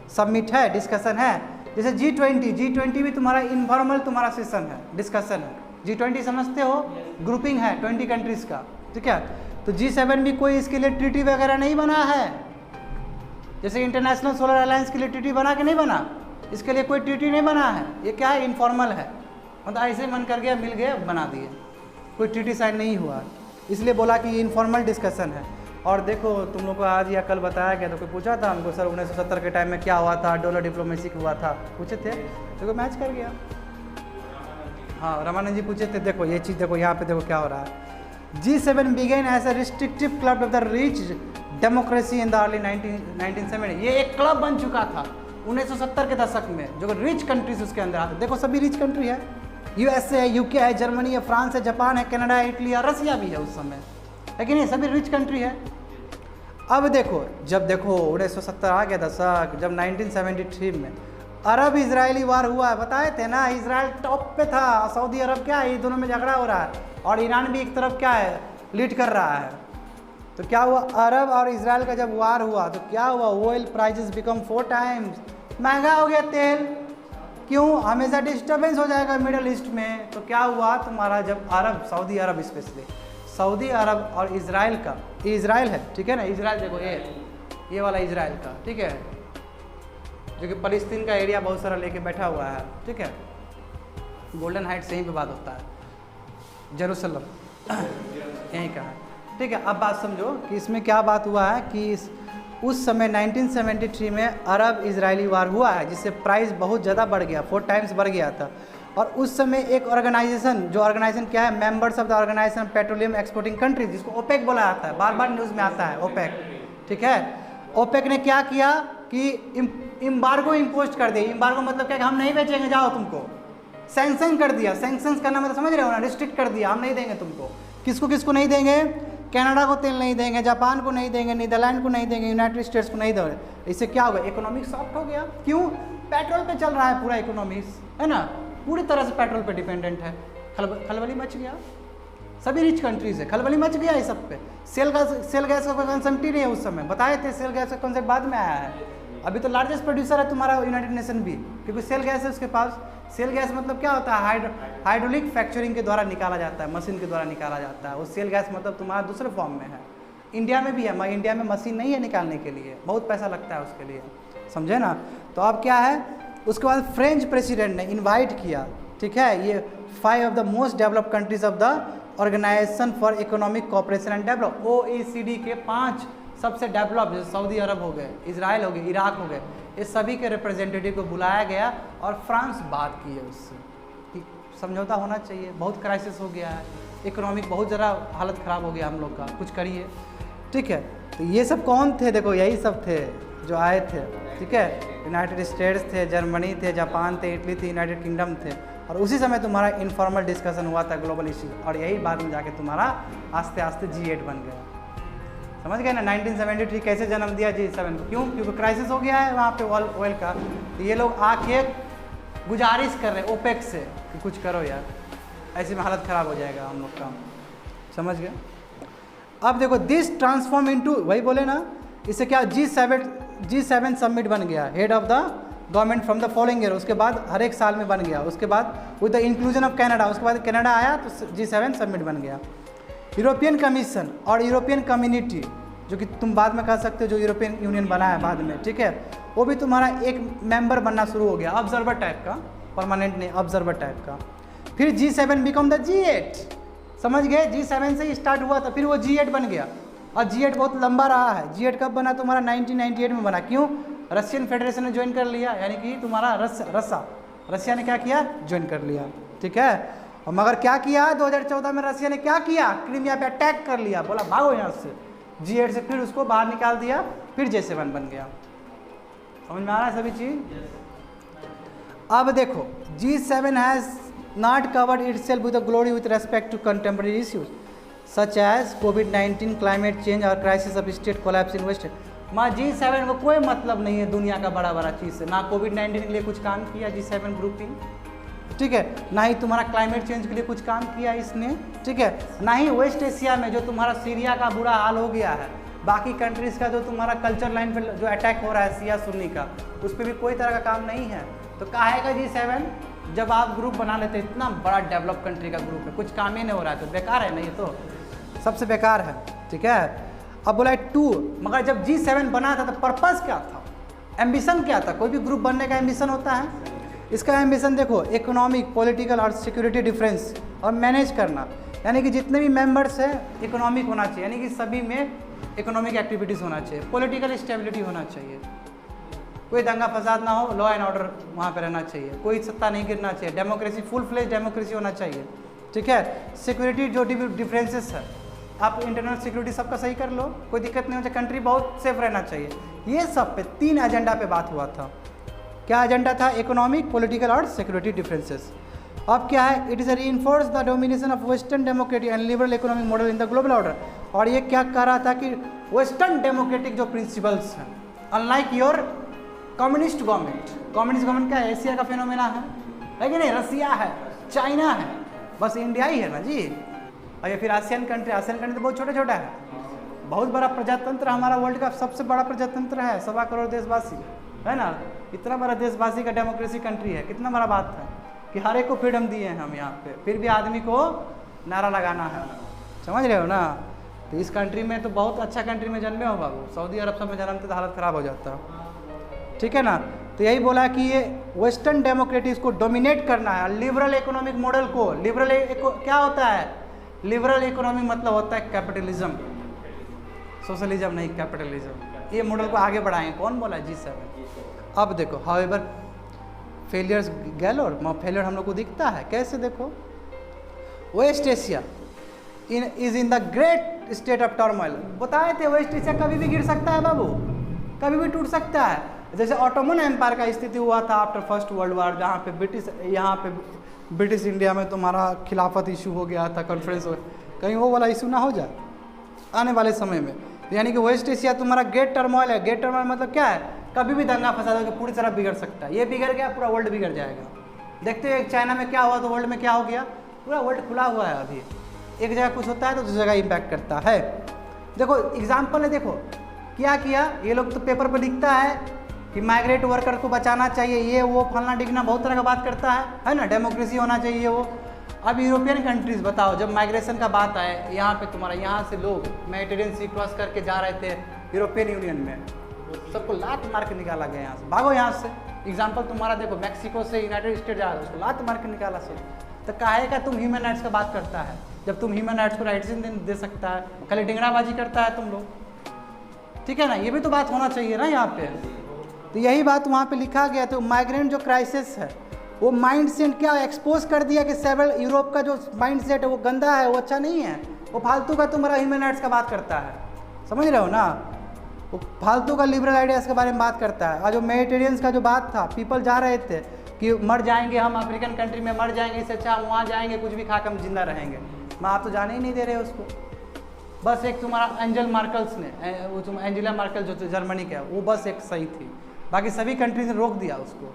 सबमिट है, डिस्कशन है। जैसे G20 भी तुम्हारा इनफॉर्मल तुम्हारा सेशन है, डिस्कशन है। G20 समझते हो, ग्रुपिंग है 20 कंट्रीज़ का। ठीक है, तो G7 भी कोई इसके लिए ट्रीटी वगैरह नहीं बना है। जैसे इंटरनेशनल सोलर अलायंस के लिए ट्रीटी बना कि नहीं बना, इसके लिए कोई ट्रीटी नहीं बना है। ये क्या है, इनफॉर्मल है, मतलब ऐसे मन कर गया, मिल गया, बना दिए, कोई ट्रीटी साइन नहीं हुआ। इसलिए बोला कि ये इनफॉर्मल डिस्कशन है। और देखो तुम लोग को आज या कल बताया गया, तो कोई पूछा था हमको, सर 1970 के टाइम में क्या हुआ था, डॉलर डिप्लोमेसी हुआ था, पूछे थे, देखो मैच कर गया। हाँ, रामानंद जी पूछे थे। देखो ये चीज़, देखो यहाँ पे देखो क्या हो रहा है। G7 began as a restrictive club of the rich democracy in the early 1970। ये एक क्लब बन चुका था 1970 के दशक में, जो रिच कंट्रीज उसके अंदर आते। देखो सभी रिच कंट्री है, USA है, UK है, जर्मनी है, फ्रांस है, जापान है, कनाडा है, इटली और रसिया भी है उस समय, लेकिन ये सभी रिच कंट्री है। अब देखो, जब देखो 1970 आ गया दशक, जब 1973 में अरब इजरायली वार हुआ है, बताए थे ना, इजराइल टॉप पे था, सऊदी अरब क्या है, ये दोनों में झगड़ा हो रहा है, और ईरान भी एक तरफ क्या है, लीड कर रहा है। तो क्या हुआ, अरब और इजराइल का जब वार हुआ तो क्या हुआ, ऑयल प्राइसेस बिकम 4 टाइम्स, महंगा हो गया तेल। क्यों, हमेशा डिस्टर्बेंस हो जाएगा मिडल ईस्ट में। तो क्या हुआ तुम्हारा, जब अरब, सऊदी अरब स्पेशली, सऊदी अरब और इजराइल का, ये इजराइल है, ठीक है ना, इजराइल देखो ये वाला इजराइल का, ठीक है, जो कि फलस्तीन का एरिया बहुत सारा लेके बैठा हुआ है, ठीक है, गोल्डन हाइट्स यहीं पे बात होता है, जेरूसलम यहीं का है, ठीक है। अब बात समझो कि इसमें क्या बात हुआ है कि उस समय 1973 में अरब इजरायली वार हुआ है, जिससे प्राइस बहुत ज़्यादा बढ़ गया, 4 टाइम्स बढ़ गया था। और उस समय एक ऑर्गेनाइजेशन, जो ऑर्गेनाइजेशन क्या है, members of the organisation petroleum exporting countries, जिसको ओपेक बोला जाता है, बार बार न्यूज़ में आता है ओपेक, ठीक है। ओपेक ने क्या किया कि एम्बार्गो इम्पोज कर दिया। एम्बार्गो मतलब क्या कि हम नहीं बेचेंगे, जाओ तुमको, सैंक्शन कर दिया। सैंक्शंस करना मतलब समझ रहे हो ना, रिस्ट्रिक्ट कर दिया, हम नहीं देंगे तुमको। किसको किसको नहीं देंगे, कनाडा को तेल नहीं देंगे, जापान को नहीं देंगे, नीदरलैंड को नहीं देंगे, यूनाइटेड स्टेट्स को नहीं देंगे। इससे क्या होगा, इकोनॉमिक सॉफ्ट हो गया। क्यों, पेट्रोल पे चल रहा है पूरा इकोनॉमिक्स, है ना, पूरी तरह से पेट्रोल पे डिपेंडेंट है। खलबली मच गया, सभी रिच कंट्रीज है, खलबली मच गया इस सब पे। सेल गैस का कोई कंसेप्ट ही नहीं है उस समय, बताए थे, सेल गैस का कंसेप्ट बाद में आया है। अभी तो लार्जेस्ट प्रोड्यूसर है तुम्हारा यूनाइटेड नेशन भी, क्योंकि सेल गैस है उसके पास। सेल गैस मतलब क्या होता है, हाइड्रोलिक फ्रैक्चरिंग के द्वारा निकाला जाता है, मशीन के द्वारा निकाला जाता है। वो सेल गैस मतलब तुम्हारा दूसरे फॉर्म में है। इंडिया में भी है, इंडिया में मशीन नहीं है निकालने के लिए, बहुत पैसा लगता है उसके लिए, समझे ना। तो अब क्या है, उसके बाद फ्रेंच प्रेसिडेंट ने इन्वाइट किया, ठीक है, ये 5 of the most developed countries of the organisation for economic cooperation and develop, OECD के 5 सबसे डेवलप, जैसे सऊदी अरब हो गए, इजराइल हो गए, इराक हो गए, ये सभी के रिप्रेजेंटेटिव को बुलाया गया और फ्रांस बात की है उससे कि समझौता होना चाहिए, बहुत क्राइसिस हो गया है, इकोनॉमिक बहुत ज़रा हालत ख़राब हो गया हम लोग का, कुछ करिए, ठीक है। तो ये सब कौन थे, देखो यही सब थे जो आए थे, ठीक है। यूनाइटेड स्टेट्स थे, जर्मनी थे, जापान थे, इटली थे, यूनाइटेड किंगडम थे। और उसी समय तुम्हारा इनफॉर्मल डिस्कशन हुआ था ग्लोबल इशू, और यही बाद में जाके तुम्हारा आस्ते आस्ते G8 बन गया। समझ गए ना। 1973 कैसे जन्म दिया G7 को, क्यों, क्योंकि क्राइसिस हो गया है वहाँ पे ऑयल का। तो ये लोग आके गुजारिश कर रहे हैं ओपेक से कि कुछ करो यार, ऐसे में हालत ख़राब हो जाएगा हम लोग का, समझ गए। अब देखो दिस ट्रांसफॉर्म इनटू, वही बोले ना, इससे क्या G7 समिट बन गया, head of the government from the following year. उसके बाद हर एक साल में बन गया। उसके बाद with the inclusion of Canada, उसके बाद कनाडा आया तो G7 समिट बन गया। यूरोपियन कमीशन और यूरोपियन कम्युनिटी, जो कि तुम बाद में कह सकते हो जो यूरोपियन यूनियन बना है बाद में, ठीक है, वो भी तुम्हारा एक मेंबर बनना शुरू हो गया, ऑब्जर्वर टाइप का, परमानेंट नहीं, ऑब्जर्वर टाइप का। फिर G7 बिकम द G8, समझ गए। G7 से ही स्टार्ट हुआ था, फिर वो G8 बन गया, और G8 बहुत लंबा रहा है। G8 कब बना, तुम्हारा 1998 में बना। क्यों, रशियन फेडरेशन ने ज्वाइन कर लिया, यानी कि तुम्हारा रसिया ने क्या किया, ज्वाइन कर लिया, ठीक है। और मगर क्या किया, 2014 में रसिया ने क्या किया, क्रीमिया पे अटैक कर लिया, बोला भागो यहाँ से। G8 से फिर उसको बाहर निकाल दिया, फिर J7 बन गया। समझ में आ रहा है सभी चीज। अब देखो G7 has not covered itself with glory with respect to contemporary issues such as COVID-19, climate change और crisis of state collapse in west. माँ G7 को कोई मतलब नहीं है दुनिया का बड़ा बड़ा चीज़ से, ना COVID-19 के लिए कुछ काम किया G7 ग्रुपिंग, ठीक है, ना ही तुम्हारा क्लाइमेट चेंज के लिए कुछ काम किया इसने, ठीक है, ना ही वेस्ट एशिया में जो तुम्हारा सीरिया का बुरा हाल हो गया है, बाकी कंट्रीज़ का जो तुम्हारा कल्चर लाइन पर जो अटैक हो रहा है सिया सुन्नी का, उस पर भी कोई तरह का काम नहीं है। तो काहे का G7, जब आप ग्रुप बना लेते, इतना बड़ा डेवलप कंट्री का ग्रुप है, कुछ काम ही नहीं हो रहा है, तो बेकार है ना, ये तो सबसे बेकार है, ठीक है। अब बोला 2, मगर जब G7 बना था तो पर्पस क्या था, एम्बिशन क्या था। कोई भी ग्रुप बनने का एम्बिशन होता है, इसका एम्बिशन देखो इकोनॉमिक, पॉलिटिकल और सिक्योरिटी डिफरेंस और मैनेज करना, यानी कि जितने भी मेंबर्स हैं इकोनॉमिक होना चाहिए, यानी कि सभी में इकोनॉमिक एक्टिविटीज़ होना चाहिए, पॉलिटिकल स्टेबिलिटी होना चाहिए, कोई दंगा फसाद ना हो, लॉ एंड ऑर्डर वहाँ पे रहना चाहिए, कोई सत्ता नहीं गिरना चाहिए, डेमोक्रेसी, फुल फ्लेज डेमोक्रेसी होना चाहिए, ठीक है। सिक्योरिटी जो डिफरेंसेस है, आप इंटरनल सिक्योरिटी सबका सही कर लो, कोई दिक्कत नहीं हो चाहिए, कंट्री बहुत सेफ रहना चाहिए। ये सब पे 3 एजेंडा पे बात हुआ था। क्या एजेंडा था, इकोनॉमिक, पॉलिटिकल और सिक्योरिटी डिफरेंसेस। अब क्या है, it is reinforce the domination of western democratic and liberal economic model in the global order. और ये क्या कह रहा था कि वेस्टर्न डेमोक्रेटिक जो प्रिंसिपल्स हैं, अनलाइक योर कम्युनिस्ट गवर्नमेंट क्या है, एशिया का फिनोमेना है कि नहीं, रसिया है, चाइना है, बस इंडिया ही है ना जी। और ये फिर आसियान कंट्री तो बहुत छोटा छोटा है, बहुत बड़ा प्रजातंत्र हमारा, वर्ल्ड का सबसे बड़ा प्रजातंत्र है, 1.25 करोड़ देशवासी है ना, इतना बड़ा देशवासी का डेमोक्रेसी कंट्री है, कितना बड़ा बात है कि हर एक को फ्रीडम दिए हैं हम यहाँ पे, फिर भी आदमी को नारा लगाना है, समझ रहे हो ना। तो इस कंट्री में तो बहुत अच्छा कंट्री में जन्मे हो बाबू, सऊदी अरब सब में जन्मते तो हालत ख़राब हो जाता, ठीक है ना। तो यही बोला कि ये वेस्टर्न डेमोक्रेटिक्स को डोमिनेट करना है, लिबरल इकोनॉमिक मॉडल को, क्या होता है, लिबरल इकोनॉमिक मतलब होता है कैपिटलिज्म, सोशलिज्म नहीं, कैपिटलिज्म। ये मॉडल को आगे बढ़ाएंगे, कौन बोला, G7। अब देखो हाउएवर फेलियर्स गैलोर, फेलियर हम लोग को दिखता है कैसे, देखो West Asia is in the great state of turmoil. बताए थे वेस्ट एशिया कभी भी गिर सकता है बाबू, कभी भी टूट सकता है। जैसे ऑटोमन एम्पायर का स्थिति हुआ था आफ्टर फर्स्ट वर्ल्ड वार, जहाँ पे ब्रिटिश इंडिया में तुम्हारा खिलाफत इशू हो गया था, कॉन्फ्रेंस हो, कहीं वो वाला इशू ना हो जाए आने वाले समय में। यानी कि वेस्ट एशिया तुम्हारा ग्रेट टर्मोइल है। ग्रेट टर्मोइल मतलब क्या है, कभी भी दंगा फसाद होकर पूरी तरह बिगड़ सकता है। ये बिगड़ गया, पूरा वर्ल्ड बिगड़ जाएगा। देखते हैं चाइना में क्या हुआ तो वर्ल्ड में क्या हो गया, पूरा वर्ल्ड खुला हुआ है। अभी एक जगह कुछ होता है तो दूसरी जगह इम्पैक्ट करता है। देखो एग्जाम्पल है, देखो क्या किया ये लोग, तो पेपर पर लिखता है कि माइग्रेट वर्कर को बचाना चाहिए, ये वो फलना डिगना बहुत तरह का बात करता है ना, डेमोक्रेसी होना चाहिए वो। अब यूरोपियन कंट्रीज़ बताओ, जब माइग्रेशन का बात आए, यहाँ पे तुम्हारा यहाँ से लोग मेडिटेरियन सी क्रॉस करके जा रहे थे यूरोपियन यूनियन में, सबको लात मार के निकाला गया यहाँ से, भागो यहाँ से। एग्जाम्पल तुम्हारा देखो, मैक्सिको से यूनाइटेड स्टेट जा रहा है, उसको लात मार के निकाला सब। तो काहे का तुम ह्यूमन राइट्स का बात करता है, जब तुम ह्यूमन राइट्स को राइट्स दे सकता है, खाली डिंगराबाजी करता है तुम लोग, ठीक है ना, ये भी तो बात होना चाहिए ना यहाँ पे। तो यही बात वहाँ पे लिखा गया। तो माइग्रेंट जो क्राइसिस है वो माइंड सेट क्या एक्सपोज कर दिया कि सेवरल यूरोप का जो माइंड सेट है वो गंदा है, वो अच्छा नहीं है, वो फालतू का तुम्हारा ह्यूमन राइट्स का बात करता है, समझ रहे हो ना, वो फालतू का लिबरल आइडियाज़ के बारे में बात करता है। और जो मेडिटेरियंस का जो बात था, पीपल जा रहे थे कि मर जाएंगे हम, अफ्रीकन कंट्री में मर जाएंगे, इससे अच्छा हम वहाँ जाएंगे कुछ भी खा कर हम जिंदा रहेंगे, मैं आप तो जाने ही नहीं दे रहे उसको। बस एक तुम्हारा एंजेला मार्कल ने, वो तुम एंजेला मार्कल जो जर्मनी का, वो बस एक सही थी, बाकी सभी कंट्रीज ने रोक दिया उसको।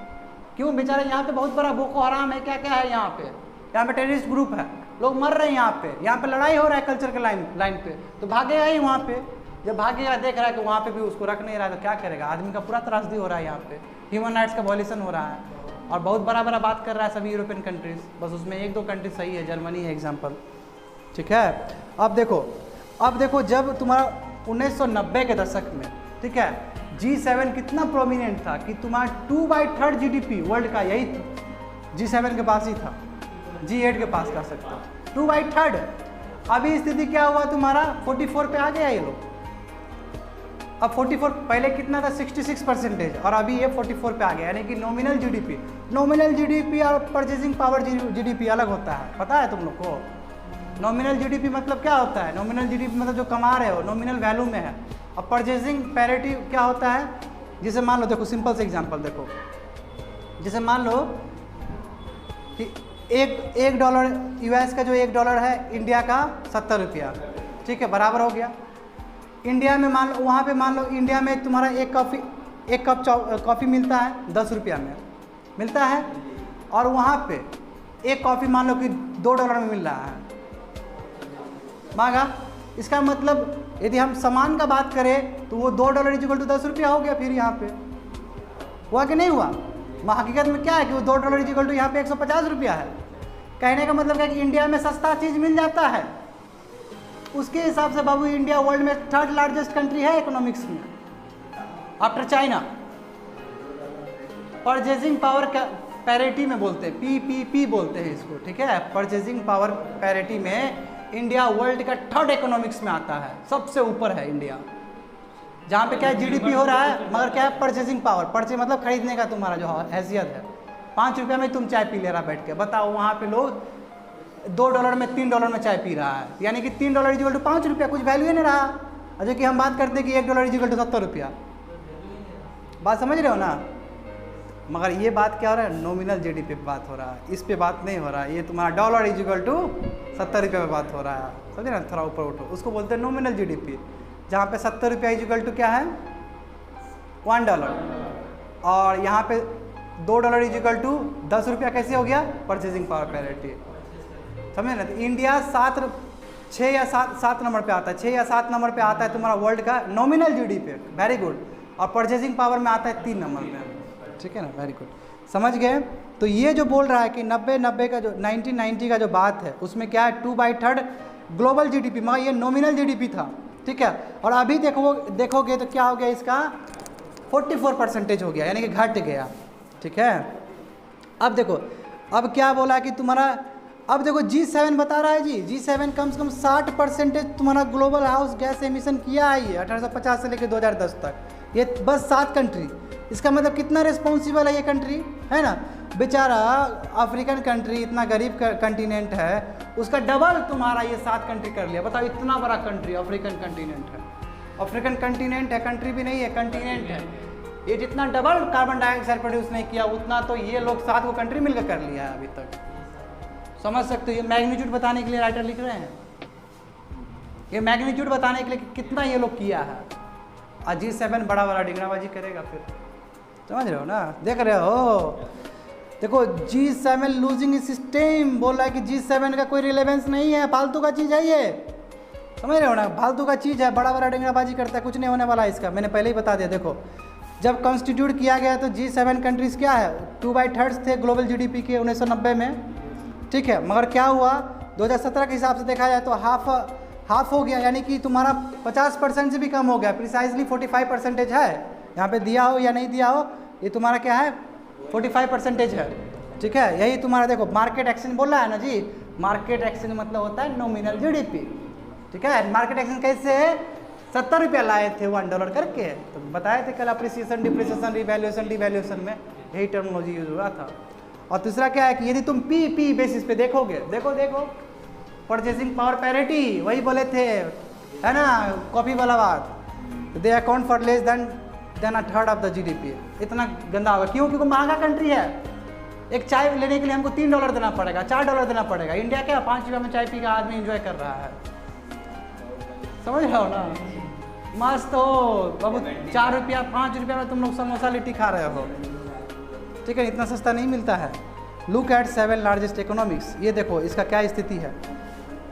क्यों बेचारे, यहाँ पे बहुत बड़ा बोको हराम है, क्या क्या है यहाँ पे टेररिस्ट ग्रुप है, लोग मर रहे हैं यहाँ पे लड़ाई हो रहा है कल्चर के लाइन पे, तो भागेगा ही वहाँ पे। जब भागेगा देख रहा है कि वहाँ पे भी उसको रख नहीं रहा है तो क्या करेगा, आदमी का पूरा त्रासदी हो रहा है यहाँ पे, ह्यूमन राइट्स का वॉल्यूशन हो रहा है, और बहुत बड़ा बात कर रहा है सभी यूरोपियन कंट्रीज, बस उसमें एक दो कंट्री सही है, जर्मनी है एग्जाम्पल, ठीक है। अब देखो जब तुम्हारा 1990 के दशक में, ठीक है, G7 कितना प्रोमिनेंट था कि तुम्हारा 2/3 GDP वर्ल्ड का यही G7 के पास ही था, G8 के पास कह सकते हो 2/3। अभी स्थिति क्या हुआ तुम्हारा 44 पे आ गया ये लोग, अब 44, पहले कितना था 66% और अभी ये 44 पे आ गया, यानी कि नॉमिनल जीडीपी और परचेजिंग पावर जीडीपी अलग होता है, पता है तुम लोग को। नॉमिनल जीडीपी मतलब क्या होता है, नॉमिनल जीडीपी मतलब जो कमा रहे हो नॉमिनल वैल्यू में है, और परचेजिंग पैरिटी क्या होता है, जैसे मान लो, देखो सिंपल से एग्जांपल देखो, जैसे मान लो कि एक डॉलर यूएस का जो $1 है, इंडिया का 70 रुपया, ठीक है, बराबर हो गया। इंडिया में मान लो, वहाँ पे मान लो इंडिया में तुम्हारा एक कप कॉफ़ी मिलता है 10 रुपया में मिलता है, और वहाँ पे एक कॉफ़ी मान लो कि $2 में मिल रहा है, मांगा। इसका मतलब यदि हम सामान का बात करें तो वो $2 = 10 रुपया हो गया। फिर यहाँ पे हुआ कि नहीं हुआ, हकीकत में क्या है कि वो $2 = यहाँ पे 150 रुपया है। कहने का मतलब क्या कि इंडिया में सस्ता चीज़ मिल जाता है, उसके हिसाब से बाबू इंडिया वर्ल्ड में 3rd लार्जेस्ट कंट्री है इकोनॉमिक्स में after China. Purchasing power parity में बोलते हैं, PPP बोलते हैं इसको, ठीक है। परचेजिंग पावर पैरिटी में इंडिया वर्ल्ड का 3rd इकोनॉमिक्स में आता है, सबसे ऊपर है इंडिया, जहाँ पे क्या है GDP हो रहा है, मगर क्या है परचेजिंग पावर, परचेज मतलब खरीदने का तुम्हारा जो हैसियत है। 5 रुपया में तुम चाय पी ले रहा बैठ के, बताओ वहाँ पे लोग $2 में $3 में चाय पी रहा है, यानी कि $3 = 5 रुपया, कुछ वैल्यू ही नहीं रहा। अजय कि हम बात करते हैं कि $1 = 70 रुपया, बात समझ रहे हो ना। मगर ये बात क्या हो रहा है, नॉमिनल जीडीपी पे बात हो रहा है, इस पे बात नहीं हो रहा है। ये तुम्हारा $1 = 70 रुपये पे बात हो रहा है, समझे ना, थोड़ा ऊपर उठो, उसको बोलते हैं नॉमिनल जीडीपी, जहाँ पे 70 रुपया = क्या है $1, और यहाँ पे $2 = 10 रुपया। कैसे हो गया, परचेजिंग पावर पैरिटी, समझे ना। तो इंडिया 6 या 7 नंबर पे आता है, 6 या 7 नंबर पे आता है तुम्हारा वर्ल्ड का नॉमिनल जीडीपी, वेरी गुड, और परचेजिंग पावर में आता है 3 नंबर में, ठीक है ना, वेरी गुड, समझ गए। तो ये जो बोल रहा है कि 90 का जो 1990 का जो बात है उसमें क्या है 2/3 ग्लोबल जीडीपी, मगर ये नॉमिनल जीडीपी था, ठीक है। और अभी देखोगे तो क्या हो गया, इसका 44% हो गया, यानी कि घट गया, ठीक है। अब देखो, अब क्या बोला कि तुम्हारा, अब देखो G7 बता रहा है जी, G7 कम से कम 60% तुम्हारा ग्लोबल हाउस गैस एमिशन किया है ये 1850 से लेकर 2010 तक, ये बस 7 कंट्री। इसका मतलब कितना रिस्पॉन्सिबल है ये कंट्री, है ना। बेचारा अफ्रीकन कंट्री इतना गरीब कंटिनेंट है, उसका डबल तुम्हारा ये 7 कंट्री कर लिया। बताओ, इतना बड़ा कंट्री अफ्रीकन कंटिनेंट है, अफ्रीकन कंटिनेंट है, कंट्री भी नहीं है, कंटिनेंट है। ये जितना डबल कार्बन डाइऑक्साइड प्रोड्यूस नहीं किया उतना तो ये लोग 7 को कंट्री मिलकर कर लिया है अभी तक, समझ सकते हो। ये मैग्नीट्यूड बताने के लिए राइटर लिख रहे हैं, ये मैग्नीट्यूड बताने के लिए कितना ये लोग किया है। और G7 बड़ा डिंगराबाजी करेगा फिर, समझ रहे हो ना, देख रहे हो। देखो G7 लूजिंग सिस्टम बोल रहा है कि G7 का कोई रिलेवेंस नहीं है, फालतू का चीज़ है ये, समझ रहे हो ना, फालतू का चीज़ है, बड़ा डिंगराबाजी करता है, कुछ नहीं होने वाला है इसका, मैंने पहले ही बता दिया। देखो जब कॉन्स्टिट्यूट किया गया तो G7 कंट्रीज़ क्या है 2/3 थे ग्लोबल जीडीपी के 1990 में, ठीक है। मगर क्या हुआ 2017 के हिसाब से देखा जाए तो हाफ हो गया, यानी कि तुम्हारा 50% से भी कम हो गया। प्रिसाइजली 45% है, यहाँ पे दिया हो या नहीं दिया हो, ये तुम्हारा क्या है 45% है, ठीक है। यही तुम्हारा देखो मार्केट एक्सचेंज बोल रहा है ना जी, मार्केट एक्सचेंज मतलब होता है नॉमिनल जीडीपी, ठीक है। मार्केट एक्सचेंज कैसे है 70 रुपया लाए थे $1 करके, तो बताए थे कल अप्रिसिएशन डिप्रिसिएशन रिवैल्यूएशन डिवैल्यूएशन में यही टर्मिनोलॉजी यूज हुआ था। और तीसरा क्या है कि यदि तुम पी बेसिस पे देखोगे, देखो परचेसिंग पावर पैरिटी, वही बोले थे है ना कॉपी वाला बात, they account for less than a third of the GDP. इतना गंदा होगा क्यों? क्योंकि महंगा कंट्री है। एक चाय लेने के लिए हमको $3 देना पड़ेगा, $4 देना पड़ेगा। इंडिया क्या 5 रुपये में चाय पी का आदमी एंजॉय कर रहा है, समझ रहे हो ना। मस्त हो बाबू, 4 रुपया 5 रुपया में तुम लोग समोसा लिट्टी खा रहे हो, ठीक है। इतना सस्ता नहीं मिलता है। लुक एट 7 लार्जेस्ट इकोनॉमिक्स, ये देखो इसका क्या स्थिति है।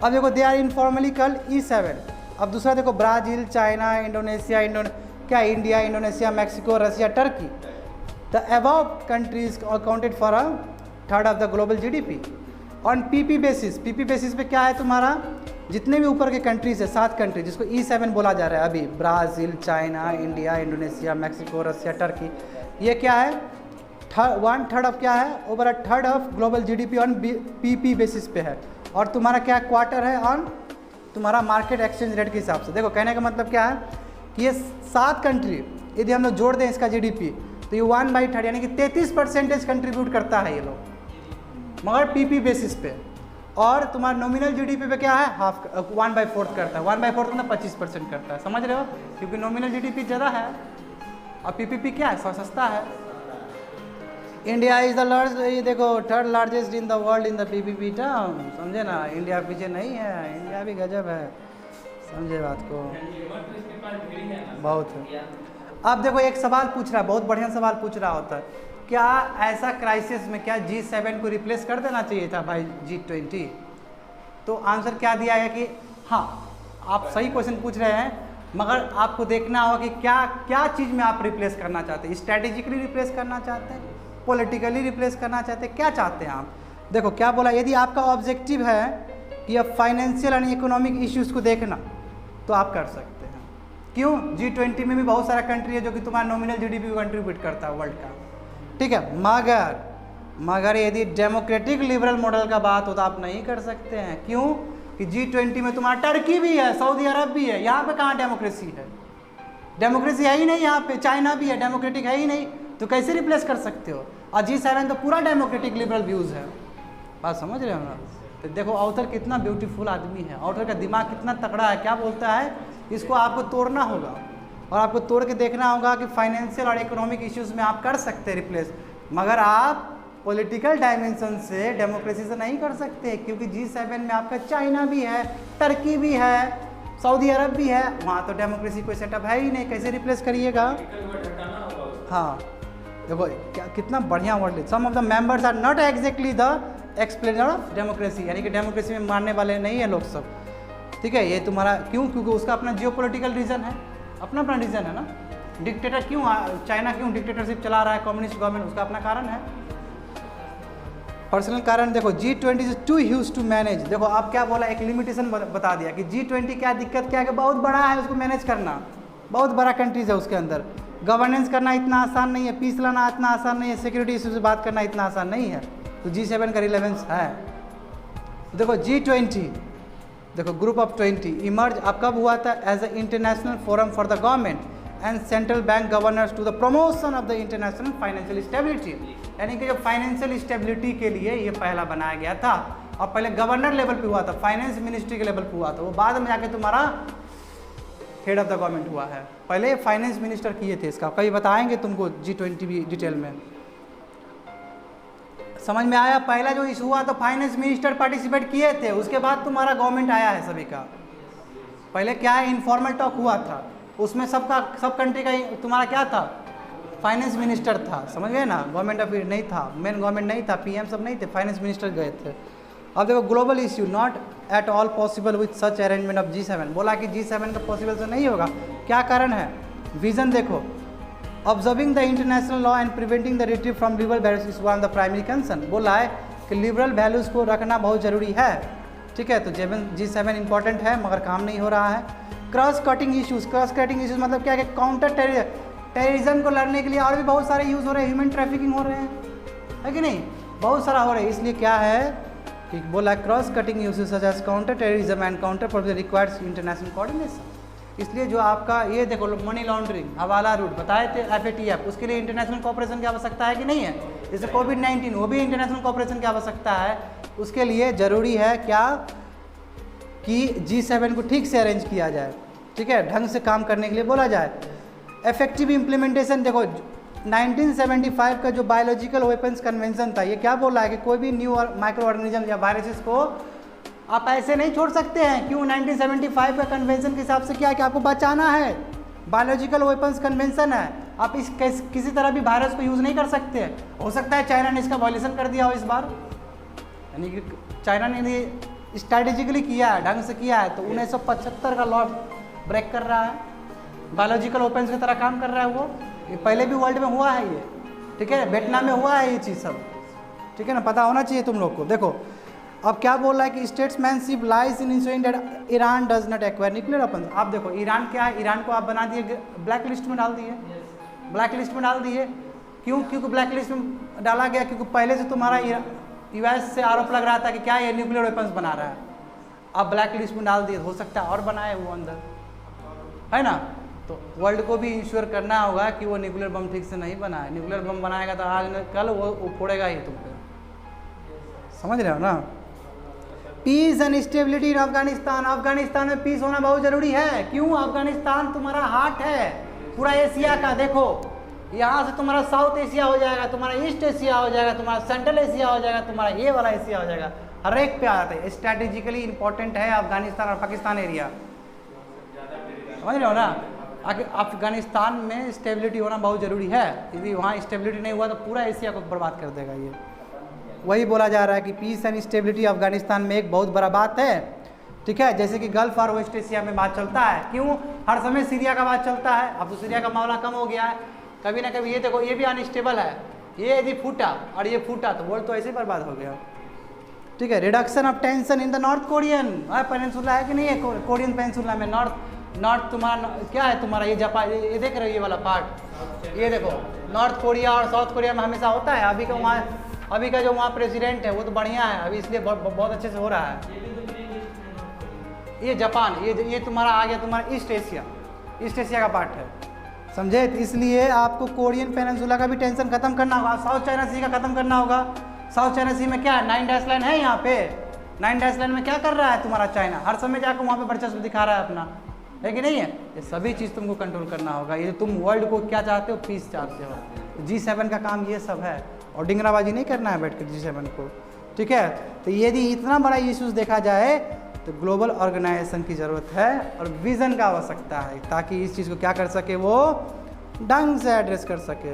अब देखो दे आर इनफॉर्मली कल E7। अब दूसरा देखो ब्राज़ील, चाइना, इंडोनेशिया, क्या India, Indonesia, Mexico, Russia, Turkey. The above countries accounted for a third of the global GDP on PP basis. PP basis पे क्या है तुम्हारा जितने भी ऊपर के कंट्रीज है 7 कंट्री जिसको E7 बोला जा रहा है अभी, Brazil, China, India, Indonesia, Mexico, Russia, Turkey, ये क्या है 1/3 ऑफ क्या है over 1/3 of global GDP on PP basis पे है। और तुम्हारा क्या क्वार्टर है ऑन तुम्हारा मार्केट एक्सचेंज रेट के हिसाब से। देखो कहने का मतलब क्या है कि ये 7 कंट्री यदि हम लोग जोड़ दें इसका जीडीपी तो ये 1/3 यानी कि 33% कंट्रीब्यूट करता है ये लोग, मगर पीपी बेसिस पे। और तुम्हारा नॉमिनल जीडीपी पे क्या है 1/4 करता है। 1/4 मतलब 25% करता है, समझ रहे हो, क्योंकि नॉमिनल जीडीपी ज़्यादा है और पीपीपी क्या है सस्ता है। इंडिया इज द लार्ज, ये देखो 3rd largest in the world in the PPP term, समझे ना। इंडिया पीछे नहीं है, इंडिया भी गजब है, समझे बात को, बहुत है। अब देखो एक सवाल पूछ रहा है, बहुत बढ़िया सवाल पूछ रहा होता है, क्या ऐसा क्राइसिस में क्या G7 को रिप्लेस कर देना चाहिए था भाई G20? तो आंसर क्या दिया है कि हाँ, आप सही क्वेश्चन पूछ रहे हैं, मगर आपको देखना होगा कि क्या चीज़ में आप रिप्लेस करना चाहते हैं। स्ट्रैटेजिकली रिप्लेस करना चाहते हैं, पॉलिटिकली रिप्लेस करना चाहते हैं, क्या चाहते हैं आप। देखो क्या बोला, यदि आपका ऑब्जेक्टिव है कि अब फाइनेंशियल एंड इकोनॉमिक इश्यूज़ को देखना तो आप कर सकते हैं। क्यों? G20 में भी बहुत सारा कंट्री है जो कि तुम्हारा नॉमिनल जीडीपी को कंट्रीब्यूट करता है वर्ल्ड का, ठीक है। मगर यदि डेमोक्रेटिक लिबरल मॉडल का बात हो तो आप नहीं कर सकते हैं। क्यों? कि G20 में तुम्हारा टर्की भी है, सऊदी अरब भी है, यहाँ पे कहाँ डेमोक्रेसी है? डेमोक्रेसी है ही नहीं यहाँ पे। चाइना भी है, डेमोक्रेटिक है ही नहीं, तो कैसे रिप्लेस कर सकते हो? और G7 तो पूरा डेमोक्रेटिक लिबरल व्यूज़ है, बात समझ रहे हो ना। तो देखो ऑथर कितना ब्यूटीफुल आदमी है, ऑथर का दिमाग कितना तगड़ा है। क्या बोलता है, इसको आपको तोड़ना होगा और आपको तोड़ के देखना होगा कि फाइनेंशियल और इकोनॉमिक इश्यूज़ में आप कर सकते हैं रिप्लेस, मगर आप पॉलिटिकल डायमेंशन से डेमोक्रेसी से नहीं कर सकते, क्योंकि G7 में आपका चाइना भी है, टर्की भी है, सऊदी अरब भी है, वहाँ तो डेमोक्रेसी कोई सेटअप है ही नहीं, कैसे रिप्लेस करिएगा। हाँ देखो क्या कितना बढ़िया वर्ड है। Some of the members are not exactly the explainer of democracy, यानी कि डेमोक्रेसी में मानने वाले नहीं है लोग सब, ठीक है। ये तुम्हारा क्यों? क्योंकि उसका अपना जियोपॉलिटिकल रीजन है, अपना रीजन है ना। डिक्टेटर क्यों, चाइना क्यों डिक्टेटरशिप चला रहा है, कम्युनिस्ट गवर्नमेंट, उसका अपना कारण है, पर्सनल कारण। देखो G20 is too huge to manage. देखो आप क्या बोला, एक लिमिटेशन बता दिया कि G20 क्या दिक्कत क्या है कि बहुत बड़ा है, उसको मैनेज करना, बहुत बड़ा कंट्रीज है उसके अंदर, गवर्नेंस करना इतना आसान नहीं है, पीस लाना इतना आसान नहीं है, सिक्योरिटी इशू से बात करना इतना आसान नहीं है। तो G7 का रिलेवेंस है। देखो G20, देखो ग्रुप ऑफ 20 इमर्ज अब कब हुआ था? As a international forum for the government and central bank governors to the promotion of the international financial stability, यानी कि जो फाइनेंशियल स्टेबिलिटी के लिए ये पहला बनाया गया था। और पहले गवर्नर लेवल पे हुआ था, फाइनेंस मिनिस्ट्री के लेवल पे हुआ था, वो बाद में जाके तुम्हारा हेड ऑफ द गवर्नमेंट हुआ है। पहले फाइनेंस मिनिस्टर किए थे इसका, कभी बताएंगे तुमको G20 भी डिटेल में। समझ में आया? पहला जो इशू हुआ तो फाइनेंस मिनिस्टर पार्टिसिपेट किए थे, उसके बाद तुम्हारा गवर्नमेंट आया है सभी का। पहले क्या है, इनफॉर्मल टॉक हुआ था, उसमें सब कंट्री का तुम्हारा क्या था, फाइनेंस मिनिस्टर था, समझ गए ना। गवर्नमेंट ऑफ नहीं था, मेन गवर्नमेंट नहीं था, PM सब नहीं थे, फाइनेंस मिनिस्टर गए थे। अब देखो global issue not at all possible with such arrangement of G7, बोला कि G7 का पॉसिबल तो नहीं होगा। क्या कारण है? विजन देखो, observing the international law and preventing the retrieve from liberal values is one of the primary concern. बोला है कि लिबरल वैल्यूज़ को रखना बहुत ज़रूरी है, ठीक है। तो G7 इंपॉर्टेंट है मगर काम नहीं हो रहा है। Cross cutting issues, cross cutting issues मतलब क्या है कि काउंटर टेररिज्म को लड़ने के लिए और भी बहुत सारे यूज़ हो रहे हैं, ह्यूमन ट्रैफिकिंग हो रहे हैं, है कि नहीं, बहुत सारा हो रहा है। इसलिए क्या है कि बोला cross cutting uses such as counter terrorism and counter provision requires international coordination. इसलिए जो आपका ये देखो मनी लॉन्ड्रिंग, हवाला रूट बताए थे FATF, उसके लिए इंटरनेशनल कोऑपरेशन की आवश्यकता है कि नहीं है। जैसे कोविड-19 वो भी इंटरनेशनल कोऑपरेशन की आवश्यकता है। उसके लिए ज़रूरी है क्या कि G7 को ठीक से अरेंज किया जाए, ठीक है, ढंग से काम करने के लिए बोला जाए। इफेक्टिव इम्प्लीमेंटेशन, देखो 1975 का जो बायोलॉजिकल वेपन्स कन्वेंशन था, ये क्या बोल रहा है कि कोई भी न्यू माइक्रो ऑर्गेनिज्म या वायरसेस को आप ऐसे नहीं छोड़ सकते हैं। क्यों? 1975 का कन्वेंशन के हिसाब से क्या है कि आपको बचाना है, बायोलॉजिकल वेपन्स कन्वेंशन है। आप इस किसी तरह भी वायरस को यूज़ नहीं कर सकते। हो सकता है चाइना ने इसका वायलेशन कर दिया हो इस बार, यानी कि चाइना ने स्ट्रैटेजिकली किया है, ढंग से किया है, तो 1975 का लॉ ब्रेक कर रहा है, बायोलॉजिकल वेपन्स की तरह काम कर रहा है वो। ये पहले भी वर्ल्ड में हुआ है ये, ठीक है, वियतनाम में हुआ है ये चीज़ सब, ठीक है ना, पता होना चाहिए तुम लोग को। देखो अब क्या बोल रहा है कि statesmanship lies in ensuring that Iran does not acquire nuclear weapons. आप देखो ईरान क्या है, ईरान को आप बना दिए ब्लैक लिस्ट में डाल दिए, ब्लैक लिस्ट में डाल दिए। क्यों? क्योंकि ब्लैक लिस्ट में डाला गया क्योंकि पहले से तुम्हारा US से आरोप लग रहा था कि क्या ये न्यूक्लियर वेपन्स बना रहा है। अब ब्लैक लिस्ट में डाल दिए, हो सकता है और बनाए वो अंदर, है ना। तो वर्ल्ड को भी इंश्योर करना होगा कि वो न्यूक्लियर बम ठीक से नहीं बनाए। न्यूक्लियर बम बनाएगा तो आज न कल वो फोड़ेगा ही तुम पे, समझ रहे हो ना। Peace and stability in Afghanistan, Afghanistan में पीस होना बहुत ज़रूरी है। क्यों? अफगानिस्तान तुम्हारा हार्ट है पूरा एशिया का। देखो यहाँ से तुम्हारा साउथ एशिया हो जाएगा, तुम्हारा ईस्ट एशिया हो जाएगा, तुम्हारा सेंट्रल एशिया हो जाएगा, तुम्हारा ये वाला एशिया हो जाएगा, हर एक पे आता है। स्ट्रैटेजिकली इंपॉर्टेंट है अफगानिस्तान और पाकिस्तान एरिया, समझ रहे हो ना। अफगानिस्तान में स्टेबिलिटी होना बहुत ज़रूरी है। यदि वहाँ स्टेबिलिटी नहीं हुआ तो पूरा एशिया को बर्बाद कर देगा ये। वही बोला जा रहा है कि पीस एंड स्टेबिलिटी अफगानिस्तान में एक बहुत बड़ा बात है, ठीक है। जैसे कि गल्फ और वेस्ट एशिया में बात चलता है। क्यों? हर समय सीरिया का बात चलता है। अब तो सीरिया का मामला कम हो गया है, कभी ना कभी ये देखो ये भी अनस्टेबल है, ये यदि फूटा और ये फूटा तो वर्ल्ड तो ऐसे ही बर्बाद हो गया, ठीक है। Reduction of tension in the north Korean peninsula है कि नहीं है, कोरियन पेनिनसुला में नॉर्थ तुम्हारा क्या है, तुम्हारा ये जापान, ये देख रहे हो ये वाला पार्ट, ये देखो नॉर्थ कोरिया और साउथ कोरिया में हमेशा होता है। अभी का जो वहाँ प्रेसिडेंट है वो तो बढ़िया है अभी, इसलिए बहुत अच्छे से हो रहा है। ये जापान, ये तुम्हारा आ गया तुम्हारा ईस्ट एशिया का पार्ट है, समझे। इसलिए आपको कोरियन पेनिनसुला का भी टेंशन खत्म करना होगा, साउथ चाइना सी का खत्म करना होगा। साउथ चाइना सी में क्या है, 9 डैश लाइन है यहाँ पे। 9 डैश लाइन में क्या कर रहा है तुम्हारा चाइना, हर समय जाकर वहाँ पे वर्चस्व दिखा रहा है अपना, है कि नहीं है। ये सभी चीज़ तुमको कंट्रोल करना होगा। ये तुम वर्ल्ड को क्या चाहते हो, पीस चाहते हो। G7 का काम ये सब है, और डिंगराबाजी नहीं करना है बैठ कर G7 को, ठीक है। तो यदि इतना बड़ा इश्यूज देखा जाए तो ग्लोबल ऑर्गेनाइजेशन की ज़रूरत है और विज़न का आवश्यकता है, ताकि इस चीज़ को क्या कर सके, वो ढंग से एड्रेस कर सके।